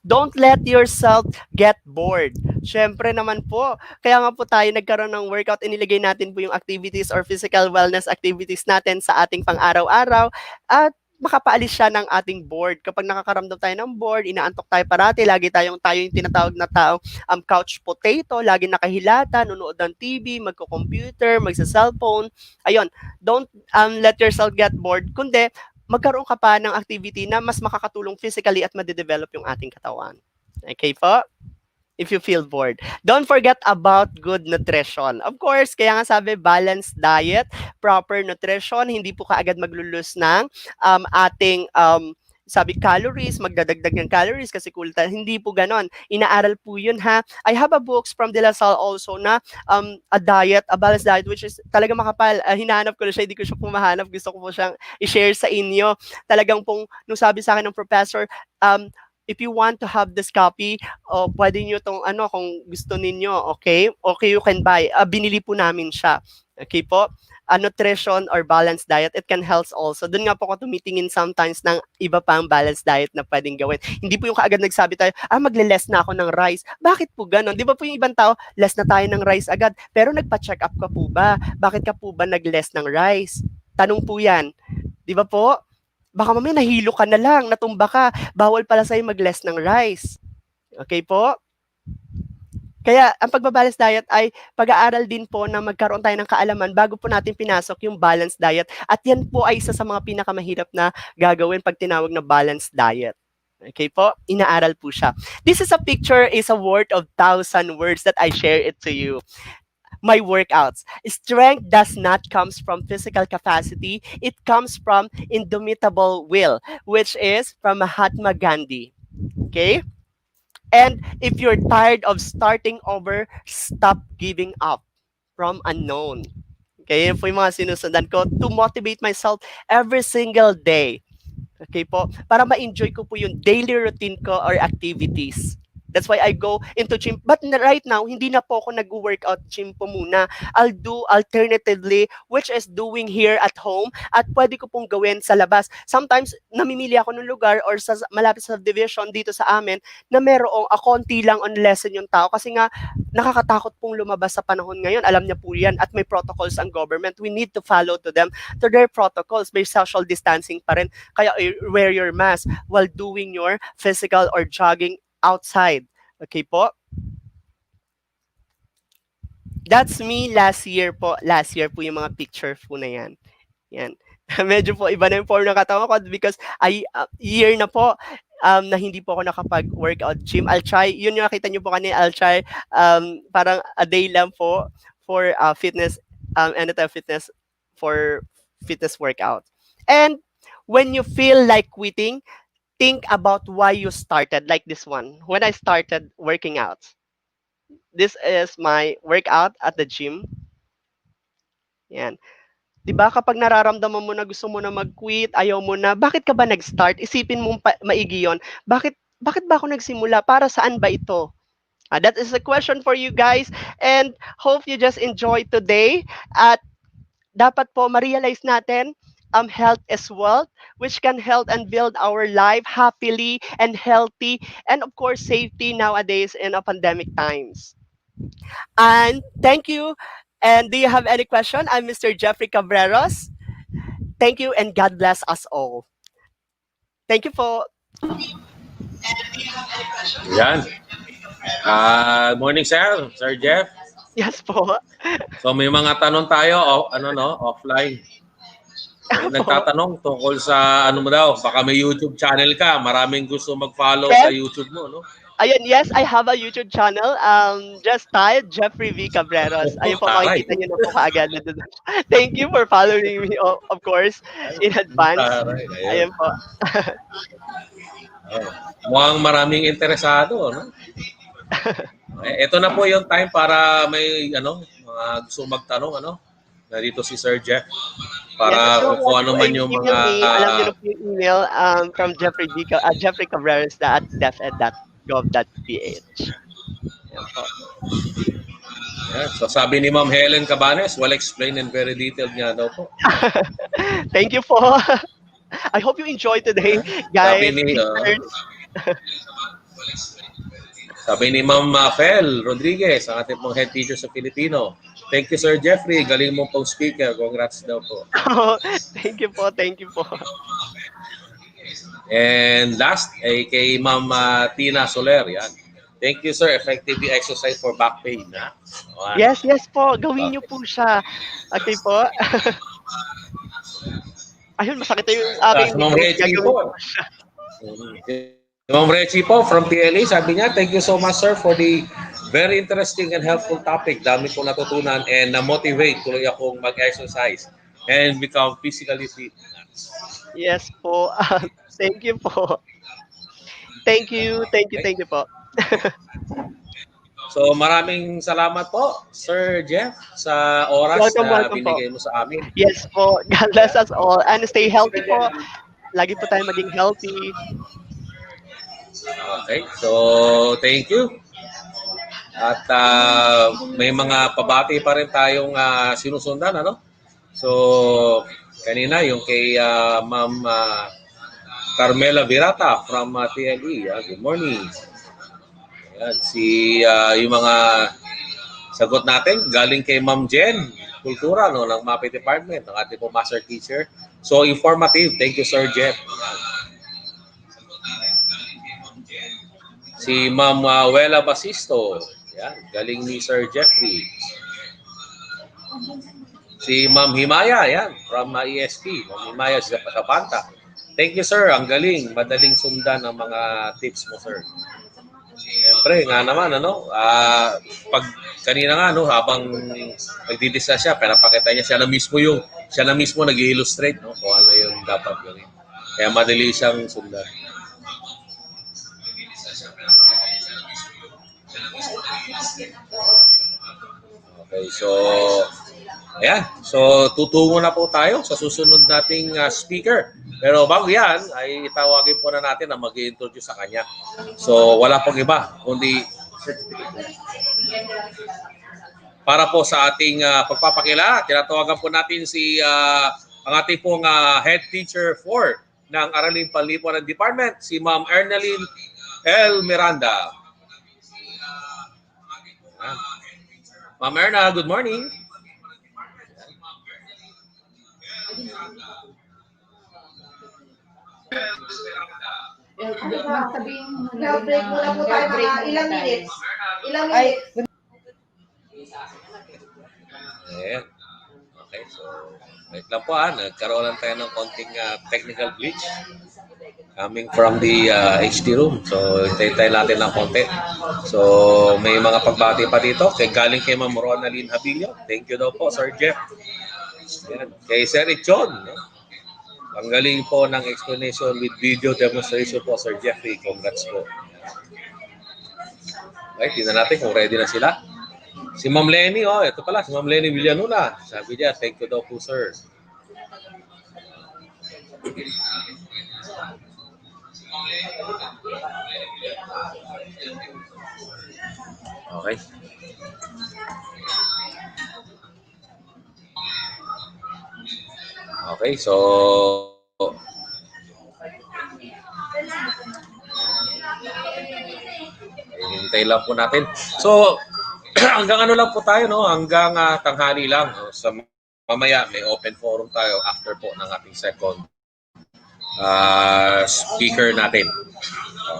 Speaker 8: Don't let yourself get bored. Syempre naman po, kaya nga po tayo nagkaroon ng workout, inilagay natin po yung activities or physical wellness activities natin sa ating pang-araw-araw at makapaalis siya ng ating board. Kapag nakakaramdam tayo ng board, inaantok tayo parati, tayo yung tinatawag na taong couch potato, lagi nakahilata, nunood ng TV, magko-computer, magsa-cellphone. Ayun, don't let yourself get bored, kundi magkaroon ka pa ng activity na mas makakatulong physically at ma-develop yung ating katawan. Okay po? If you feel bored. Don't forget about good nutrition. Of course, kaya nga sabi, balanced diet, proper nutrition, hindi po kaagad maglulus ng ating sabi calories, magdadagdag ng calories kasi kulta. Hindi po ganon. Inaaral po yun ha. I have a books from De La Salle also na a balanced diet which is talaga makapal. Hinahanap ko na siya, hindi ko siya po mahanap. Gusto ko po siyang i-share sa inyo. Talagang pong, nung sabi sa akin ng professor, if you want to have this copy, pwede nyo tong kung gusto ninyo, okay? Okay, you can buy. Binili po namin siya. Okay po? Nutrition or balanced diet, it can help also. Doon nga po ako tumitingin sometimes ng iba pang balanced diet na pwedeng gawin. Hindi po yung kaagad nagsabi tayo, magle-less na ako ng rice. Bakit po ganon? Di ba po yung ibang tao, less na tayo ng rice agad. Pero nagpa-check up ka po ba? Bakit ka po ba nag-less ng rice? Tanong po yan. Di ba po? Baka mamaya nahilo ka na lang, natumba ka. Bawal pala sa'yo mag-less ng rice. Okay po? Kaya ang pagbabalance diet ay pag-aaral din po na magkaroon tayo ng kaalaman bago po natin pinasok yung balanced diet. At yan po ay isa sa mga pinakamahirap na gagawin pag tinawag na balanced diet. Okay po? Inaaral po siya. This is a picture, is a word of 1,000 words that I share it to you. My workouts. Strength does not comes from physical capacity. It comes from indomitable will, which is from Mahatma Gandhi. Okay? And if you're tired of starting over, stop giving up from unknown. Okay, yun po yung mga sinusundan ko to motivate myself every single day. Okay po? Para ma-enjoy ko po yung daily routine ko or activities. That's why I go into gym. But right now, hindi na po ako nag-workout gym po muna. I'll do alternatively, which is doing here at home at pwede ko pong gawin sa labas. Sometimes, namimili ako ng lugar or sa malapit sa division dito sa amin na merong konti lang on lesson yung tao kasi nga nakakatakot pong lumabas sa panahon ngayon. Alam niya po yan at may protocols ang government. We need to follow to them, to their protocols. May social distancing pa rin. Kaya wear your mask while doing your physical or jogging outside. Okay po? That's me last year po. Last year po yung mga picture po na yan. Yan. Medyo po iba na yung form ng katawan ko because year na po na hindi po ako nakapag-workout gym. I'll try, yun yung nakita nyo po kanina, I'll try parang a day lang po for fitness, anytime fitness for fitness workout. And when you feel like quitting, think about why you started, like this one. When I started working out, this is my workout at the gym. Yan. Diba kapag nararamdaman mo na gusto mo na mag-quit, ayaw mo na, bakit ka ba nag-start? Isipin mo maigi yun. Bakit ba ako nagsimula? Para saan ba ito? That is a question for you guys and hope you just enjoy today. At dapat po ma-realize natin health is wealth, which can help and build our life happily and healthy, and of course, safety nowadays in a pandemic times. And thank you. And do you have any question? I'm Mr. Jeffrey Cabreros. Thank you and God bless us all. Thank you po.
Speaker 1: Yan. Morning, sir. Sir Jeff.
Speaker 8: Yes po.
Speaker 1: So may mga tanong tayo, offline. Nagtatanong tungkol sa ano mo daw, baka may YouTube channel ka, maraming gusto mag-follow sa YouTube mo, no?
Speaker 8: Ayun, yes, I have a YouTube channel. Just type Jeffrey V. Cabreros. Ayun po, makikita niyo na po kaagad. Thank you for following me, of course, in advance. Ayun po.
Speaker 1: Mukhang maraming interesado, no? Ito na po yung time para may mga gusto magtanong, narito si Sir Jeff para
Speaker 8: yes,
Speaker 1: kung ano man yung mga
Speaker 8: alam niyo na po yung email from Jeffrey Cabreros at deped.gov.ph.
Speaker 1: Yeah, so sabi ni Ma'am Helen Cabanes, well explained and very detailed nga daw po.
Speaker 8: Thank you po. I hope you enjoy today, guys.
Speaker 1: Sabi ni Ma'am Fel Rodriguez, ang ating pong head teacher sa Filipino. Thank you, Sir Jeffrey. Galing mo pong speaker. Congrats daw po.
Speaker 8: Thank you po. Thank you po.
Speaker 1: And last, kay Ma'am Tina Soler. Yan. Thank you, sir. Effectively exercise for back pain. Ha?
Speaker 8: Yes po. Gawin niyo po siya. Okay po. Ayun, masakit yung aking
Speaker 1: Ma'am Reggie po. Ma'am Reggie po from PLA, sabi niya, thank you so much, sir, for the very interesting and helpful topic. Dami po natutunan and na-motivate tuloy akong mag-exercise and become physically fit.
Speaker 8: Yes po. Thank you po. Thank you po.
Speaker 1: So maraming salamat po, Sir Jeff, sa oras na binigay mo sa amin.
Speaker 8: Yes po. God bless us all and stay healthy po. Lagi po tayo maging healthy.
Speaker 1: Okay, so thank you. At may mga pabati pa rin tayong sinusundan, ano? So, kanina yung kay Ma'am Carmela Virata from TLE. Good morning. Ayan, yung mga sagot natin galing kay Ma'am Jen Kultura no, ng MAPE Department, ng ating po master teacher. So, informative. Thank you, Sir Jeff. Si Ma'am Wela Basisto. Yan, galing ni Sir Jeffrey. Si Ma'am Himaya, yan, from ESP. Ma'am Himaya sa Panta. Thank you, sir. Ang galing. Madaling sundan ang mga tips mo, sir. Siyempre, nga naman, ano, pag kanina nga, no, habang nagdidiscuss siya, pinapakita niya, siya na mismo nag-illustrate, no, kung ano yung dapat gawin. Kaya madali siyang sundan. Okay, so ayan. So, tutungo na po tayo sa susunod nating speaker. Pero bago yan, ay itawagin po na natin na mag-i-introduce sa kanya. So, wala pong iba, kundi para po sa ating pagpapakilala, tinatawagan po natin ang ating pong head teacher 4 ng Araling Panlipunan Department, si Ma'am Ernaline L. Miranda. Ma'am Erna, good morning.
Speaker 5: Break muna po tayo mga ilang minutes. Ilang minutes.
Speaker 1: Ayan. Okay, so wait lang po nagkaroon lang tayo ng konting technical glitch coming from the HD room. So hintayin natin ng konti. So may mga pagbati pa dito. Galing kay Ma'am Ronaline Habilio. Thank you daw po, Sir Jeff. Ayan. Kay Sir Richon. No? Ang galing po ng explanation with video demonstration po, Sir Jeffrey. Congrats po. Okay, tingnan natin kung ready na sila. Si Ma'am Lenny, ito pala, si Ma'am Lenny Villanuna. Sabi niya, thank you daw po, sir. Okay. Okay, so hintay lang po natin. So, hanggang ano lang po tayo, no? Hanggang tanghali lang. No? Sa mamaya, may open forum tayo after po ng ating second speaker natin.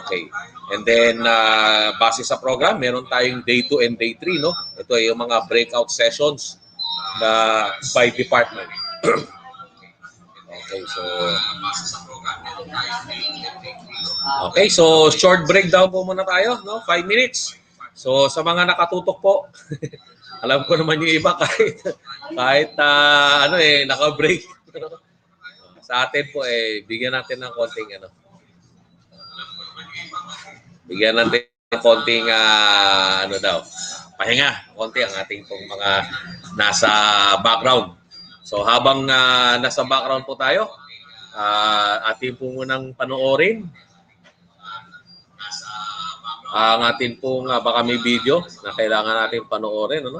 Speaker 1: Okay. And then, base sa program, meron tayong day 2 and day 3, no? Ito ay yung mga breakout sessions na by department. Okay, so short breakdown po muna tayo, no? 5 minutes. So, sa mga nakatutok po, alam ko naman yung iba kahit naka-break. Sa atin po, bigyan natin ng konting, bigyan natin ng konting pahinga, konti ang ating pong mga nasa background. So habang nasa background po tayo, ating po munang panoorin ang ating pong baka may video na kailangan natin panoorin, ano?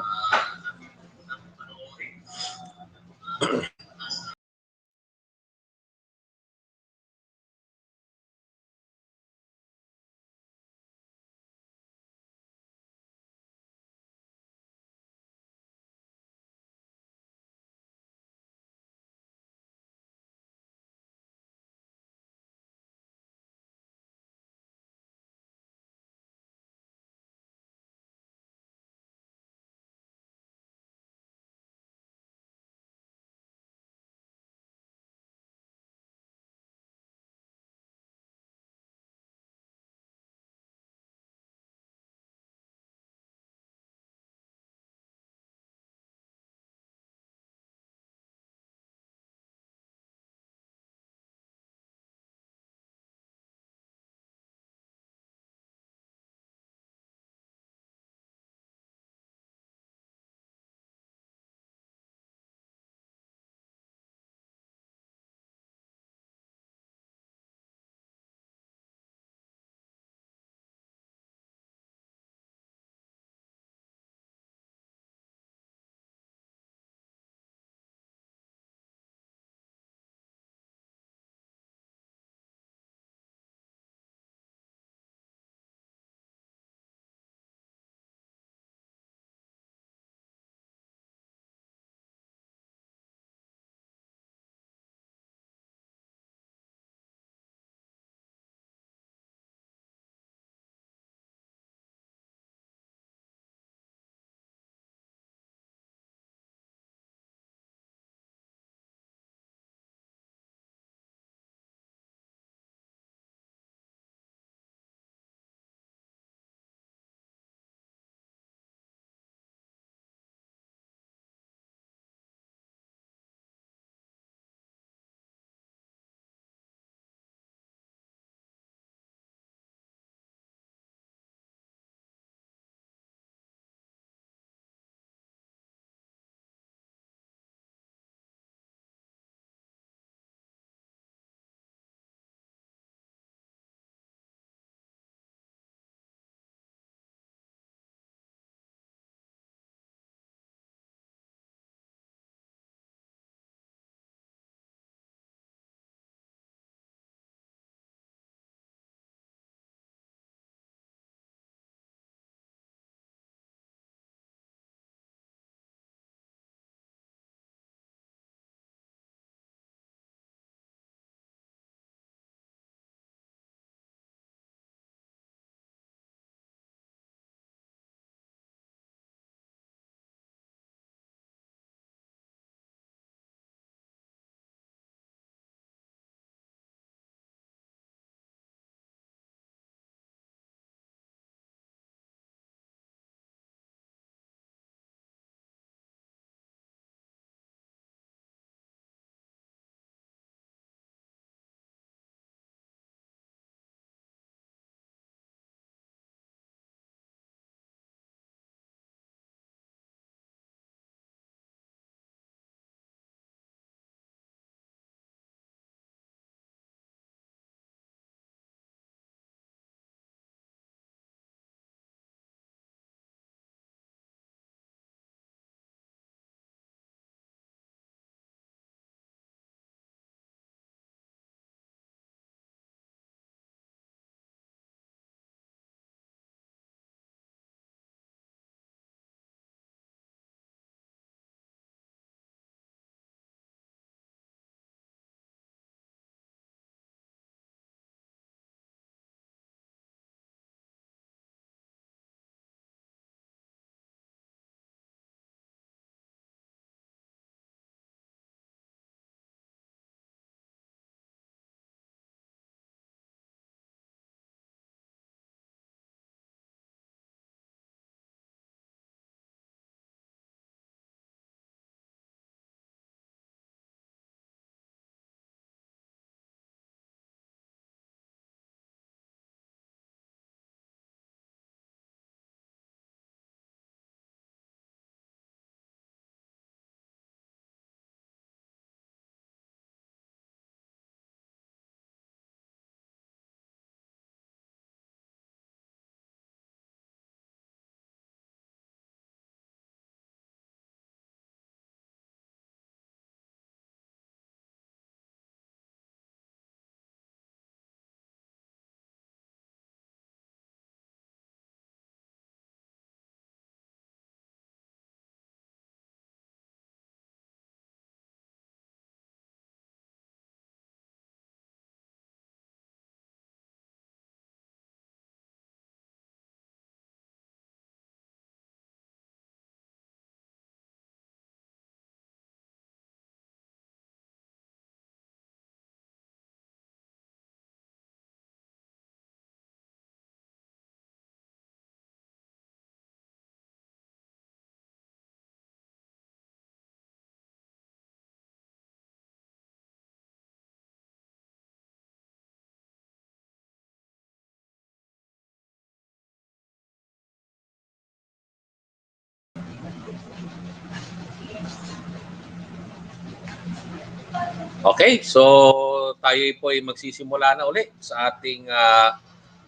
Speaker 1: Okay, so tayo po ay magsisimula na uli sa ating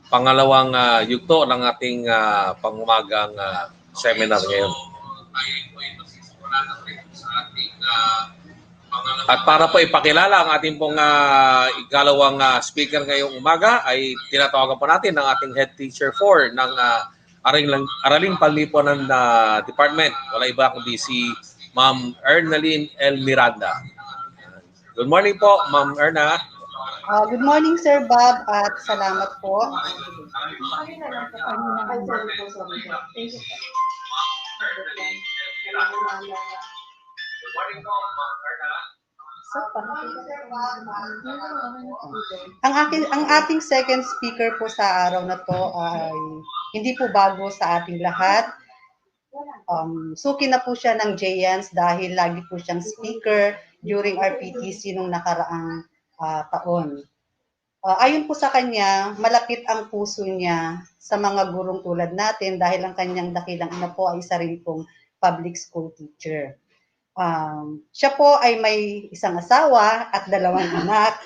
Speaker 1: pangalawang yugto ng ating pangumagang seminar ngayon. Tayo po ay magsisimula na uli sa ating at para po ipakilala ang ating pong ikalawang speaker ngayong umaga ay tinatawagan po natin ng ating head teacher 4 ng Araling Panlipunan Department. Wala iba kundi si Ma'am Ernalyn L. Miranda. Good morning po, Ma'am Erna.
Speaker 9: Good morning, Sir Bob, at salamat po. Ang ating second speaker po sa araw na to ay hindi po bago sa ating lahat. Suki na po siya ng Geanhs dahil lagi po siyang speaker during our PTC nung nakaraang taon. Ayon po sa kanya, malapit ang puso niya sa mga gurong tulad natin dahil ang kanyang dakilang ina po ay isa rin pong public school teacher. Siya po ay may isang asawa at 2 anak.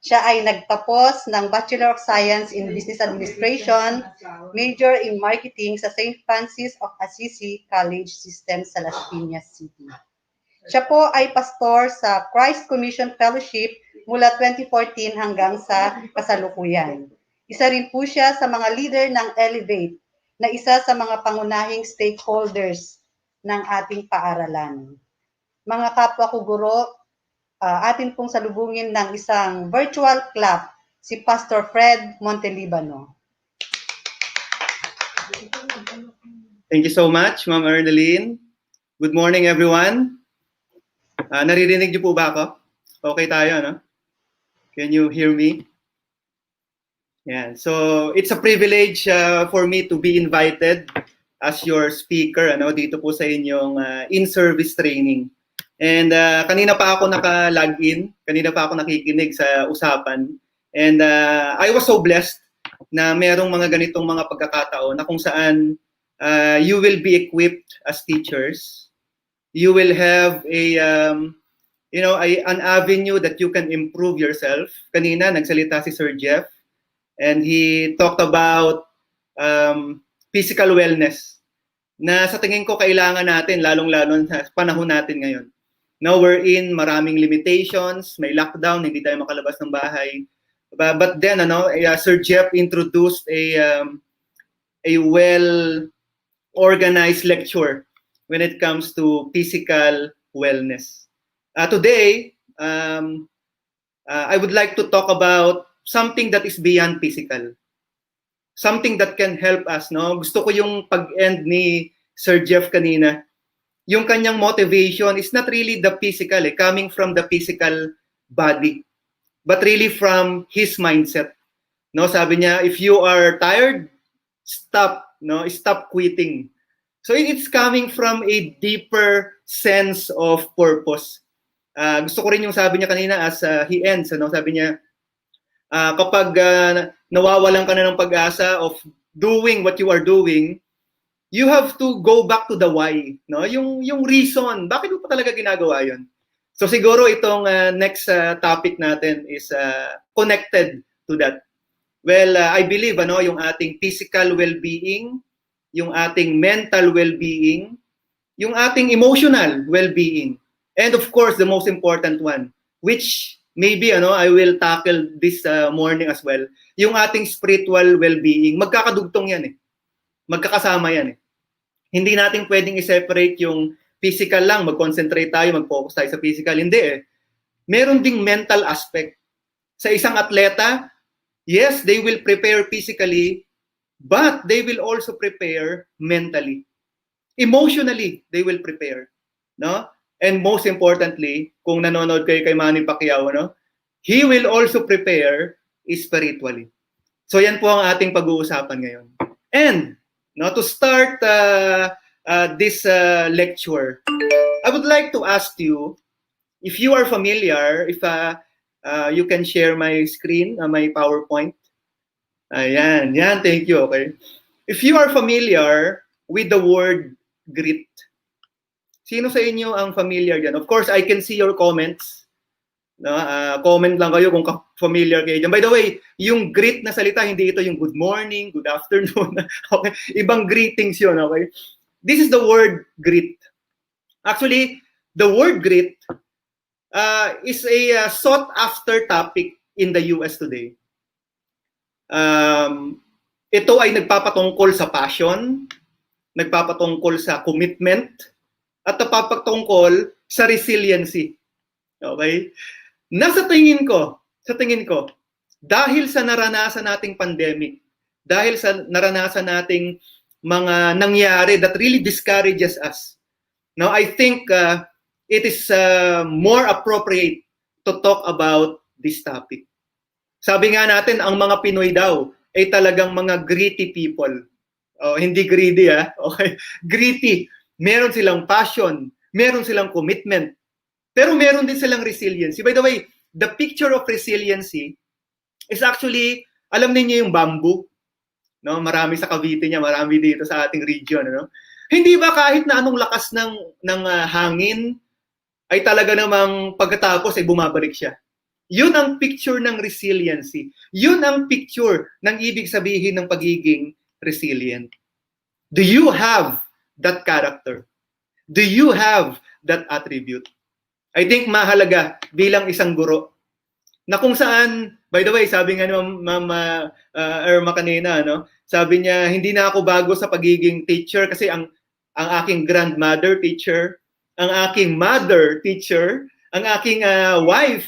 Speaker 9: Siya ay nagtapos ng Bachelor of Science in Business Administration, major in Marketing sa St. Francis of Assisi College System sa Las Piñas City. Siya po ay pastor sa Christ Commission Fellowship mula 2014 hanggang sa kasalukuyan. Isa rin po siya sa mga leader ng Elevate, na isa sa mga pangunahing stakeholders ng ating paaralan. Mga kapwa ko guro, atin pong salubungin ng isang virtual clap si Pastor Fred Montelibano.
Speaker 10: Thank you so much, Ma'am Ernalyn. Good morning, everyone. Naririnig niyo po ba ako? Okay tayo, no? Can you hear me? Yeah. So, it's a privilege for me to be invited as your speaker dito po sa inyong in-service training. And kanina pa ako naka-login, kanina pa ako nakikinig sa usapan. And I was so blessed na merong mga ganitong mga pagkakataon na kung saan you will be equipped as teachers. You will have an avenue that you can improve yourself. Kanina nagsalita si Sir Jeff and he talked about physical wellness na sa tingin ko kailangan natin lalong-lalo sa panahon natin ngayon. Now we're in maraming limitations, may lockdown, hindi tayo makalabas ng bahay. But then Sir Jeff introduced a well-organized lecture when it comes to physical wellness. Today, I would like to talk about something that is beyond physical. Something that can help us, no? Gusto ko yung pag-end ni Sir Jeff kanina. Yung kanyang motivation is not really the physical, coming from the physical body, but really from his mindset. No, sabi niya, if you are tired, stop quitting. So it's coming from a deeper sense of purpose. Gusto ko rin yung sabi niya kanina as he ends, sabi niya, kapag nawawalan ka na ng pag-asa of doing what you are doing, you have to go back to the why, no? Yung reason, bakit mo pa talaga ginagawa 'yon? So siguro itong next topic natin is connected to that. Well, I believe yung ating physical well-being, yung ating mental well-being, yung ating emotional well-being, and of course the most important one, which maybe I will tackle this morning as well, yung ating spiritual well-being. Magkakadugtong yan magkakasama yan Hindi natin pwedeng i-separate yung physical lang, mag-concentrate tayo, mag-focus tayo sa physical. Hindi Meron ding mental aspect. Sa isang atleta, yes, they will prepare physically, but they will also prepare mentally. Emotionally, they will prepare. No? And most importantly, kung nanonood kayo kay Manny Pacquiao, he will also prepare spiritually. So yan po ang ating pag-uusapan ngayon. And to start this lecture, I would like to ask you, if you are familiar, if you can share my screen, my PowerPoint. Ayan, thank you, okay. If you are familiar with the word grit, sino sa inyo ang familiar dyan? Of course, I can see your comments. No, comment lang kayo kung familiar kayo dyan. By the way, yung greet na salita, hindi ito yung good morning, good afternoon. Okay? Ibang greetings yun, okay? This is the word greet. Actually, the word greet is a sought-after topic in the US today. Ito ay nagpapatungkol sa passion, nagpapatungkol sa commitment, at nagpapatungkol sa resiliency. Okay? Sa tingin ko, dahil sa naranasan nating pandemic, dahil sa naranasan nating mga nangyari that really discourages us, now I think it is more appropriate to talk about this topic. Sabi nga natin, ang mga Pinoy daw ay talagang mga gritty people. Oh, hindi greedy, okay? Gritty. Meron silang passion, meron silang commitment, pero meron din silang resiliency. By the way, the picture of resiliency is actually, alam niyo yung bamboo? No? Marami sa Cavite niya, marami dito sa ating region. No? Hindi ba kahit na anong lakas ng hangin, ay talaga namang pagkatapos ay bumabalik siya? Yun ang picture ng resiliency. Yun ang picture ng ibig sabihin ng pagiging resilient. Do you have that character? Do you have that attribute? I think mahalaga bilang isang guro na kung saan, by the way, sabi nga ni Ma'am Irma kanina, no? Sabi niya, hindi na ako bago sa pagiging teacher kasi ang aking grandmother teacher, ang aking mother teacher, ang aking wife,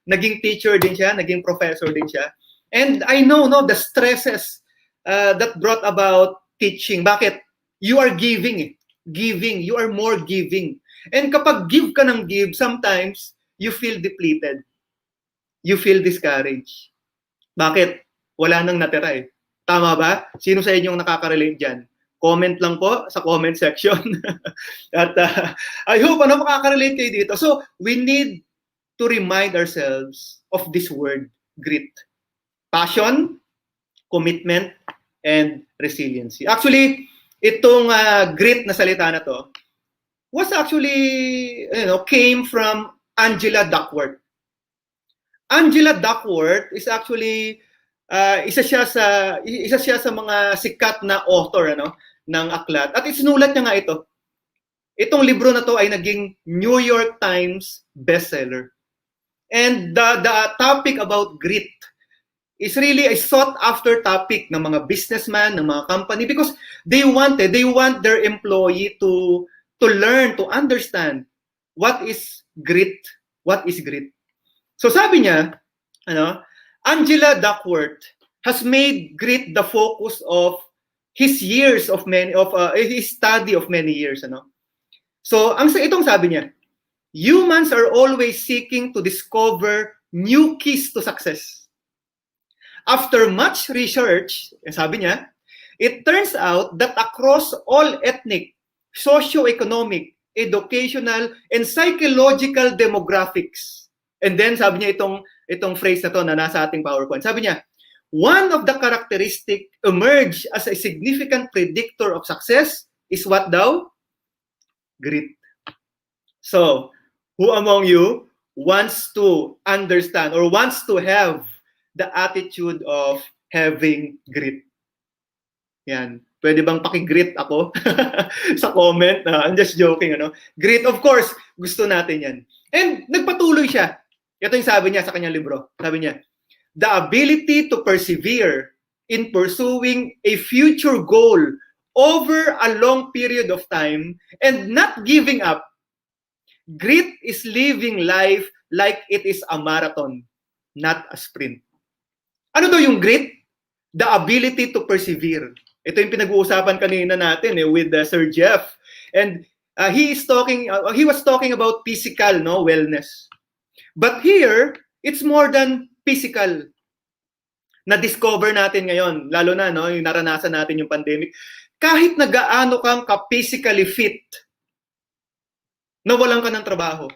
Speaker 10: naging teacher din siya, naging professor din siya. And I know the stresses that brought about teaching. Bakit? You are giving. Giving. You are more giving. And kapag give ka ng give, sometimes you feel depleted. You feel discouraged. Bakit? Wala nang natira eh. Tama ba? Sino sa inyong nakaka-relate dyan? Comment lang po sa comment section. At I hope makaka-relate kayo dito. So, we need to remind ourselves of this word, grit. Passion, commitment, and resiliency. Actually, itong grit na salita na to, was actually, came from Angela Duckworth. Angela Duckworth is actually isa siya sa mga sikat na author ng aklat. At isinulat niya nga ito. Itong libro na to ay naging New York Times bestseller. And the topic about grit is really a sought after topic ng mga businessman, ng mga company, because they want their employee to learn, to understand what is grit. So sabi niya, Angela Duckworth has made grit the focus of his his study of many years. So itong sabi niya, humans are always seeking to discover new keys to success. After much research, sabi niya, it turns out that across all ethnic, socio-economic, educational, and psychological demographics. And then sabi niya itong phrase na to na nasa ating PowerPoint. Sabi niya, one of the characteristic emerge as a significant predictor of success is what daw? Grit. So, who among you wants to understand or wants to have the attitude of having grit? Yan. Pwede bang paki-grit ako sa comment? I'm just joking, Grit, of course, gusto natin yan. And nagpatuloy siya. Ito yung sabi niya sa kanyang libro. Sabi niya, the ability to persevere in pursuing a future goal over a long period of time and not giving up. Grit is living life like it is a marathon, not a sprint. Ano daw yung grit? The ability to persevere. Ito yung pinag-uusapan kanina natin with Sir Jeff. And he was talking about physical wellness. But here, it's more than physical. Na-discover natin ngayon, lalo na yung naranasan natin yung pandemic. Kahit na gaano kang ka-physically fit, nawalan ka ng trabaho,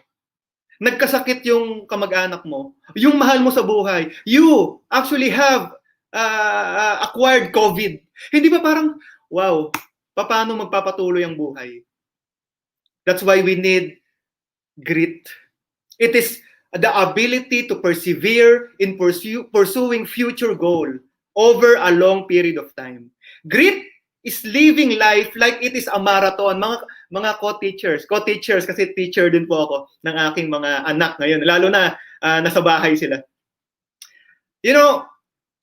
Speaker 10: nagkasakit yung kamag-anak mo, yung mahal mo sa buhay, you actually have acquired COVID. Hindi ba parang, wow, paano magpapatuloy ang buhay? That's why we need grit. It is the ability to persevere in pursuing future goal over a long period of time. Grit is living life like it is a marathon. Mga co-teachers kasi teacher din po ako ng aking mga anak ngayon, lalo na nasa bahay sila. You know,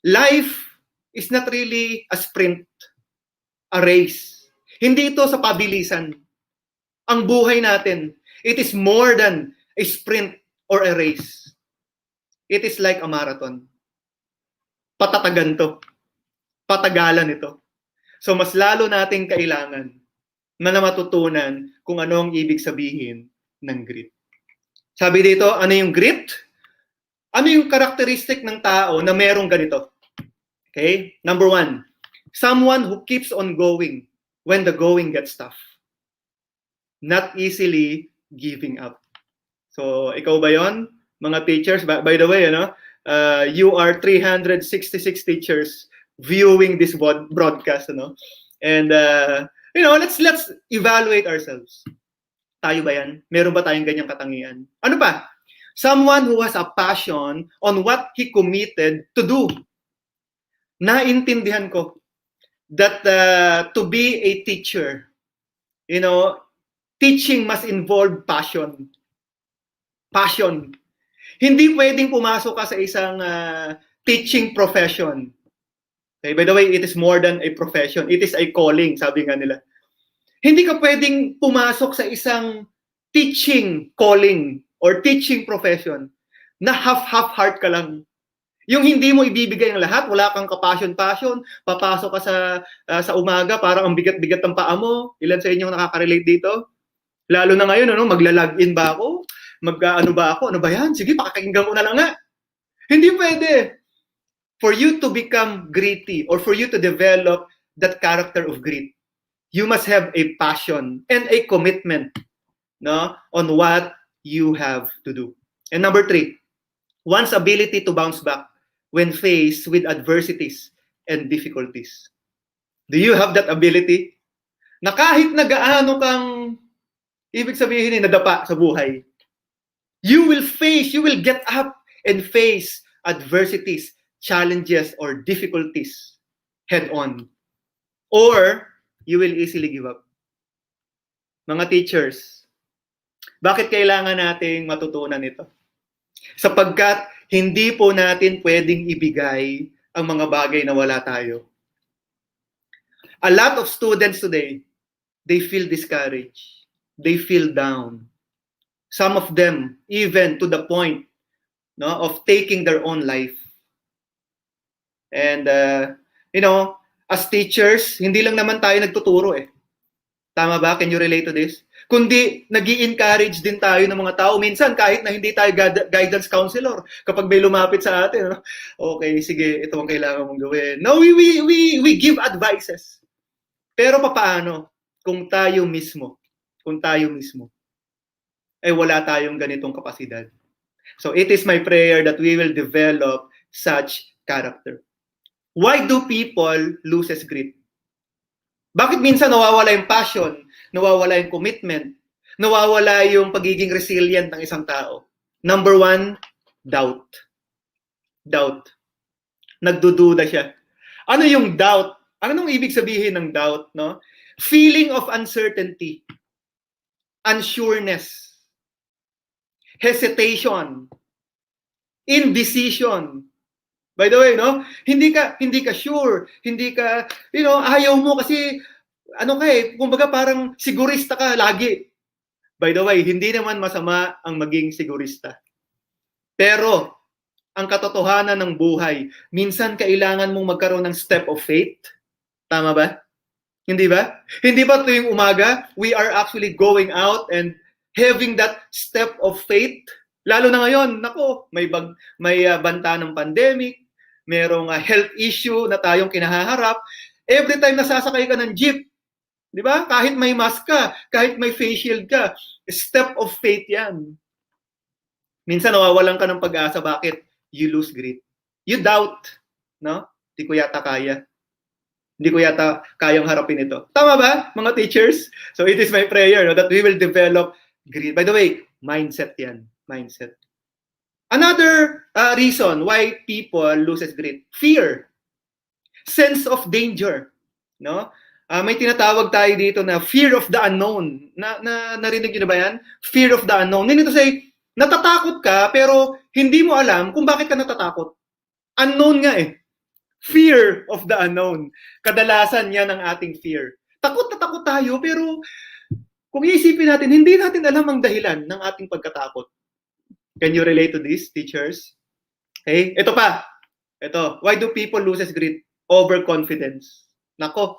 Speaker 10: life is not really a sprint, a race. Hindi ito sa pabilisan. Ang buhay natin, it is more than a sprint or a race. It is like a marathon. Patatagan to. Patagalan ito. So mas lalo nating kailangan na matutunan kung ano ang ibig sabihin ng grit. Sabi dito, ano yung grit? Ano yung karakteristik ng tao na merong ganito? Okay? Number 1, someone who keeps on going when the going gets tough. Not easily giving up. So, ikaw ba yon? Mga teachers, by the way, you are 366 teachers viewing this broadcast, and let's evaluate ourselves. Tayo ba yan? Meron ba tayong ganyang katangian? Ano pa? Someone who has a passion on what he committed to do. Naintindihan ko that to be a teacher, teaching must involve passion. Passion. Hindi pwedeng pumasok ka sa isang teaching profession. Okay, by the way, it is more than a profession. It is a calling, sabi nga nila. Hindi ka pwedeng pumasok sa isang teaching calling or teaching profession na half heart ka lang. Yung hindi mo ibibigay ang lahat, wala kang ka-passion, papasok ka sa umaga, parang ang bigat-bigat ng paa mo. Ilan sa inyo nakaka-relate dito? Lalo na ngayon, magla-log in ba ako? Mag-ano ba ako? Ano ba yan? Sige, pakakinggan ko na lang nga. Hindi pwede. For you to become gritty or for you to develop that character of grit, you must have a passion and a commitment on what you have to do. And number 3, one's ability to bounce back when faced with adversities and difficulties. Do you have that ability? Na kahit na gaano kang, ibig sabihin nadapa sa buhay, you will get up and face adversities, challenges, or difficulties head on. Or you will easily give up. Mga teachers, bakit kailangan nating matutunan ito? Sapagkat hindi po natin pwedeng ibigay ang mga bagay na wala tayo. A lot of students today, they feel discouraged. They feel down. Some of them even to the point of taking their own life. And, as teachers, hindi lang naman tayo nagtuturo eh. Tama ba? Can you relate to this? Kundi nag-i-encourage din tayo ng mga tao. Minsan, kahit na hindi tayo guidance counselor, kapag may lumapit sa atin, okay, sige, ito ang kailangan mong gawin. No, we give advices. Pero papaano kung tayo mismo, ay wala tayong ganitong kapasidad? So it is my prayer that we will develop such character. Why do people loses grit? Bakit minsan nawawala yung passion, nawawala yung commitment, nawawala yung pagiging resilient ng isang tao? Number 1, doubt. Doubt. Nagdududa siya. Ano yung doubt? Anong ibig sabihin ng doubt? Feeling of uncertainty, unsureness, hesitation, indecision. By the way, hindi ka sure, hindi ka, ayaw mo kasi kumbaga parang sigurista ka lagi. By the way, hindi naman masama ang maging sigurista. Pero ang katotohanan ng buhay, minsan kailangan mong magkaroon ng step of faith. Tama ba? Hindi ba? Hindi ba tuwing umaga, we are actually going out and having that step of faith? Lalo na ngayon, may banta ng pandemic, merong health issue na tayong kinahaharap. Every time nasasakay ka ng jeep, di ba? Kahit may mask ka, kahit may face shield ka, step of faith yan. Minsan nawawalan ka ng pag-asa. Bakit? You lose grit. You doubt. Hindi ko yata kaya. Hindi ko yata kayang harapin ito. Tama ba, mga teachers? So it is my prayer that we will develop grit. By the way, mindset yan. Mindset. Another reason why people loses grit, fear, sense of danger, no? May tinatawag tayo dito na fear of the unknown. Narinig niyo na ba yan? Fear of the unknown. Meaning to say, natatakot ka pero hindi mo alam kung bakit ka natatakot. Unknown nga eh. Fear of the unknown. Kadalasan yan ang ating fear. Takot na takot tayo pero kung iisipin natin, hindi natin alam ang dahilan ng ating pagkatakot. Can you relate to this, teachers? Okay, ito pa. Ito, why do people loses grit? Overconfidence. Nako,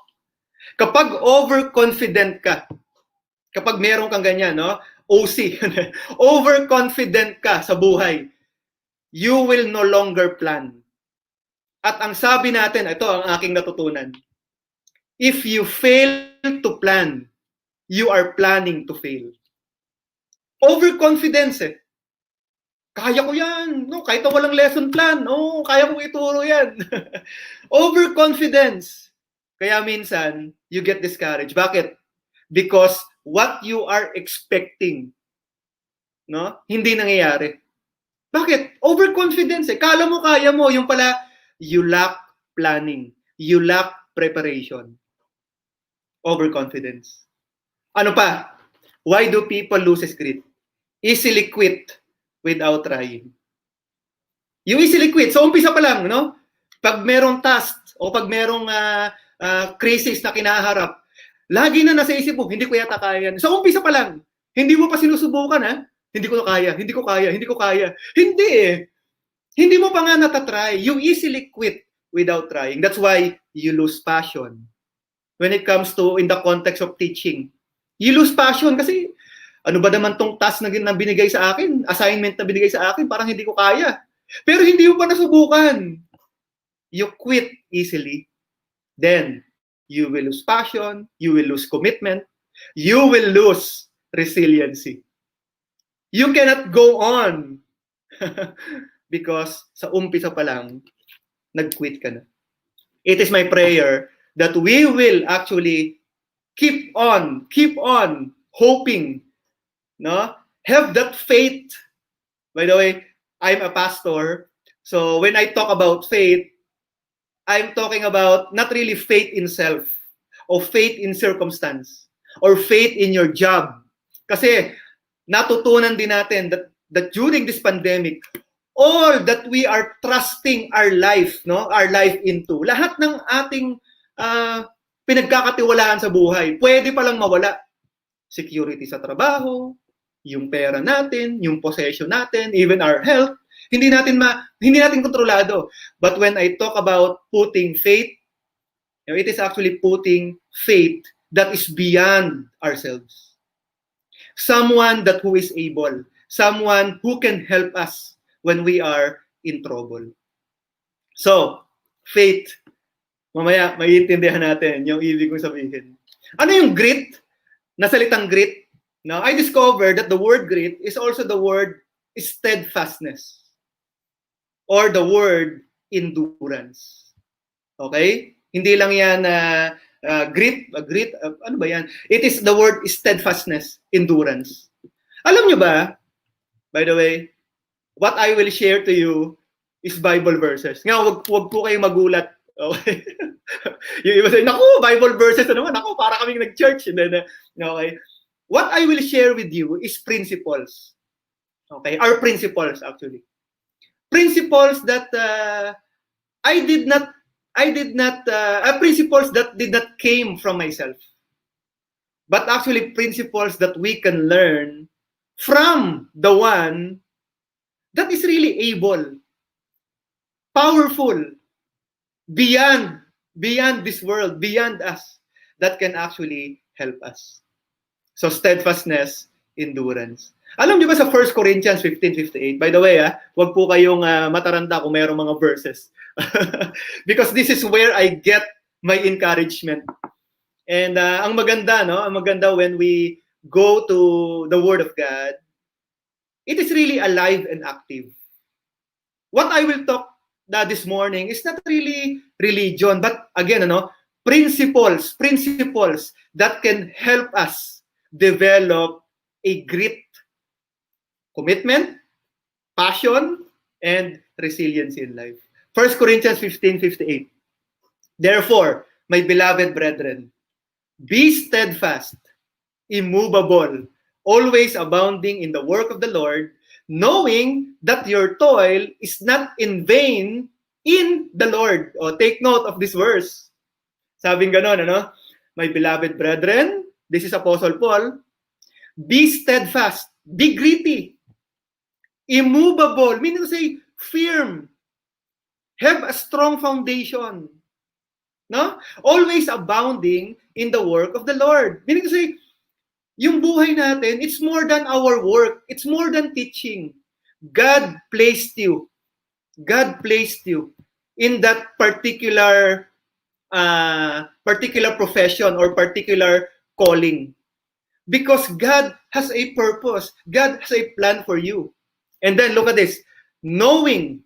Speaker 10: kapag overconfident ka, kapag meron kang ganyan, no? OC, overconfident ka sa buhay, you will no longer plan. At ang sabi natin, ito ang aking natutunan, if you fail to plan, you are planning to fail. Overconfidence eh. Kaya ko yan. No, kahit na walang lesson plan. No, kaya kong ituro yan. Overconfidence. Kaya minsan, you get discouraged. Bakit? Because what you are expecting, no, hindi nangyayari. Bakit? Overconfidence eh. Kala mo kaya mo. Yung pala, you lack planning. You lack preparation. Overconfidence. Ano pa? Why do people loses grit? Easily quit without trying. You easily quit. So, umpisa pa lang, no? Pag merong task o pag merong crisis na kinaharap, lagi na nasa isip mo, hindi ko yata kaya yan. So, umpisa pa lang. Hindi mo pa sinusubukan, ha? Hindi ko kaya, hindi ko kaya, hindi ko kaya. Hindi eh. Hindi mo pa nga natatry. You easily quit without trying. That's why you lose passion. When it comes to, in the context of teaching, you lose passion kasi ano ba naman tong task na binigay sa akin, assignment na binigay sa akin, parang hindi ko kaya. Pero hindi mo pa nasubukan. You quit easily. Then, you will lose passion, you will lose commitment, you will lose resiliency. You cannot go on because sa umpisa pa lang, nag-quit ka na. It is my prayer that we will actually keep on hoping, no? Have that faith. By the way, I'm a pastor, so when I talk about faith, I'm talking about not really faith in self or faith in circumstance or faith in your job. Kasi natutunan din natin that during this pandemic, all that we are trusting our life, no, our life into, lahat ng ating pinagkakatiwalaan sa buhay, pwede palang mawala. Security sa trabaho, yung pera natin, yung possession natin, even our health, hindi natin kontrolado. But when I talk about putting faith, it is actually putting faith that is beyond ourselves. Someone that who is able, someone who can help us when we are in trouble. So, faith, mamaya maiintindihan natin yung ibig kong sabihin. Ano yung grit? Nasalitang grit. Now, I discovered that the word grit is also the word steadfastness or the word endurance. Okay? Hindi lang yan grit, ano ba yan? It is the word steadfastness, endurance. Alam nyo ba, by the way, what I will share to you is Bible verses. Nga, wag po kayong magulat. Okay? Yung iba sabi, naku, Bible verses na naman. Naku, para kaming nag-church. And then, okay? What I will share with you is principles. Okay? Our principles, actually. Principles that principles that did not came from myself. But actually principles that we can learn from the one that is really able, powerful, beyond this world, beyond us, that can actually help us. So steadfastness, endurance. Alam niyo ba sa 1 Corinthians 15:58? By the way, wag po kayong mataranta kung mayroong mga verses. Because this is where I get my encouragement. And ang maganda, no? Ang maganda when we go to the Word of God, it is really alive and active. What I will talk this morning is not really religion, but again, principles that can help us develop a grit, commitment, passion, and resiliency in life. 1 Corinthians 15:58. Therefore, my beloved brethren, be steadfast, immovable, always abounding in the work of the Lord, knowing that your toil is not in vain in the Lord. O, take note of this verse. Sabing ganon, ano? My beloved brethren, this is Apostle Paul, be steadfast, be gritty, immovable, meaning to say firm, have a strong foundation, no? Always abounding in the work of the Lord. Meaning to say, yung buhay natin, it's more than our work. It's more than teaching. God placed you. God placed you in that particular profession or particular calling. Because God has a purpose. God has a plan for you. And then look at this. Knowing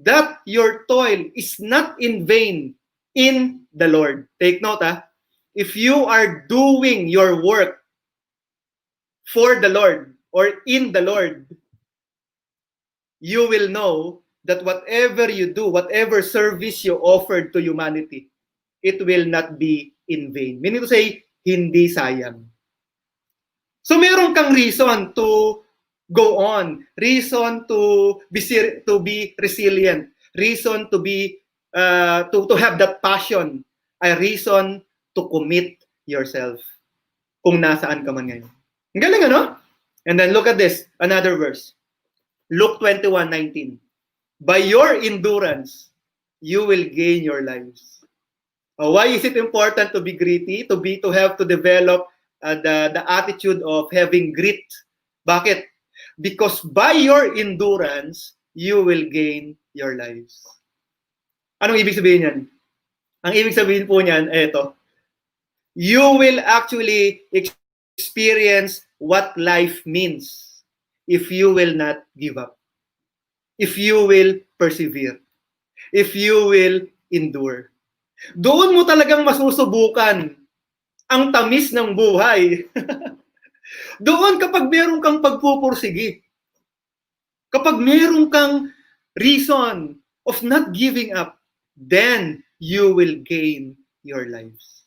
Speaker 10: that your toil is not in vain in the Lord. Take note, if you are doing your work for the Lord or in the Lord, you will know that whatever you do, whatever service you offered to humanity, it will not be in vain. Meaning to say, hindi sayang. So meron kang reason to go on, reason to be resilient, reason to be to have that passion, a reason to commit yourself kung nasaan ka man ngayon. Ang galing, ano? And then look at this, another verse. Luke 21:19. By your endurance, you will gain your lives. Why is it important to be gritty? To have to develop the attitude of having grit. Bakit? Because by your endurance, you will gain your lives. Anong ibig sabihin yan? Ang ibig sabihin po niyan, eto. You will actually experience what life means if you will not give up. If you will persevere. If you will endure. Doon mo talagang masusubukan ang tamis ng buhay. Doon kapag meron kang pagpupursigi, kapag meron kang reason of not giving up, then you will gain your lives.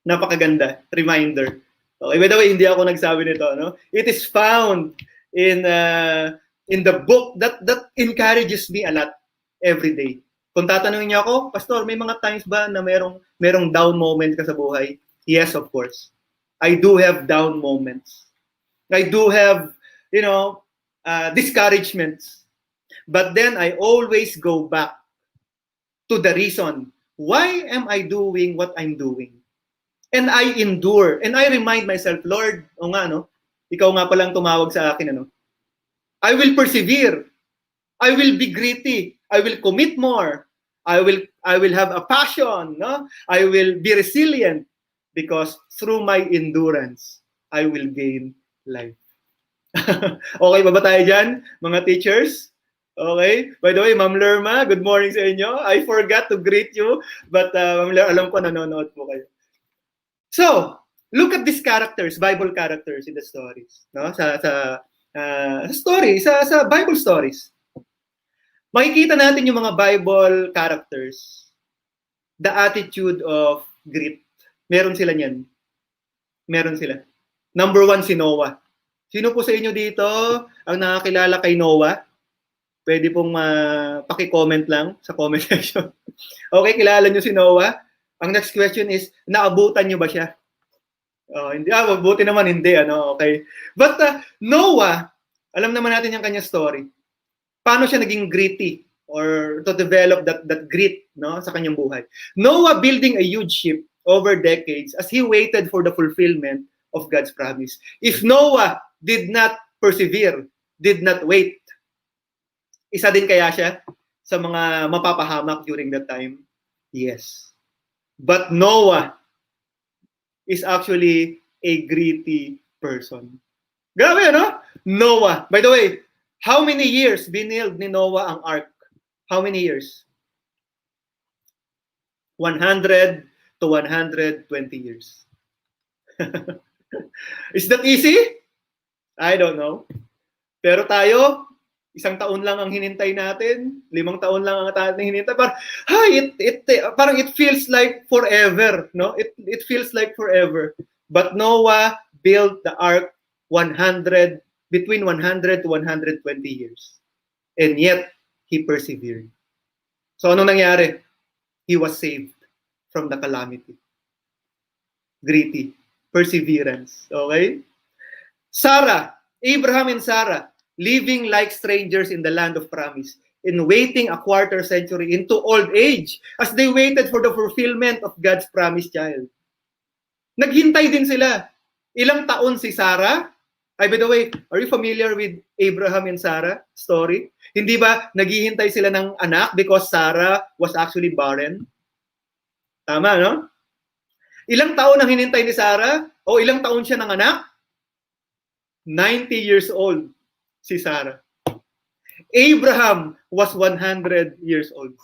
Speaker 10: Napakaganda. Reminder. Okay, by the way, hindi ako nagsabi nito, no? It is found in the book that encourages me a lot every day. Kung tatanungin niyo ako, Pastor, may mga times ba na merong down moment ka sa buhay? Yes, of course. I do have down moments. I do have, discouragements. But then I always go back to the reason. Why am I doing what I'm doing? And I endure. And I remind myself, Lord, ikaw nga palang tumawag sa akin, I will persevere. I will be gritty. I will commit more. I will have a passion, no? I will be resilient because through my endurance, I will gain life. Okay ba tayo dyan, mga teachers? Okay? By the way, Ma'am Lerma, good morning sa inyo. I forgot to greet you, but Ma'am Lerma, alam ko nanonood po kayo. So, look at these characters, Bible characters in the stories, no? Sa Bible stories. Makikita natin yung mga Bible characters, the attitude of grit. Meron sila niyan. Meron sila. Number 1, si Noah. Sino po sa inyo dito ang nakakilala kay Noah? Pwede pong paki-comment lang sa comment section. Okay, kilala nyo si Noah? Ang next question is, naabutan nyo ba siya? Hindi. Buti naman hindi. Okay. But Noah, alam naman natin yung kanya story. Paano siya naging gritty or to develop that grit, no, sa kanyang buhay. Noah building a huge ship over decades as he waited for the fulfillment of God's promise. If Noah did not persevere, did not wait, isa din kaya siya sa mga mapapahamak during that time? Yes. But Noah is actually a gritty person. Grabe, no? Noah. By the way, how many years binild ni Noah ang ark? How many years? 100 to 120 years. Is that easy? I don't know. Pero tayo, Isang taon lang ang hinintay natin, 5 taon lang ang ating hinintay. Parang it feels like forever, no? It feels like forever. But Noah built the ark between 100 to 120 years. And yet, he persevered. So anong nangyari? He was saved from the calamity. Gritty. Perseverance. Okay? Sarah, Abraham and Sarah, living like strangers in the land of promise, and waiting a quarter century into old age as they waited for the fulfillment of God's promised child. Naghintay din sila. Ilang taon si Sarah? By the way, are you familiar with Abraham and Sarah story? Hindi ba naghihintay sila ng anak because Sarah was actually barren? Tama, no? Ilang taon ang hinintay ni Sarah? O ilang taon siya ng anak? 90 years old si Sarah. Abraham was 100 years old.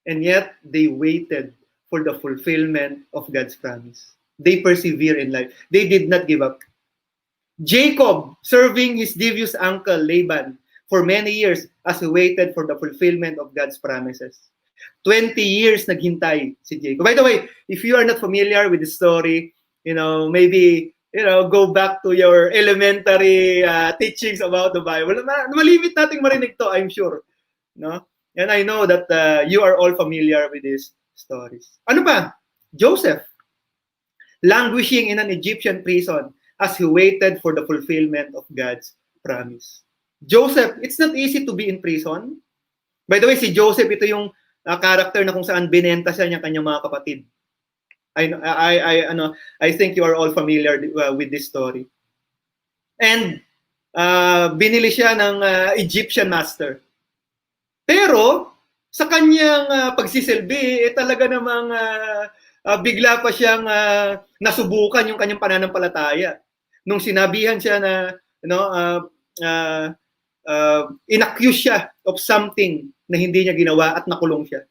Speaker 10: And yet, they waited for the fulfillment of God's promise. They persevere in life. They did not give up. Jacob, serving his devious uncle Laban for many years as he waited for the fulfillment of God's promises. 20 years naghintay si Jacob. By the way, if you are not familiar with the story, maybe go back to your elementary teachings about the Bible. Malimit nating marinig to, I'm sure. No? And I know that you are all familiar with these stories. Ano pa? Joseph, languishing in an Egyptian prison as he waited for the fulfillment of God's promise. Joseph, it's not easy to be in prison. By the way, si Joseph, ito yung character na kung saan binenta siya ng kanyang mga kapatid. I think you are all familiar with this story. And binili siya ng Egyptian master. Pero sa kanyang pagsisilbi, talaga namang bigla pa siyang nasubukan yung kanyang pananampalataya. Nung sinabihan siya na inaccuse siya of something na hindi niya ginawa at nakulong siya.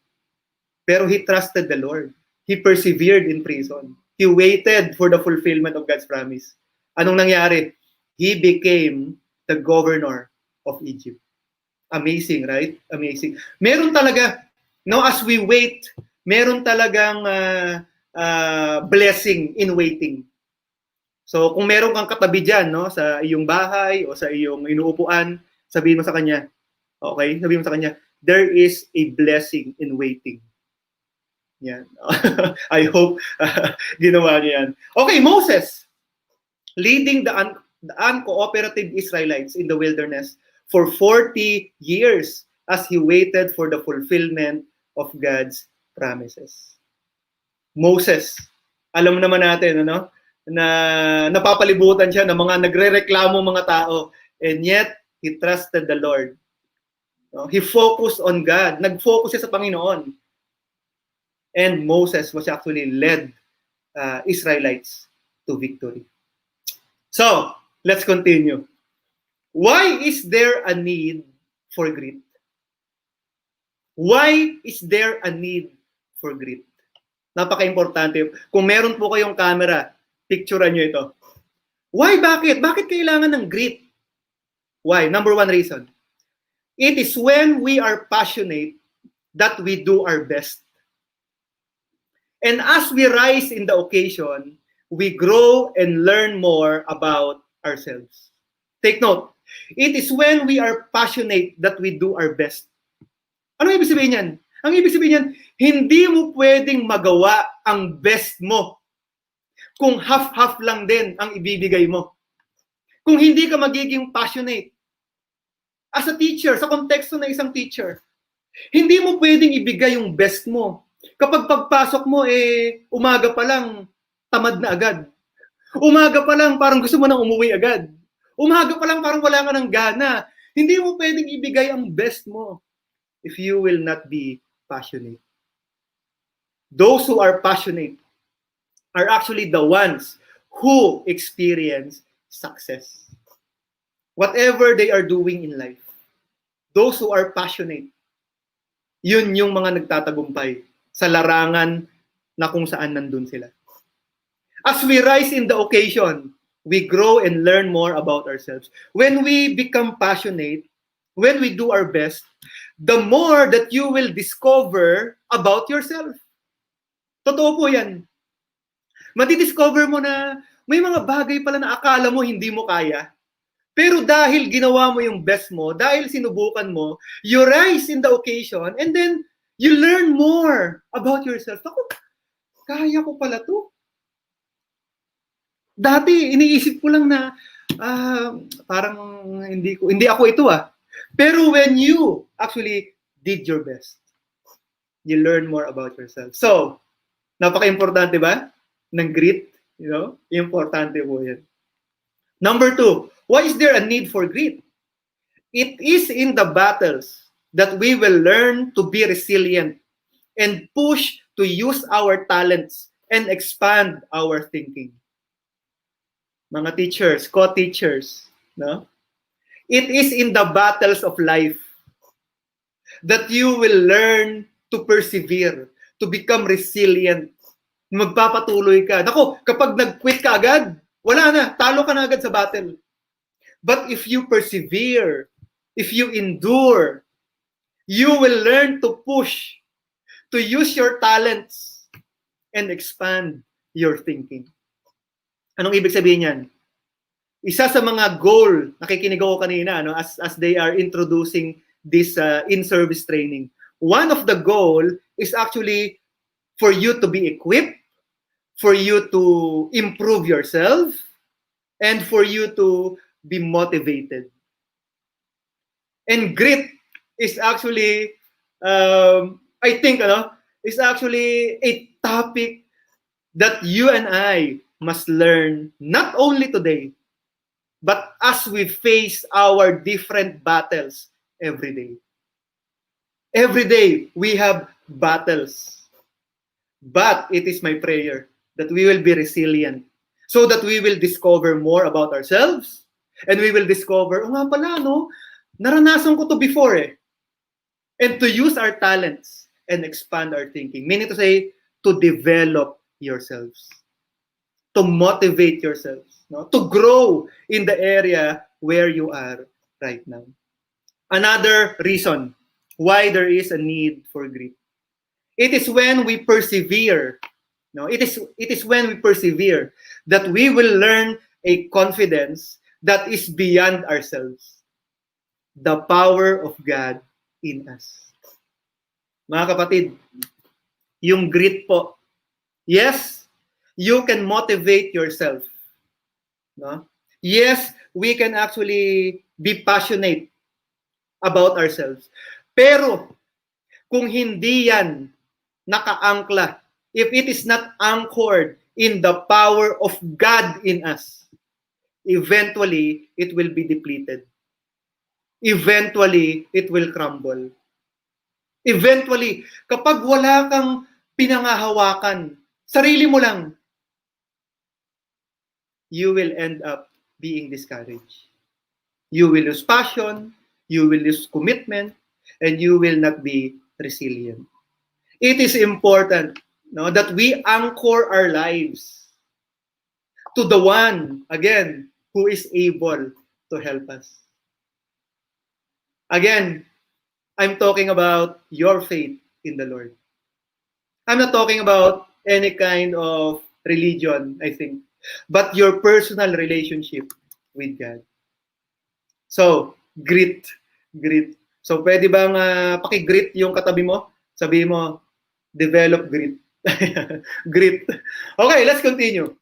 Speaker 10: Pero he trusted the Lord. He persevered in prison. He waited for the fulfillment of God's promise. Anong nangyari? He became the governor of Egypt. Amazing, right? Amazing. Meron talaga, as we wait, meron talagang blessing in waiting. So, kung meron kang katabi dyan, sa iyong bahay o sa iyong inuupuan, sabihin mo sa kanya, okay? Sabihin mo sa kanya, there is a blessing in waiting. Yan. I hope ginawa niya yan. Okay, Moses, leading the uncooperative Israelites in the wilderness for 40 years as he waited for the fulfillment of God's promises. Moses, alam naman natin, na napapalibutan siya ng mga nagrereklamo mga tao, and yet he trusted the Lord. He focused on God. Nag-focus siya sa Panginoon. And Moses was actually led Israelites to victory. So, let's continue. Why is there a need for grit? Why is there a need for grit? Napaka-importante. Kung meron po kayong camera, picturean nyo ito. Why? Bakit? Bakit kailangan ng grit? Why? Number one reason. It is when we are passionate that we do our best. And as we rise in the occasion, we grow and learn more about ourselves. Take note, it is when we are passionate that we do our best. Ano ibig sabihin yan? Ang ibig sabihin yan, hindi mo pwedeng magawa ang best mo kung half-half lang din ang ibibigay mo. Kung hindi ka magiging passionate. As a teacher, sa konteksto ng isang teacher, hindi mo pwedeng ibigay yung best mo. Kapag pagpasok mo, umaga pa lang, tamad na agad. Umaga pa lang, parang gusto mo nang umuwi agad. Umaga pa lang, parang wala ka ng gana. Hindi mo pwedeng ibigay ang best mo if you will not be passionate. Those who are passionate are actually the ones who experience success. Whatever they are doing in life, those who are passionate, yun yung mga nagtatagumpay sa larangan na kung saan nandun sila. As we rise in the occasion, we grow and learn more about ourselves. When we become passionate, when we do our best, the more that you will discover about yourself. Totoo po yan. Matidiscover mo na may mga bagay pala na akala mo hindi mo kaya. Pero dahil ginawa mo yung best mo, dahil sinubukan mo, you rise in the occasion and then you learn more about yourself. Ako, kaya ko pala to. Dati, iniisip ko lang na parang hindi ako ito ah. Pero when you actually did your best, you learn more about yourself. So, napaka-importante ba ng grit? You know, importante po yan. Number 2, why is there a need for grit? It is in the battles that we will learn to be resilient and push to use our talents and expand our thinking. Mga teachers, co-teachers, no? It is in the battles of life that you will learn to persevere, to become resilient. Magpapatuloy ka. Nako, kapag nag-quit ka agad, wala na, talo ka na agad sa battle. But if you persevere, if you endure, you will learn to push, to use your talents, and expand your thinking. Anong ibig sabihin yan? Isa sa mga goal, nakikinig ako kanina, no, as they are introducing this in-service training. One of the goal is actually for you to be equipped, for you to improve yourself, and for you to be motivated. And grit is actually, I think, is actually a topic that you and I must learn not only today, but as we face our different battles every day. Every day we have battles. But it is my prayer that we will be resilient so that we will discover more about ourselves and we will discover, nga pala, no? Naranasan ko to before eh. And to use our talents and expand our thinking. Meaning to say, to develop yourselves. To motivate yourselves. No? To grow in the area where you are right now. Another reason why there is a need for grit. It is when we persevere. No, it is when we persevere that we will learn a confidence that is beyond ourselves. The power of God in us. Mga kapatid, yung grit po. Yes, you can motivate yourself. No? Yes, we can actually be passionate about ourselves. Pero kung hindi yan nakaangkla, if it is not anchored in the power of God in us, eventually it will be depleted. Eventually it will crumble. Eventually, kapag wala kang pinangahawakan, sarili mo lang, you will end up being discouraged. You will lose passion, you will lose commitment, and you will not be resilient. It is important, no, that we anchor our lives to the one, again, who is able to help us. Again, I'm talking about your faith in the Lord. I'm not talking about any kind of religion, I think, but your personal relationship with God. So, grit. So, pwede bang paki-grit yung katabi mo? Sabihin mo, develop grit. Grit. Okay, let's continue.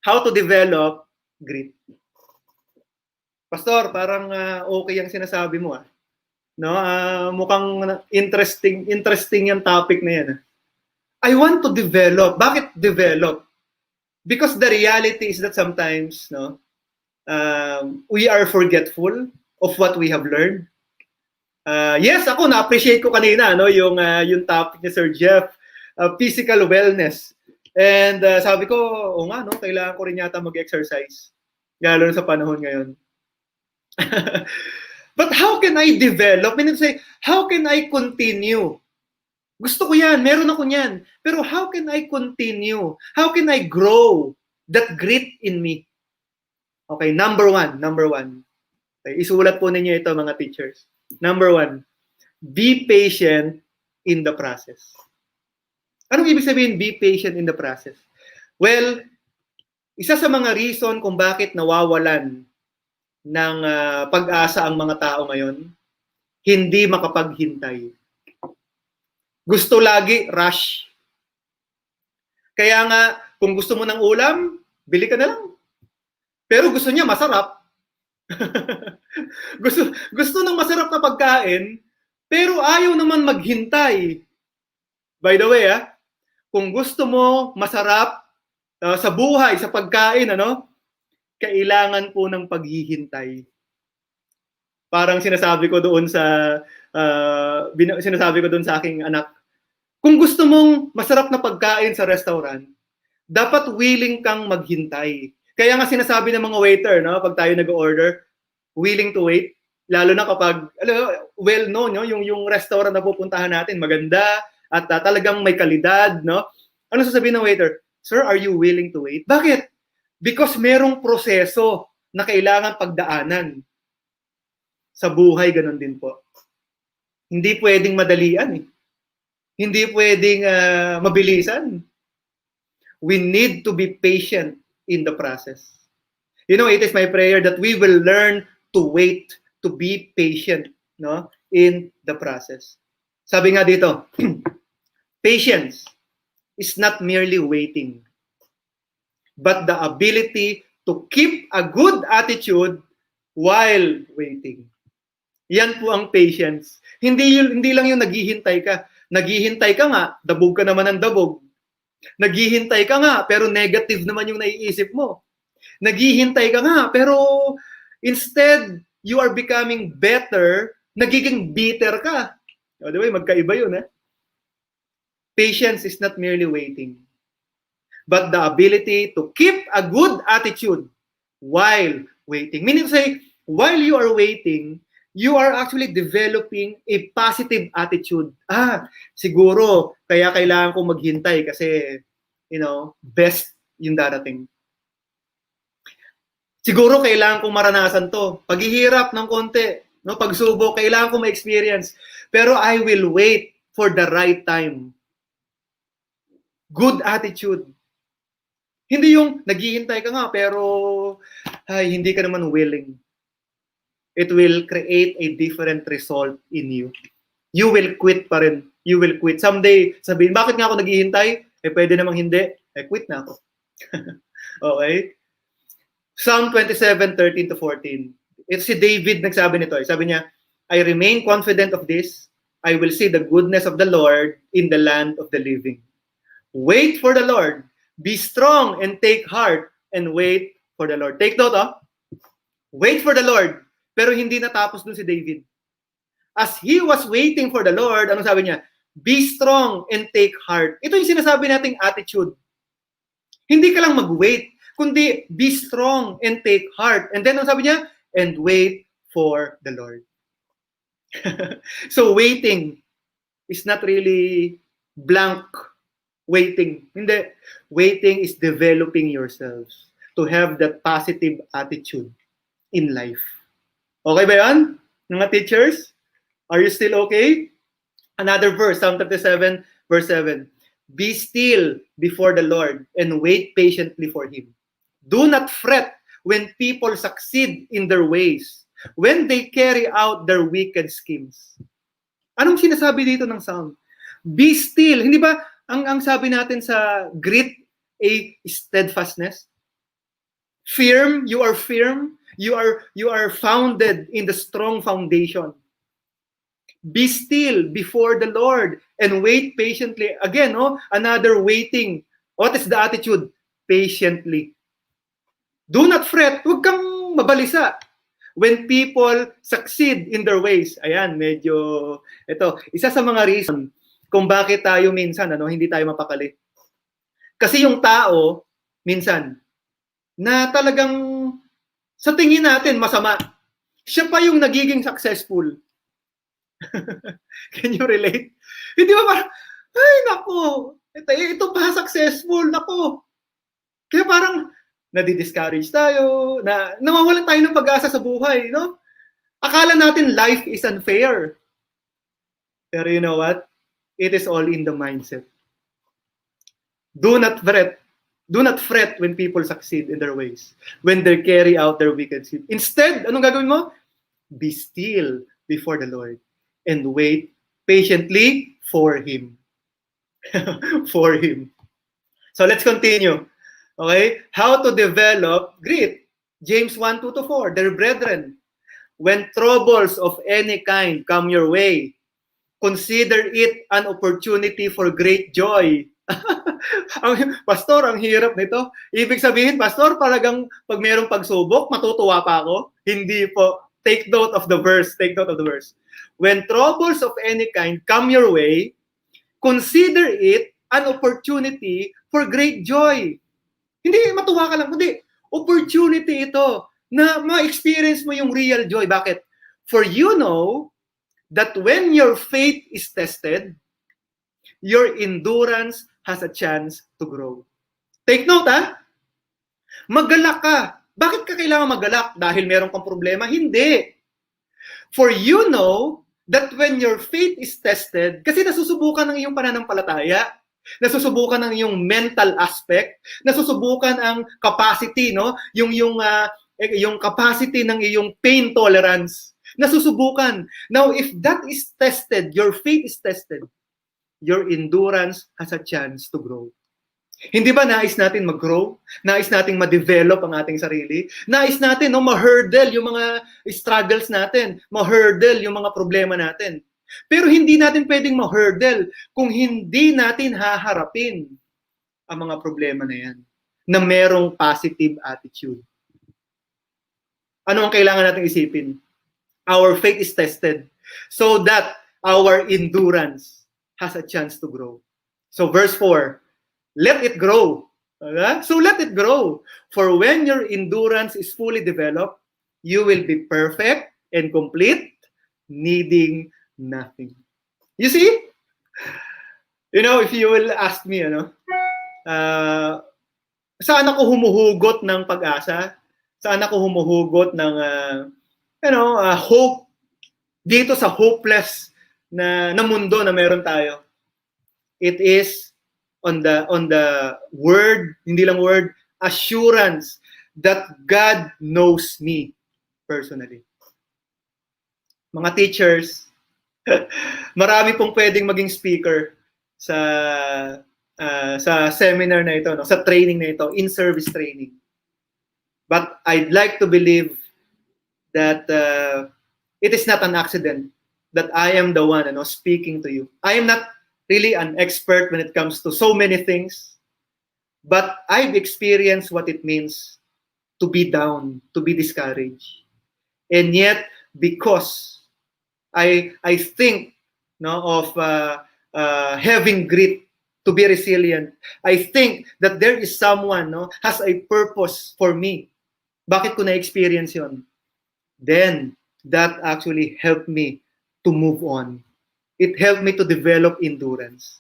Speaker 10: How to develop grit. Pastor, parang okay yung sinasabi mo. No, mukhang interesting yung topic na yan. I want to develop. Bakit develop? Because the reality is that sometimes, no, we are forgetful of what we have learned. Yes, ako na-appreciate ko kanina, no, yung topic ni Sir Jeff, physical wellness. And sabi ko, o nga, no, kailangan ko rin yata mag-exercise. Lalo sa panahon ngayon. But how can I develop? I mean to say, how can I continue? Gusto ko yan, meron ako yan. Pero how can I continue? How can I grow that grit in me? Okay, number one. Okay, isulat po ninyo ito mga teachers. Number one, be patient in the process. Anong ibig sabihin be patient in the process? Well, isa sa mga reason kung bakit nawawalan ng pag-asa ang mga tao ngayon, hindi makapaghintay. Gusto lagi rush. Kaya nga, kung gusto mo ng ulam, bili ka na lang. Pero gusto niya masarap. gusto ng masarap na pagkain, pero ayaw naman maghintay. By the way, kung gusto mo masarap sa buhay, sa pagkain, kailangan po ng paghihintay. Parang sinasabi ko doon sa aking anak, kung gusto mong masarap na pagkain sa restaurant, dapat willing kang maghintay. Kaya nga sinasabi ng mga waiter, pag tayo nag-order, willing to wait, lalo na kapag well-known, yung restaurant na pupuntahan natin, maganda at talagang may kalidad, Ano sasabihin ng waiter? Sir, are you willing to wait? Bakit? Because merong proseso na kailangan pagdaanan. Sa buhay, ganun din po. Hindi pwedeng madalian. Hindi pwedeng mabilisan. We need to be patient in the process. It is my prayer that we will learn to wait, to be patient, in the process. Sabi nga dito, patience is not merely waiting, but the ability to keep a good attitude while waiting. Yan po ang patience. Hindi lang yung naghihintay ka. Naghihintay ka nga, dabog ka naman ng dabog. Naghihintay ka nga, pero negative naman yung naiisip mo. Naghihintay ka nga, pero instead, you are becoming better, nagiging bitter ka. Di ba? Magkaiba yun, Patience is not merely waiting, but the ability to keep a good attitude while waiting. Meaning to say, while you are waiting, you are actually developing a positive attitude. Siguro, kaya kailangan kong maghintay kasi, best yung darating. Siguro kailangan kong maranasan to. Paghihirap ng konti, pagsubok, kailangan kong ma-experience. Pero I will wait for the right time. Good attitude. Hindi yung naghihintay ka nga pero hindi ka naman willing. It will create a different result in you. You will quit pa rin. You will quit. Someday, sabihin, bakit nga ako naghihintay? Pwede namang hindi. Quit na ako. Okay? Psalm 27:13-14. It's si David nagsabi nito. Sabi niya, I remain confident of this. I will see the goodness of the Lord in the land of the living. Wait for the Lord. Be strong and take heart and wait for the Lord. Take note, Wait for the Lord. Pero hindi natapos dun si David. As he was waiting for the Lord, anong sabi niya? Be strong and take heart. Ito yung sinasabi nating attitude. Hindi ka lang mag-wait, kundi be strong and take heart. And then, anong sabi niya? And wait for the Lord. So, waiting is not really blank waiting. Hindi. Waiting is developing yourselves to have that positive attitude in life. Okay ba yan? Mga teachers? Are you still okay? Another verse, Psalm 37, verse 7. Be still before the Lord and wait patiently for Him. Do not fret when people succeed in their ways, when they carry out their wicked schemes. Anong sinasabi dito ng Psalm? Be still. Hindi ba ang sabi natin sa grit, a steadfastness? Firm, you are firm. You are founded in the strong foundation. Be still before the Lord and wait patiently. Again, another waiting. What is the attitude? Patiently. Do not fret. Huwag kang mabalisa. When people succeed in their ways. Ayan, medyo, ito, isa sa mga reason kung bakit tayo minsan, hindi tayo mapakali. Kasi yung tao, minsan, na talagang sa tingin natin masama, siya pa yung nagiging successful. Can you relate? Hindi ba parang, ay nako, ito pa successful, nako. Kaya parang, Nadi-discourage tayo, na nawawalan tayo ng pag-asa sa buhay, no? Akala natin life is unfair. Pero you know what? It is all in the mindset. Do not fret. Do not fret when people succeed in their ways, when they carry out their wicked deeds. Instead, anong gagawin mo? Be still before the Lord and wait patiently for Him. For Him. So let's continue. Okay? How to develop grit. James 1:2-4. Dear brethren, when troubles of any kind come your way, consider it an opportunity for great joy. Pastor, ang hirap nito. Ibig sabihin, Pastor, talagang pag mayroong pagsubok, matutuwa pa ako? Hindi po. Take note of the verse. Take note of the verse. When troubles of any kind come your way, consider it an opportunity for great joy. Hindi matuwa ka lang, kundi opportunity ito na ma-experience mo yung real joy. Bakit? For you know that when your faith is tested, your endurance has a chance to grow. Take note, ha? Magalak ka. Bakit ka kailangan magalak? Dahil meron kang problema? Hindi. For you know that when your faith is tested, kasi nasusubukan ng iyong pananampalataya, nasusubukan ng iyong mental aspect, nasusubukan ang capacity, no? Yung capacity ng iyong pain tolerance. Nasusubukan. Now, if that is tested, your faith is tested, your endurance has a chance to grow. Hindi ba nais natin mag-grow? Nais nating ma-develop ang ating sarili? Nais natin ma-hurdle yung mga struggles natin, ma-hurdle yung mga problema natin. Pero hindi natin pwedeng ma-hurdle kung hindi natin haharapin ang mga problema na yan na merong positive attitude. Ano ang kailangan natin isipin? Our faith is tested so that our endurance has a chance to grow. So verse 4, let it grow. Okay? So let it grow. For when your endurance is fully developed, you will be perfect and complete, needing nothing. You see? You know, if you will ask me, saan ako humuhugot ng pag-asa? Saan ako humuhugot ng, hope dito sa hopeless na mundo na meron tayo? It is on the word, hindi lang word, assurance that God knows me personally. Mga teachers, marami pong pwedeng maging speaker sa seminar na ito, no? Sa training na ito, in-service training. But I'd like to believe that it is not an accident that I am the one speaking to you. I am not really an expert when it comes to so many things, but I've experienced what it means to be down, to be discouraged. And yet, because I think of having grit, to be resilient, I think that there is someone has a purpose for me. Bakit ko na-experience yon? Then, that actually helped me to move on. It helped me to develop endurance.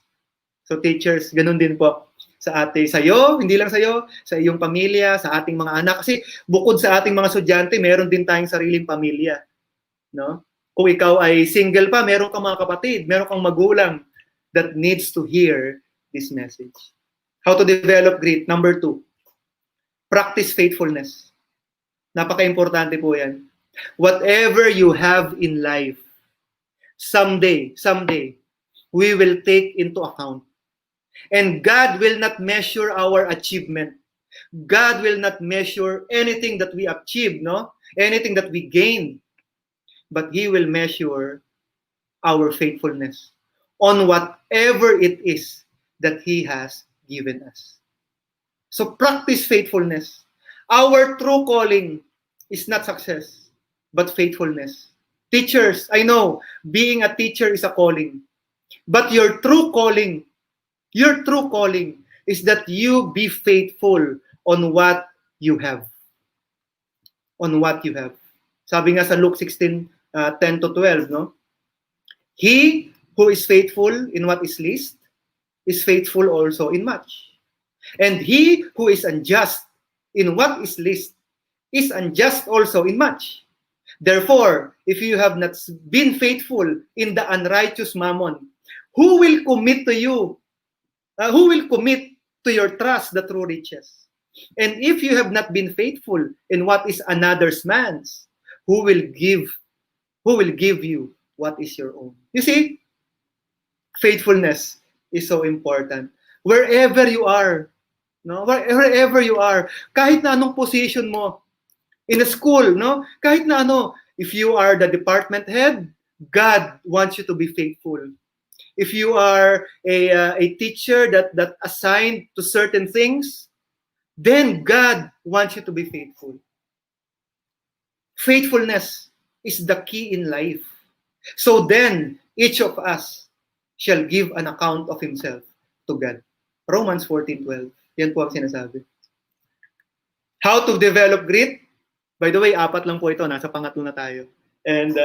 Speaker 10: So teachers, ganun din po sa'yo, hindi lang sa'yo, sa iyong pamilya, sa ating mga anak. Kasi bukod sa ating mga estudyante, meron din tayong sariling pamilya. No? Kung ikaw ay single pa, meron kang mga kapatid, meron kang magulang that needs to hear this message. How to develop grit. Number 2, practice faithfulness. Napaka-importante po yan. Whatever you have in life, someday, we will take into account. And God will not measure our achievement. God will not measure anything that we achieve, anything that we gain. But He will measure our faithfulness on whatever it is that He has given us. So practice faithfulness. Our true calling is not success, but faithfulness. Teachers, I know being a teacher is a calling. But your true calling is that you be faithful on what you have. On what you have. Sabi nga sa Luke 16:10-12, He who is faithful in what is least is faithful also in much. And he who is unjust in what is least is unjust also in much. Therefore, if you have not been faithful in the unrighteous mammon, who will commit to you? Who will commit to your trust the true riches? And if you have not been faithful in what is another's man's, who will give you what is your own? You see, faithfulness is so important. Wherever you are, no? Wherever you are, kahit na anong position mo, in a school, no? Kahit na ano, if you are the department head, God wants you to be faithful. If you are a teacher that assigned to certain things, then God wants you to be faithful. Faithfulness is the key in life. So then, each of us shall give an account of himself to God. Romans 14:12. Yan po ang sinasabi. How to develop grit? By the way, 4 lang po ito. Nasa pangatlo na tayo. And,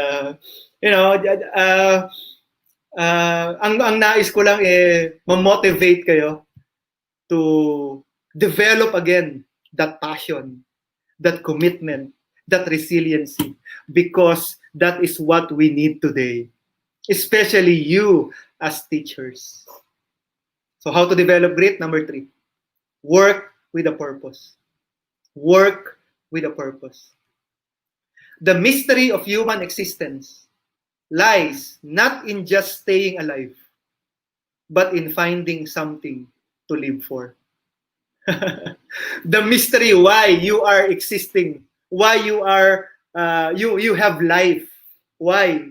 Speaker 10: ang nais ko lang ma-motivate kayo to develop again that passion, that commitment, that resiliency, because that is what we need today, especially you as teachers. So how to develop grit? Number 3, work with a purpose. Work with a purpose. The mystery of human existence lies not in just staying alive, but in finding something to live for. The mystery why you are existing, why you are you have life. Why?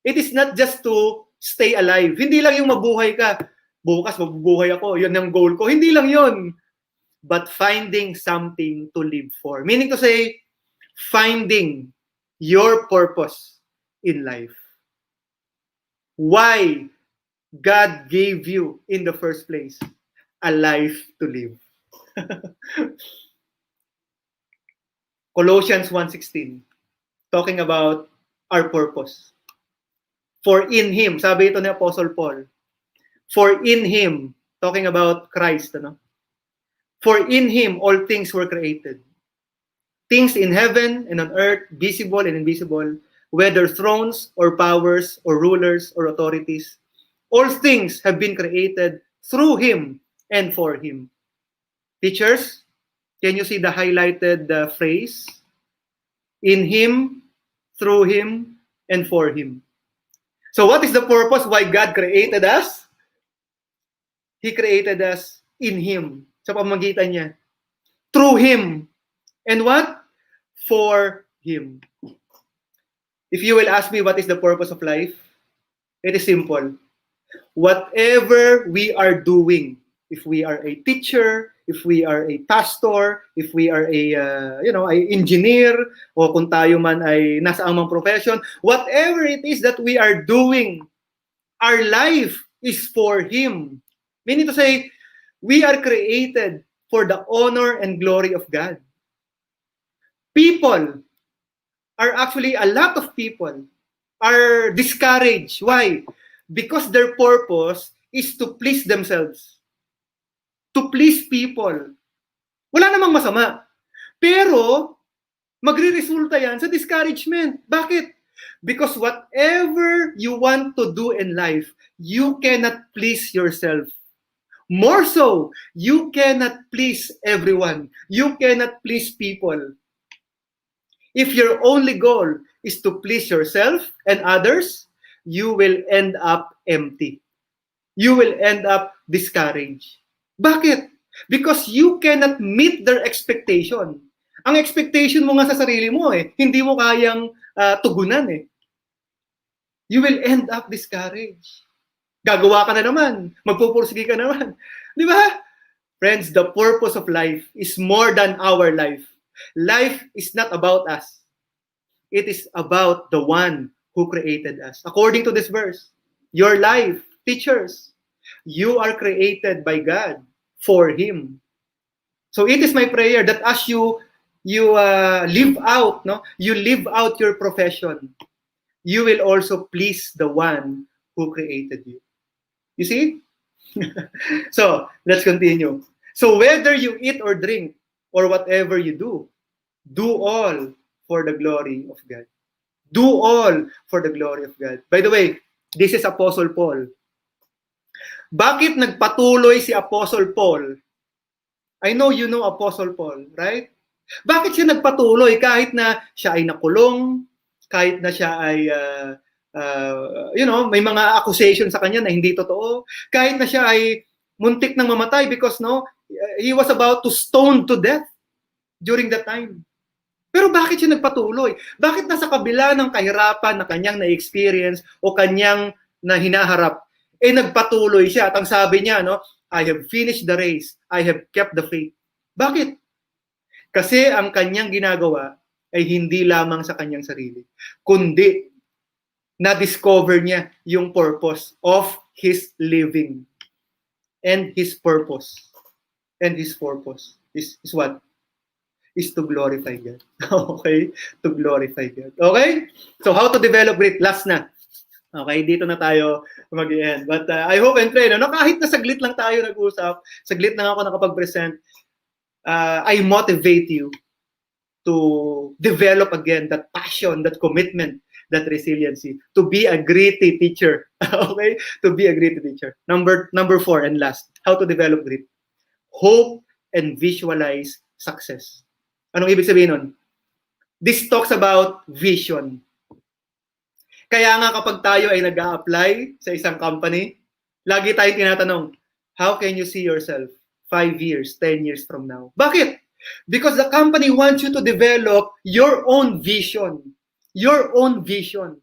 Speaker 10: It is not just to stay alive. Hindi lang yung mabuhay ka. Bukas mabubuhay ako, yun ang goal ko. Hindi lang yun. But finding something to live for. Meaning to say, finding your purpose in life. Why God gave you in the first place a life to live. Colossians 1:16, talking about our purpose. For in Him, sabi ito ni Apostle Paul, for in Him, talking about Christ, ano? For in Him all things were created. Things in heaven and on earth, visible and invisible, whether thrones or powers or rulers or authorities, all things have been created through Him and for Him. Teachers, can you see the highlighted phrase? In Him, through Him, and for Him. So what is the purpose why God created us? He created us in Him, sa pamamagitan niya. Through Him. And what? For Him. If you will ask me what is the purpose of life, it is simple. Whatever we are doing, if we are a teacher, if we are a pastor, if we are a engineer, o kung tayo man ay nasa amang profession, whatever it is that we are doing, our life is for Him. Meaning to say, we are created for the honor and glory of God. People are actually, a lot of people are discouraged. Why? Because their purpose is to please themselves. To please people. Wala namang masama. Pero, magre-resulta yan sa discouragement. Bakit? Because whatever you want to do in life, you cannot please yourself. More so, you cannot please everyone. You cannot please people. If your only goal is to please yourself and others, you will end up empty. You will end up discouraged. Bakit? Because you cannot meet their expectation. Ang expectation mo nga sa sarili mo hindi mo kayang tugunan You will end up discouraged. Gagawa ka na naman. Magpupursige ka naman. Di ba? Friends, the purpose of life is more than our life. Life is not about us. It is about the one who created us. According to this verse, your life, teachers, you are created by God for Him. So it is my prayer that as you live out, you live out your profession, you will also please the one who created you. You see? So let's continue. So whether you eat or drink, or whatever you do all for the glory of God. Do all for the glory of God. By the way, this is Apostle Paul. Bakit nagpatuloy si Apostle Paul? I know you know Apostle Paul, right? Bakit siya nagpatuloy kahit na siya ay nakulong, kahit na siya ay may mga accusation sa kanya na hindi totoo, kahit na siya ay muntik nang mamatay because he was about to stone to death during that time. Pero bakit siya nagpatuloy? Bakit nasa kabila ng kahirapan na kanyang na-experience o kanyang na hinaharap, nagpatuloy siya? At ang sabi niya, I have finished the race. I have kept the faith. Bakit? Kasi ang kanyang ginagawa ay hindi lamang sa kanyang sarili, kundi na-discover niya yung purpose of his living. And his purpose. And his purpose is what? Is to glorify God. Okay? To glorify God. Okay? So how to develop grit? Last na. Okay, dito na tayo mag-end. But I hope and pray, kahit na saglit lang tayo nag-usap, saglit lang ako nakapag-present, I motivate you to develop again that passion, that commitment, that resiliency, to be a gritty teacher. Okay? To be a gritty teacher. Number 4 and last, how to develop grit. Hope and visualize success. Anong ibig sabihin nun? This talks about vision. Kaya nga kapag tayo ay nag-a-apply sa isang company, lagi tayong tinatanong, how can you see yourself 5 years, 10 years from now? Bakit? Because the company wants you to develop your own vision. Your own vision.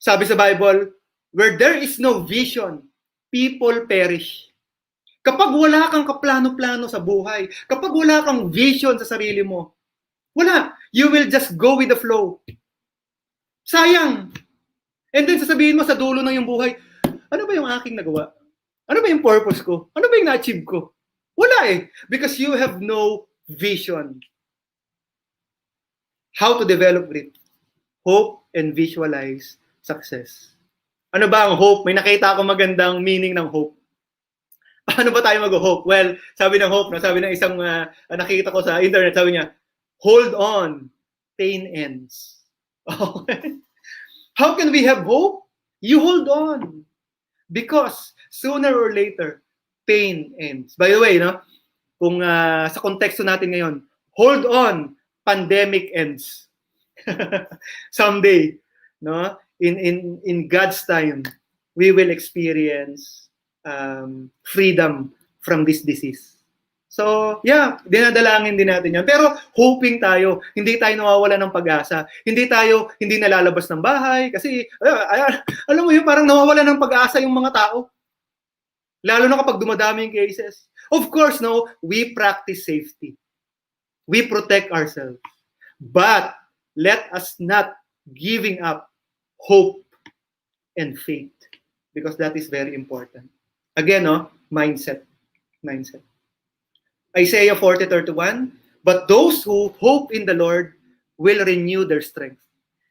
Speaker 10: Sabi sa Bible, where there is no vision, people perish. Kapag wala kang kaplano-plano sa buhay, kapag wala kang vision sa sarili mo, wala. You will just go with the flow. Sayang. And then sasabihin mo sa dulo ng iyong buhay, ano ba yung aking nagawa? Ano ba yung purpose ko? Ano ba yung na-achieve ko? Wala eh. Because you have no vision. How to develop grit? Hope and visualize success. Ano ba ang hope? May nakita ako magandang meaning ng hope. Paano ba tayo mag-hope? Well, sabi ng hope, sabi ng isang nakikita ko sa internet, sabi niya, hold on, pain ends. Okay? How can we have hope? You hold on. Because sooner or later, pain ends. By the way, kung sa konteksto natin ngayon, hold on, pandemic ends. Someday, in God's time, we will experience freedom from this disease. So, yeah, dinadalangin din natin yan. Pero hoping tayo, hindi tayo nawawala ng pag-asa. Hindi nalalabas ng bahay. Kasi, alam mo yun, parang nawawala ng pag-asa yung mga tao. Lalo na kapag dumadami yung cases. Of course, we practice safety. We protect ourselves. But, let us not giving up hope and faith. Because that is very important. Again, mindset. Isaiah 40:31, but those who hope in the Lord will renew their strength.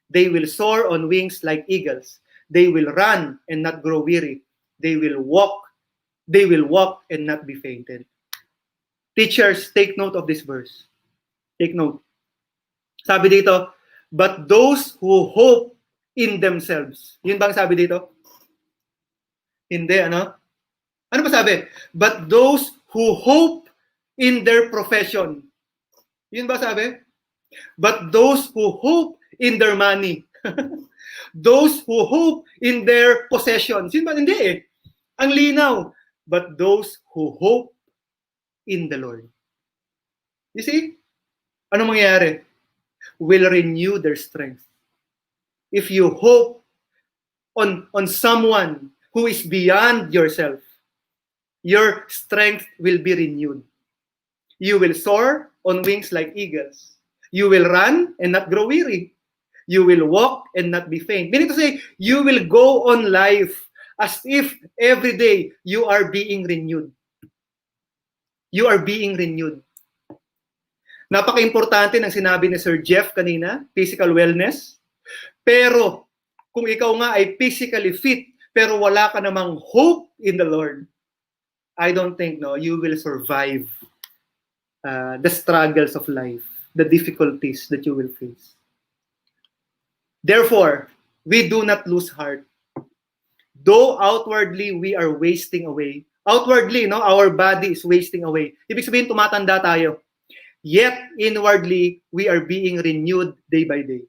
Speaker 10: They will soar on wings like eagles. They will run and not grow weary. They will walk and not be fainted. Teachers, take note of this verse. Take note. Sabi dito, but those who hope in themselves. Yun bang sabi dito? Hindi, ano? Ano ba sabi? But those who hope in their profession. Yun ba sabi? But those who hope in their money. Those who hope in their possessions. Yun ba? Hindi eh. Ang linaw. But those who hope in the Lord. You see? Ano mangyayari? Will renew their strength. If you hope on someone who is beyond yourself, your strength will be renewed. You will soar on wings like eagles. You will run and not grow weary. You will walk and not be faint. Meaning to say, you will go on life as if every day you are being renewed. You are being renewed. Napaka-importante ng sinabi ni Sir Jeff kanina, physical wellness. Pero kung ikaw nga ay physically fit, pero wala ka namang hope in the Lord, I don't think you will survive the struggles of life, the difficulties that you will face. Therefore, we do not lose heart. Though outwardly we are wasting away. Outwardly, no, our body is wasting away. Ibig sabihin, tumatanda tayo. Yet, inwardly, we are being renewed day by day.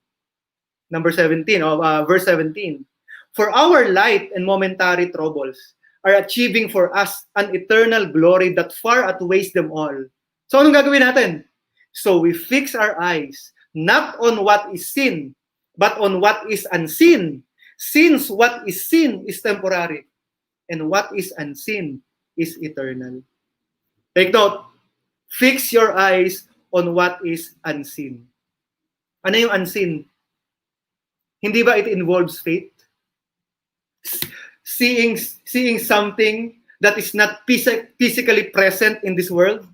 Speaker 10: Number 17, verse 17. For our light and momentary troubles are achieving for us an eternal glory that far outweighs them all. So, anong gagawin natin? So, we fix our eyes not on what is seen, but on what is unseen. Since what is seen is temporary, and what is unseen is eternal. Take note, fix your eyes on what is unseen. Ano yung unseen? Hindi ba it involves faith? Seeing something that is not physically present in this world,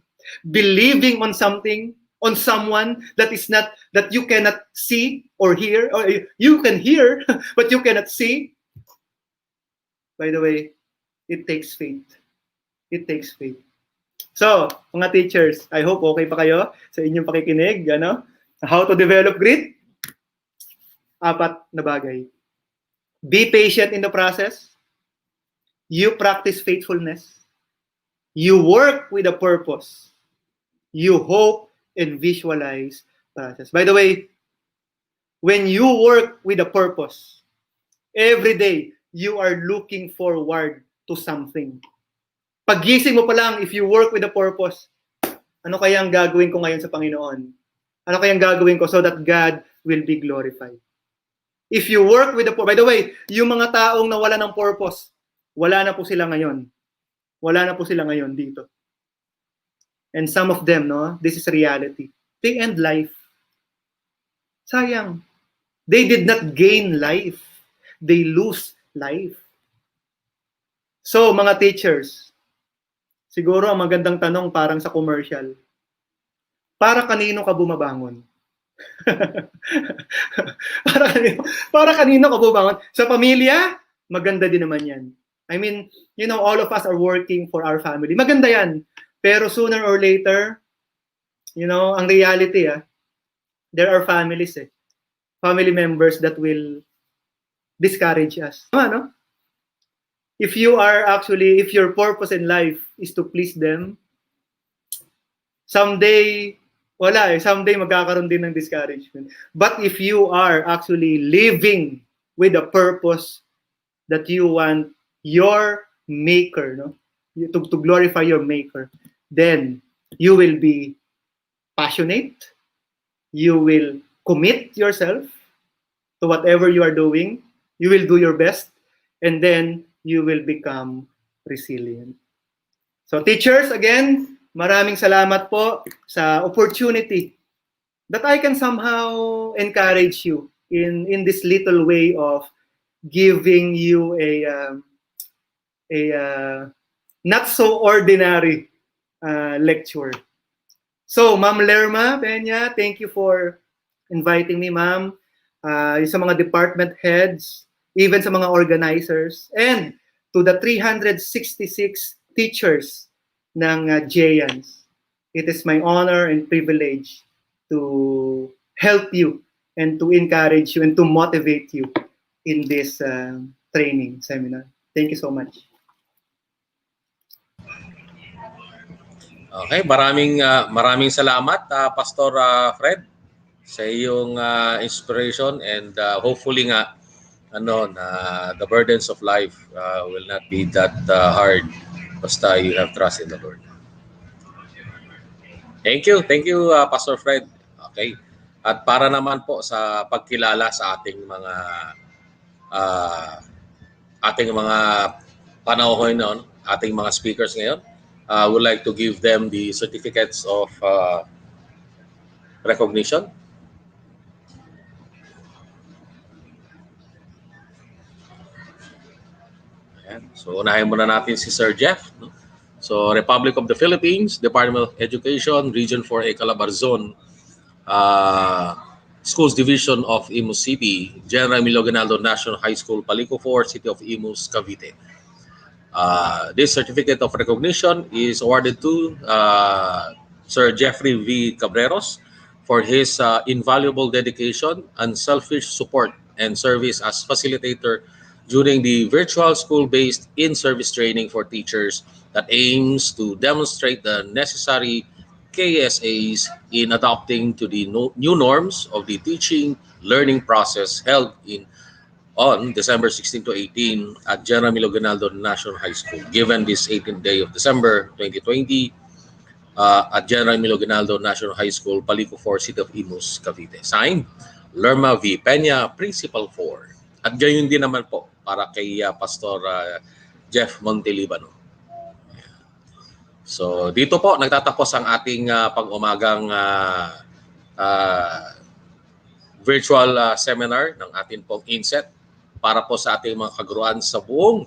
Speaker 10: believing on something, on someone that is not, that you cannot see or hear, or you can hear but you cannot see. By the way, it takes faith. It takes faith. So, mga teachers, I hope okay pa kayo sa inyong pakikinig, ano? How to develop grit? 4 na bagay. Be patient in the process. You practice faithfulness. You work with a purpose. You hope and visualize process. By the way, when you work with a purpose, every day, you are looking forward to something. Pagising mo pa lang, if you work with a purpose, ano kaya ang gagawin ko ngayon sa Panginoon? Ano kaya ang gagawin ko so that God will be glorified? If you work with a purpose, by the way, yung mga taong nawala ng purpose, wala na po sila ngayon. Wala na po sila ngayon dito. And some of them, no, this is reality. They end life. Sayang. They did not gain life. They lose life. So, mga teachers, siguro ang magandang tanong parang sa commercial. Para kanino ka bumabangon? para kanino ka bumabangon? Sa pamilya, maganda din naman yan. I mean, you know, all of us are working for our family. Maganda yan. Pero sooner or later, you know, ang reality, there are families, family members that will discourage us. No? If you are actually, if your purpose in life is to please them, someday, wala someday magkakaroon din ng discouragement. But if you are actually living with a purpose that you want your maker, no, to glorify your maker, then you will be passionate, you will commit yourself to whatever you are doing, you will do your best, and then you will become resilient. So teachers, again, maraming salamat po sa opportunity that I can somehow encourage you in this little way of giving you a not so ordinary lecture. So, Ma'am Lerma Peña, thank you for inviting me, ma'am. Sa mga department heads, even sa mga organizers, and to the 366 teachers ng Geanhs. It is my honor and privilege to help you and to encourage you and to motivate you in this training seminar. Thank you so much.
Speaker 1: Okay, maraming salamat, Pastor Fred, sa iyong inspiration, and hopefully nga the burdens of life will not be that hard basta you have trust in the Lord. Thank you, Pastor Fred. Okay. At para naman po sa pagkilala sa ating mga panauhin noon, ating mga speakers ngayon, would like to give them the certificates of recognition. Ayan. So unahin muna natin si Sir Jeff. No? So Republic of the Philippines, Department of Education, Region 4A Calabarzon, Schools Division of Imus City, General Emilio Aguinaldo National High School, Palico 4, City of Imus, Cavite. This certificate of recognition is awarded to Sir Jeffrey V. Cabreros, for his invaluable dedication, unselfish support, and service as facilitator during the virtual school-based in-service training for teachers that aims to demonstrate the necessary KSAs in adopting to the new norms of the teaching learning process held on December 16 to 18 at General Miloganaldo National High School. Given this 18th day of December 2020 at General Miloganaldo National High School, Palico 4, City of Imus, Cavite. Signed, Lerma V. Peña, Principal 4. At gayon din naman po para kay Pastor Jeff Montelibano. So dito po nagtatapos ang ating pang-umagang virtual seminar ng ating pong inset para po sa ating mga kaguruan sa buong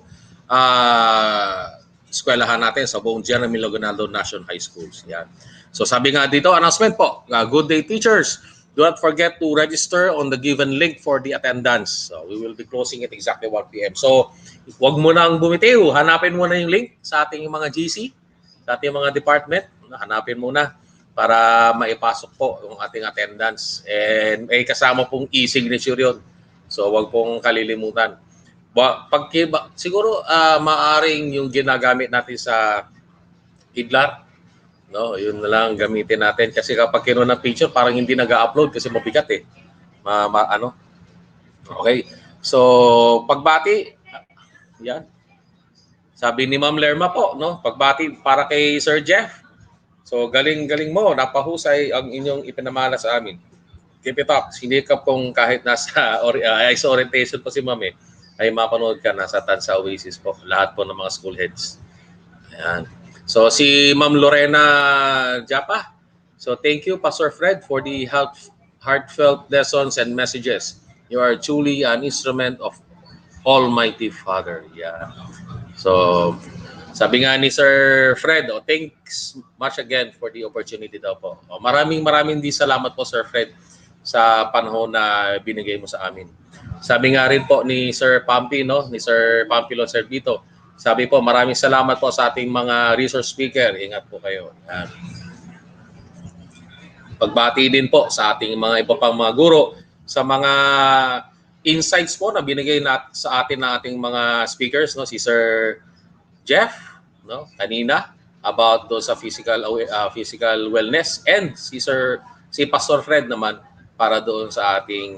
Speaker 1: eskwelahan natin, sa buong General Miloganaldo National High Schools. Yan. So sabi nga dito, announcement po, good day teachers. Do not forget to register on the given link for the attendance. So we will be closing at exactly 1 p.m. So huwag mo nang bumitiw, hanapin mo na yung link sa ating mga GC, sa ating mga department, hanapin mo na para maipasok po yung ating attendance. And may kasama pong e-signature yun. So wag pong kalilimutan. Siguro maaring yung ginagamit natin sa Idlar, no, yun na lang gamitin natin kasi kapag kinuha ng picture parang hindi nag-upload kasi mabigat eh. Ano? Okay. So pagbati, yan. Sabi ni Ma'am Lerma po, no, pagbati para kay Sir Jeff. So galing-galing mo, napahusay ang inyong ipinamana sa amin. Keep it up. Hindi ka pong kahit nasa ICE orientation pa si Ma'am eh, ay mapanood ka nasa Tansa Oasis po. Lahat po ng mga school heads. Ayan. So si Ma'am Lorena Japa. So thank you Pastor Fred for the heartfelt lessons and messages. You are truly an instrument of Almighty Father. Yeah. So sabi nga ni Sir Fred, thanks much again for the opportunity daw po. Maraming di salamat po Sir Fred sa panahon na binigay mo sa amin. Sabi nga rin po ni Sir Pampi, no, ni Sir Pampilo Servito. Sabi po, maraming salamat po sa ating mga resource speaker. Ingat po kayo. Yan. Pagbati din po sa ating mga iba pang mga guro sa mga insights po na binigay sa atin ng ating mga speakers, no, si Sir Jeff, no, kanina about do sa physical wellness, and si Pastor Fred naman para doon sa ating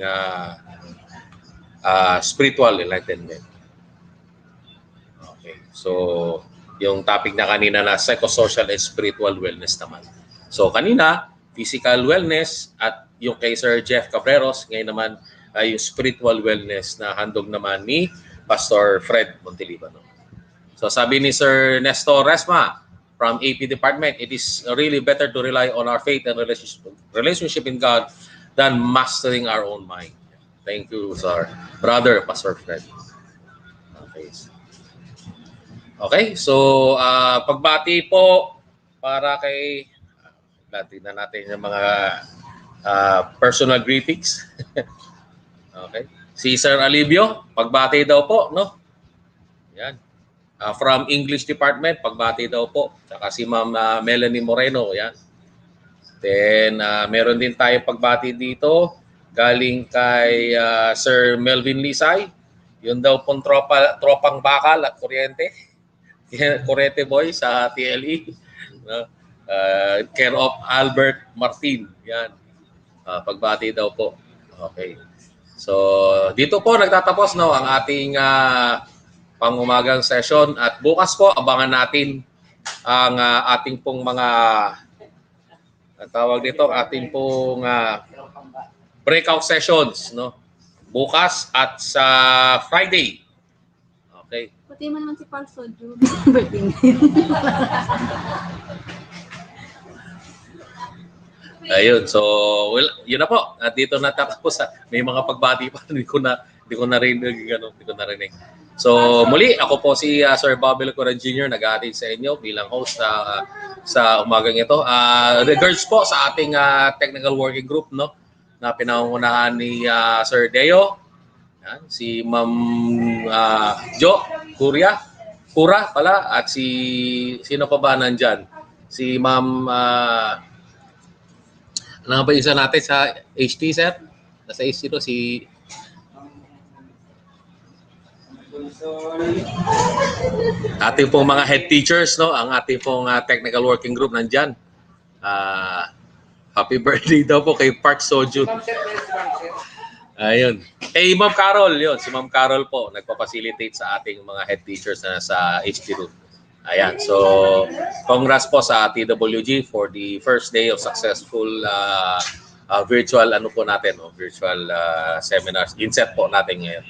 Speaker 1: spiritual enlightenment. Okay. So, yung topic na kanina na psychosocial and spiritual wellness naman. So, kanina, physical wellness at yung kay Sir Jeff Cabreros, ngayon naman ay yung spiritual wellness na handog naman ni Pastor Fred Montelibano. So, sabi ni Sir Nestor Resma from AP Department, it is really better to rely on our faith and relationship in God than mastering our own mind. Thank you, sir. Brother, Pastor Fred. Okay, so pagbati po para kay tingnan natin yung mga personal greetings. Okay. Si Sir Alivio, pagbati daw po, no? Yan. From English Department, pagbati daw po. Saka si Ma'am Melanie Moreno, yan. Then meron din tayo pagbati dito galing kay Sir Melvin Lisay. Yun daw pong tropang bakal at kuryente. Kuryente boy sa TLE. No? Care of Albert Martin. Yan. Pagbati daw po. Okay. So, dito po nagtatapos no ang ating pangumagang session at bukas po abangan natin ang ating pong mga tawag dito, ating pong breakout sessions, no? Bukas at sa Friday. Okay.
Speaker 11: Pati mo naman si Paul Soju.
Speaker 1: Ayun, so well, yun na po. At dito na tapos. May mga pagbati pa hindi ko narinig. So muli, ako po si Sir Bobby Lacuran Jr. nag-aatid sa inyo bilang host sa umagang ito. Regards po sa ating technical working group, no, na pinangunahan ni Sir Deo, yan, si Ma'am Jo Kura pala, at sino pa ba nandyan? Si Ma'am, ano ba isa natin sa HT, sir? Nasa HT to, si... Ating pong mga head teachers, no? Ang ating pong technical working group nandyan. Happy birthday daw po kay Park Sojun. Ayun. Kay Ma'am Carol, yun. Si Ma'am Carol po, nagpa-facilitate sa ating mga head teachers na sa HT room. Ayan. So, congrats po sa TWG for the first day of successful virtual virtual seminars. Inset po natin ngayon.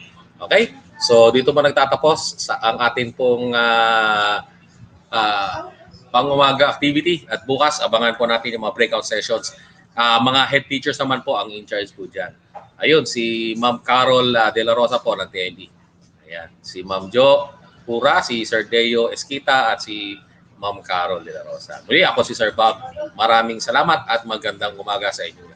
Speaker 1: Okay? So, dito po nagtatapos ang ating pong pang-umaga activity at bukas abangan po natin yung mga breakout sessions. Mga head teachers naman po ang in charge po dyan. Ayun, si Ma'am Carol De La Rosa po ng TND. Ayan, si Ma'am Jo Pura, si Sir Deo Esquita at si Ma'am Carol De La Rosa. Muli ako si Sir Bob. Maraming salamat at magandang umaga sa inyo.